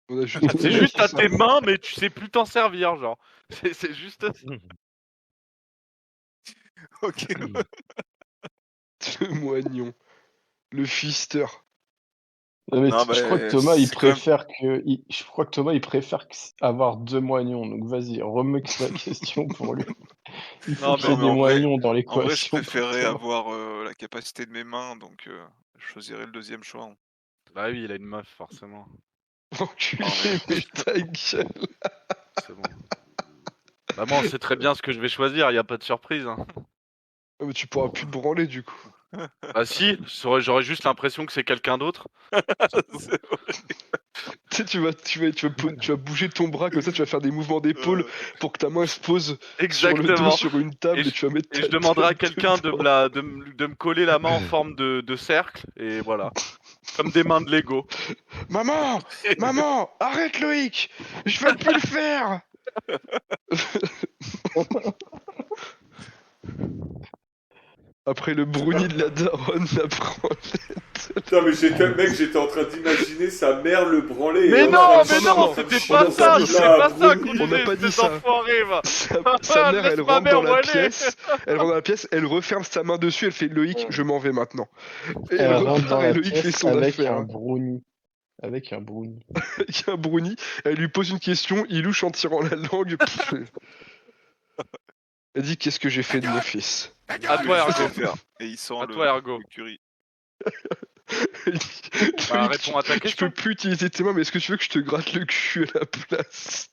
On a juste C'est juste à tes mains, mais tu sais plus t'en servir, genre. C'est juste ça. Ok. le moignon. Le fister. Non, mais Non, je crois bah, que Thomas, il c'est quand même- préfère je crois que Thomas, il préfère avoir deux moignons. Donc vas-y, remets la question pour lui. Il faut Non, qu'il y ait mais des en vrai- moignons dans En vrai, je l'équation. pour préférerais Thomas. avoir la capacité de mes mains, donc je choisirais le deuxième choix. hein. Bah oui, il a une meuf, forcément. Enculé, Non, mais- mais ta gueule. C'est bon. Bah moi, on sait très bien ce que je vais choisir, y a pas de surprise. Hein. Ah, mais tu pourras plus te branler du coup. Bah si, j'aurais juste l'impression que c'est quelqu'un d'autre. Tu sais, tu vas bouger ton bras comme ça, tu vas faire des mouvements d'épaule pour que ta main se pose sur le Exactement. dos sur une table Et et, tu vas mettre Et ta je demanderai à tête quelqu'un dedans. de me coller la main en forme de cercle, et voilà. Comme des mains de Lego. Maman, maman, arrête Loïc, je veux plus le faire. Après le brownie de la daronne, la branlette. Putain, mais j'étais en train d'imaginer sa mère le branler. Mais et non, on a mais dit, non, non, c'était on a pas pas ça, dit c'est ça, pas ça Bruni. qu'on On n'a disait, pas dit ces ça. enfoirés, va. Sa mère, Laisse elle ma rentre mère dans la voler. pièce, elle rentre dans la pièce, elle referme sa main dessus, elle fait Loïc, je m'en vais maintenant. Et elle Elle rentre repart dans et la Loïc fait pièce son avec affaire. un hein. brownie. Avec un brownie. Avec un brownie, elle lui pose une question, il louche en tirant la langue. Pff. Elle dit qu'est-ce que j'ai fait de mon fils. À toi, Je vais Ergo. faire. Et il sent À le, toi, Ergo. le curry. Elle dit, Bah, Loïc, réponds à ta je question. peux plus utiliser tes mains, mais est-ce que tu veux que je te gratte le cul à la place?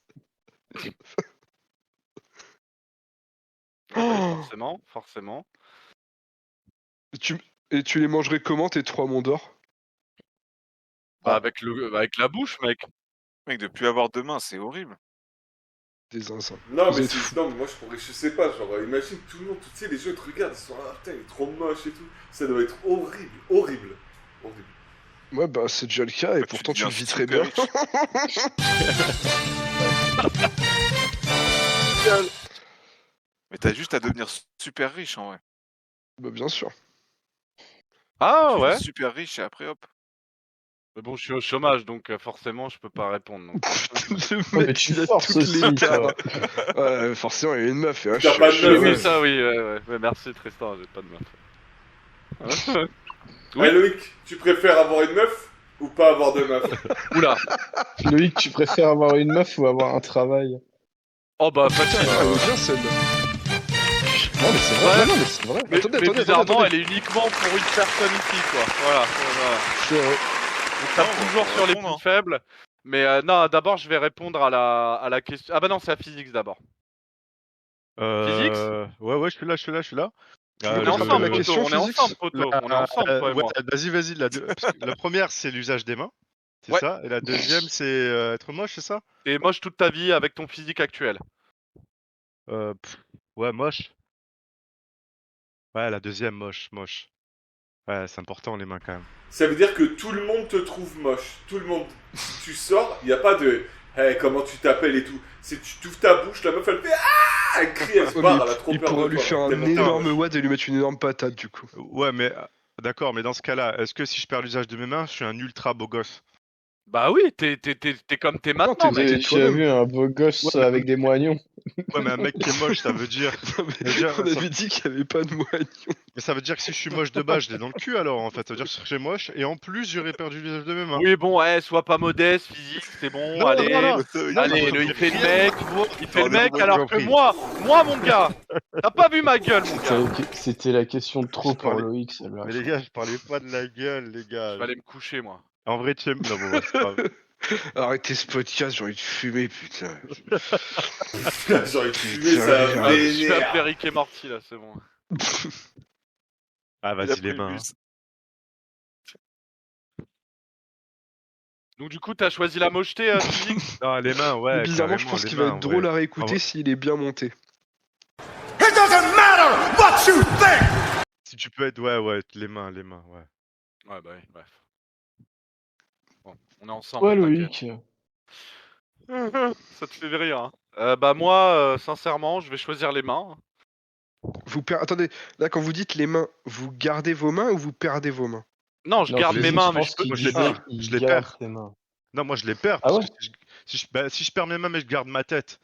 Oh. Forcément, forcément. Et tu les mangerais comment tes 3 monts d'or? Bah, avec la bouche, mec. Mec, de plus avoir de main, c'est horrible. Des zinzins. Non, Vous mais êtes fous. non, mais moi je sais pas, genre, imagine tout le monde, tu sais, les jeux, ils te regardent, ils sont là, putain, il est trop moche et tout. Ça doit être horrible, horrible. Horrible. Ouais, bah c'est déjà le cas et Bah, pourtant tu le deviens vis très super bien. riche. Mais t'as juste à devenir super riche en vrai. Bah bien sûr. Ah Tu ouais. deviens super riche et après hop. Mais bon, je suis au chômage, donc forcément, je peux pas répondre. Donc. Le mais mec, tu il a forces toutes aussi, les toi. cartes. Ouais, forcément, il y a une meuf. Hein, T'as pas de meuf, Oui, ouais. ça, oui, ouais. Ouais, merci Tristan, j'ai pas de meuf. Oui. Ah, Loïc, tu préfères avoir une meuf ou pas avoir de meuf? Oula. Loïc, tu préfères avoir une meuf ou avoir un travail? Oh bah, Putain, facile. elle est bien celle-là. Non, mais c'est vrai. Ouais. Non, mais c'est vrai. Mais, Attendez, mais attendez, bizarrement, attendez. elle est uniquement pour une personne ici, quoi. Voilà. C'est vrai. On tape Non, toujours on va sur les répondre, points faibles. Mais non, d'abord, je vais répondre à la question. Ah bah non, c'est la physique d'abord. Ouais, je suis là. Tu On veux est qu'on te ensemble, rappelle la poteau. question, On est Physics ensemble, poteau. On est ensemble, toi et ouais, moi. vas-y, parce que la première, c'est l'usage des mains. C'est Ouais. ça. Et la deuxième, c'est être moche, c'est ça? T'es moche toute ta vie avec ton physique actuel. Ouais, moche. Ouais, la deuxième, moche. Ouais, c'est important, les mains, quand même. Ça veut dire que tout le monde te trouve moche. Tout le monde. Si tu sors, il n'y a pas de hey, comment tu t'appelles et tout. C'est tu ouvres ta bouche, la meuf elle fait ah, elle crie, elle se Ouais, barre, mais elle a trop il peur pourra de lui toi. faire un Tellement énorme moche. wad et lui mettre une énorme patate du coup. Ouais, mais d'accord, mais dans ce cas-là, est-ce que si je perds l'usage de mes mains, je suis un ultra beau gosse? Bah oui, t'es comme t'es maintenant, t'es- mec. t'es- Tu as vu un beau gosse Ouais, mais- avec des moignons? Ouais, mais un mec qui est moche, ça veut dire. Non, mais Déjà, on ça- avait dit qu'il n'y avait pas de moignon. Mais ça veut dire que si je suis moche de base, je l'ai dans le cul alors en fait. Ça veut dire que je serais moche et en plus j'aurais perdu l'usage de mes mains. Oui, bon, sois pas modeste, physique, c'est bon, Non, allez. non, Allez, non, il fait le mec, il fait le Non, mais mec, vous alors m'avez que compris. moi, mon gars, t'as pas vu ma gueule, mon gars. C'était la question de trop Je pour parlais- Loïc, celle-là. Mais les gars, je parlais pas de la gueule, les Je gars. vais aller me coucher, moi. En vrai, tu aimes. Non, bon, ouais, c'est pas grave. Arrêtez ce podcast, j'ai envie de fumer, putain. J'ai envie de fumer, ça Putain, va Je vais m'énerver. appeler Rick et Morty, là, c'est bon. Ah, Il a vas-y, pris les le mains. bus. Donc du coup, t'as choisi la mocheté, physique. Non, les mains, ouais. Mais bizarrement, je carrément, pense les qu'il va mains, être drôle ouais. à réécouter vrai. s'il est bien monté. It doesn't matter what you think! Si tu peux être, ouais, les mains, ouais. Ouais, bah oui, bref. Bon, on est ensemble. Ouais, t'inquiète. Loïc. Ça te fait rire, hein. Bah moi, sincèrement, je vais choisir les mains. Attendez, là quand vous dites les mains, vous gardez vos mains ou vous perdez vos mains? Non, je Non, garde mes physique, mains, je mais pense je peux. qu'il moi, je les disait perds. qu'il Je les garde perds. ses mains. Non, moi je les perds. Ah parce ouais que si je perds mes mains, mais je garde ma tête.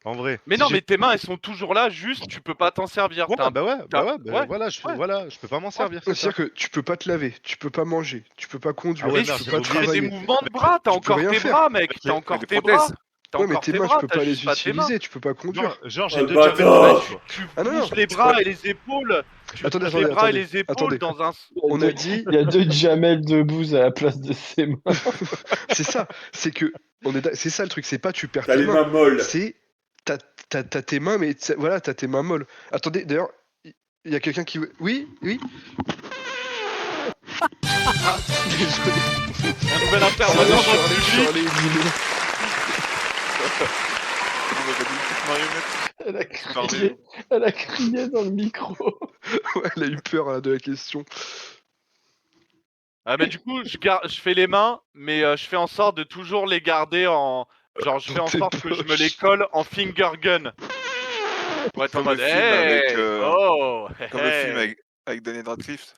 En vrai. Mais Si non, j'ai- mais tes mains, elles sont toujours là, juste, tu peux pas t'en servir. Ouais, T'as un- bah ouais, ouais, voilà, ouais. je peux pas m'en servir. c'est ça. C'est-à-dire que tu peux pas te laver, tu peux pas manger, tu peux pas conduire, Ah ouais, Mais tu merde, peux si pas tu fais des travailler. mouvements de bras, t'as tu peux encore rien tes faire. bras, mec. Avec T'as les- encore avec tes des bras. prothèses. T'as Ouais, mais encore tes tes mains, bras, tu peux t'as pas les juste pas tes mains. utiliser, tu peux pas conduire. Genre, Oh, j'ai le deux diamètres bâtard. de quoi. Tu Ah non, bouges non. les bras et les épaules. Tu Attendez, bouges les attendez, bras et attendez, les épaules attendez. dans un. On a dit, Il y a deux Jamel de bouse à la place de ses mains. c'est ça, c'est que, c'est ça le truc, c'est pas tu perds T'as tes les mains, mains molles. c'est t'as tes mains, mais voilà, t'as tes mains molles. Attendez, d'ailleurs, il y a quelqu'un qui. Oui. Un Désolé. nouvel intervenant dans le Je suis public. allé éliminer. On aurait dit une petite marionnette. Elle a Pardon. crié, elle a crié dans le micro. Ouais, elle a eu peur là, de la question. Ah, mais du coup, je fais les mains, mais je fais en sorte de toujours les garder en. Genre, je fais en Dans tes sorte que je me poches. les colle en finger gun. Pour être en Comme le mode. film avec, Hey oh Comme le hey. film avec Daniel Radcliffe.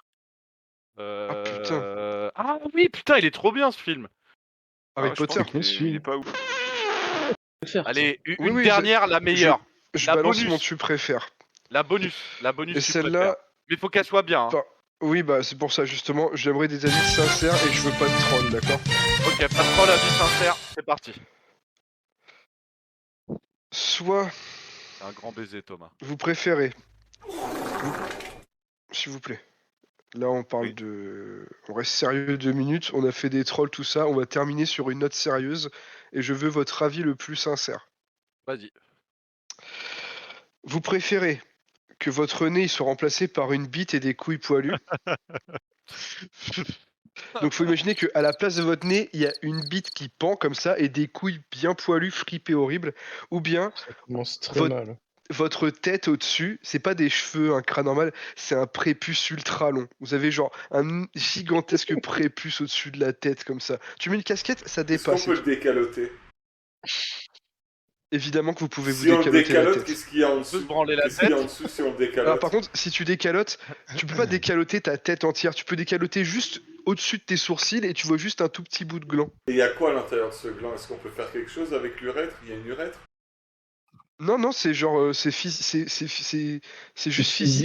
putain. Ah oui, putain, il est trop bien ce film. Avec Ah, je pense Potter. qu'il est pas ouf. Allez, Oui, une oui, dernière, la meilleure. Je La balance bonus. mon tu préfères. La bonus. La bonus. Et tu celle-là, préfères. Mais faut qu'elle soit bien. Hein. Enfin, oui, bah c'est pour ça justement, j'aimerais des avis sincères et je veux pas de troll, d'accord? Ok, pas de troll, avis sincère, c'est parti. Soit C'est un grand baiser, Thomas. vous préférez, s'il vous plaît. Là, on parle Oui. de. On reste sérieux 2 minutes, on a fait des trolls, tout ça, on va terminer sur une note sérieuse et je veux votre avis le plus sincère. Vas-y. Vous préférez que votre nez il soit remplacé par une bite et des couilles poilues Donc faut imaginer qu'à la place de votre nez, il y a une bite qui pend comme ça et des couilles bien poilues, fripées, horribles. Ou bien Ça commence très Votre- mal. votre tête au-dessus, c'est pas des cheveux, un crâne normal, c'est un prépuce ultra long. Vous avez genre un gigantesque prépuce au-dessus de la tête comme ça. Tu mets une casquette, ça Est-ce qu'on dépasse. peut le décaloter? Évidemment que vous pouvez vous Si on le décaloter la décalote, tête. qu'est-ce qu'il y a en On peut dessous? se branler la Qu'est-ce qu'il y a en tête. dessous si on le Alors décalote? par contre, si tu décalotes, tu peux pas décaloter ta tête entière, tu peux décaloter juste au-dessus de tes sourcils et tu vois juste un tout petit bout de gland. Et il y a quoi à l'intérieur de ce gland? Est-ce qu'on peut faire quelque chose avec l'urètre? Il y a une urètre? Non, non, c'est genre, c'est juste physique,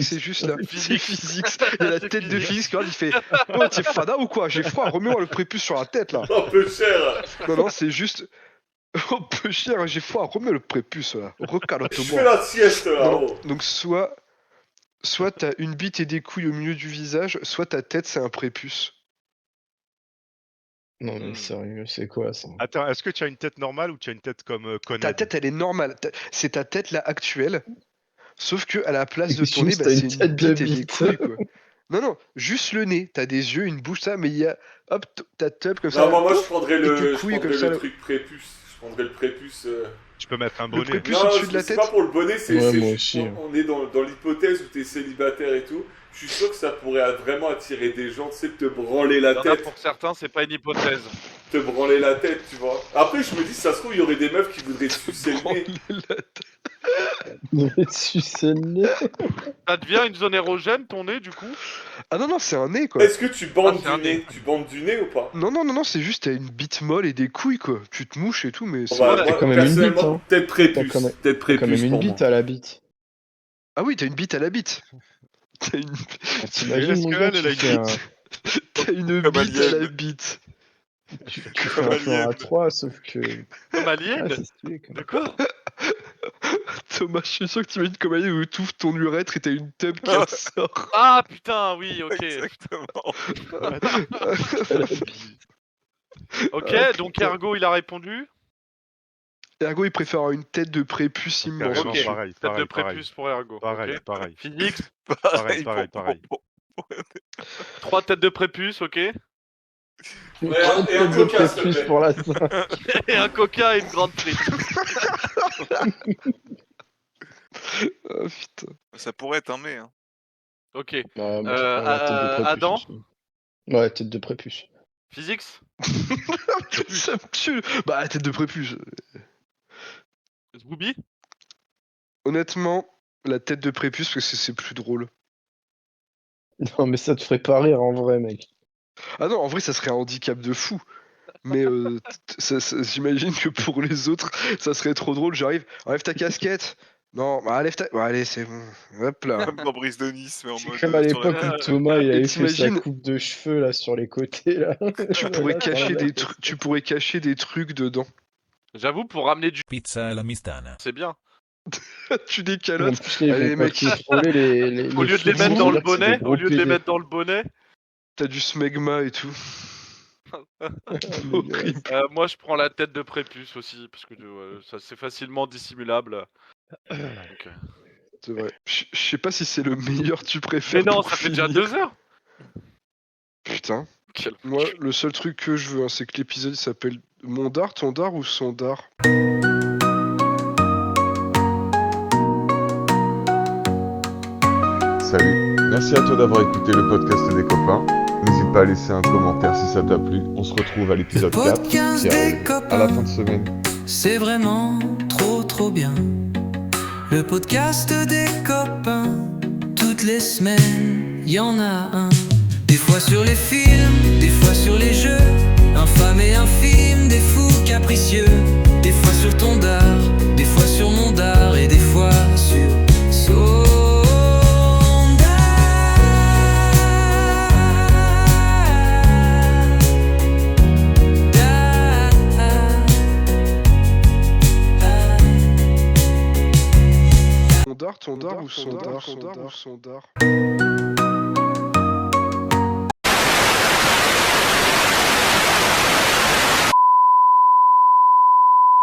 c'est juste là. C'est physique. Il y a la tête de physique, il fait oh, t'es fada ou quoi? J'ai froid, remets-moi le prépuce sur la tête là. Oh, peu cher! Non, non, c'est juste. Oh, peu cher, j'ai froid, remets le prépuce là. Je fais Recalote-moi. la sieste là! Non, non. Oh. Donc, soit t'as une bite et des couilles au milieu du visage, soit ta tête c'est un prépuce. Non, mais sérieux, c'est quoi ça? Attends, est-ce que tu as une tête normale ou tu as une tête comme Ta Conrad? tête elle est normale, c'est ta tête là actuelle. Sauf que à la place de Juste, ton nez, bah, t'as c'est une une tête de bite et des bite. couilles quoi. Non, non, juste le nez. T'as des yeux, une bouche, ça, mais il y a. Hop, ta tub comme ça. Non, moi je pouf, prendrais et tes le, couilles comme ça, là. truc prépuce. Je prendrais le prépuce. Tu peux mettre un Le bonnet. prépuce Non, au-dessus de la c'est tête. pas pour le bonnet, c'est Ouais, c'est moi juste- aussi, hein. on est dans l'hypothèse où t'es célibataire et tout. Je suis sûr que ça pourrait vraiment attirer des gens, tu sais, de te branler la Il y en a tête. pour certains, c'est pas une hypothèse. Te branler la tête, tu vois. Après, je me dis, ça se trouve, il y aurait des meufs qui voudraient sucer le nez. Sucer le nez. Ça devient une zone érogène ton nez du coup? Ah non, non, c'est un nez quoi. Est-ce que tu bandes Ah, c'est un du nez? nez. Tu bandes du nez ou pas? Non, non, non, non, c'est juste t'as une bite molle et des couilles quoi. Tu te mouches et tout, mais c'est. Bah, t'as moi, quand même une bite, personnellement, hein. peut-être prépuce. T'as quand même- Peut-être T'as quand même prépuce une pour bite moi. à la bite. Ah oui, t'as une bite à la bite. T'as une, T'imagines, Est-ce mon que gars, elle a tu une fais un... t'as une Comme bite à Alien. la bite. tu fais un plan à 3, sauf que... Comme Alien? Ah, c'est stylé, quand De même. quoi? Thomas, je suis sûr que tu imagines comme elle où tu ouvres ton urètre et t'as une tub qui ressort. Ah putain, oui, ok. Exactement. À la bite. Ok, Ah, donc putain. Ergo il a répondu. Ergo, il préfère avoir une tête de prépuce immense. Carrément, Ok. pareil, Tête de pareil, pareil. prépuce pour Ergo. Pareil, ok. pareil. Physique, Pareil, pour- pareil. pour- 3 têtes de prépuce, ok. Une Ouais, grande et un tête de coca, s'il te prépuce plaît. pour la... Et un coca et une grande frite. Ah putain. Ça pourrait être un mais. Hein. Ok. Ouais, moi, je prends la tête de prépuce Adam aussi. Ouais, tête de prépuce. Physique. Ça me tue. Bah, tête de prépuce. Booby. Honnêtement, la tête de prépuce, parce que c'est plus drôle. Non, mais ça te ferait pas rire en vrai, mec. Ah non, en vrai, ça serait un handicap de fou. Mais j'imagine que pour les autres, ça serait trop drôle. J'arrive, enlève ta casquette. Non, bah, enlève ta. Bon, allez, c'est bon. Hop là. Comme dans Brise de Nice, mais en mode. Comme à sur la- l'époque où Thomas, il Et avait fait sa t'imagines- coupe de cheveux là sur les côtés là. Tu pourrais Là, cacher là, des trucs. Tu pourrais cacher des trucs dedans. J'avoue, pour ramener du Pizza alla mistana. c'est bien. Tu En décalotes. plus, les Allez, mecs, mec. contrôler les Au lieu de les cheveux, mettre dans le c'est des bonnet, gros au lieu de les PD. mettre dans le bonnet, T'as du smegma et tout. Horrible. moi je prends la tête de prépuce aussi parce que ça c'est facilement dissimulable. Donc, C'est vrai. Je sais pas si c'est le meilleur tu préfères. Mais non, pour ça fait déjà finir. 2 heures. Putain. Quel- Moi, le seul truc que je veux, hein, c'est que l'épisode il s'appelle Mon dard, ton dard ou son dard. Salut, merci à toi d'avoir écouté le podcast des copains. N'hésite pas à laisser un commentaire si ça t'a plu. On se retrouve à l'épisode 4 qui arrive à la fin de semaine. C'est vraiment trop bien. Le podcast des copains. Toutes les semaines, y en a un. Des fois sur les films, des fois sur les jeux. Infâme et infime, des fous capricieux. Des fois sur ton dard, des fois sur mon dard. Et des fois sur son Mon dard, ton dard ou son dard.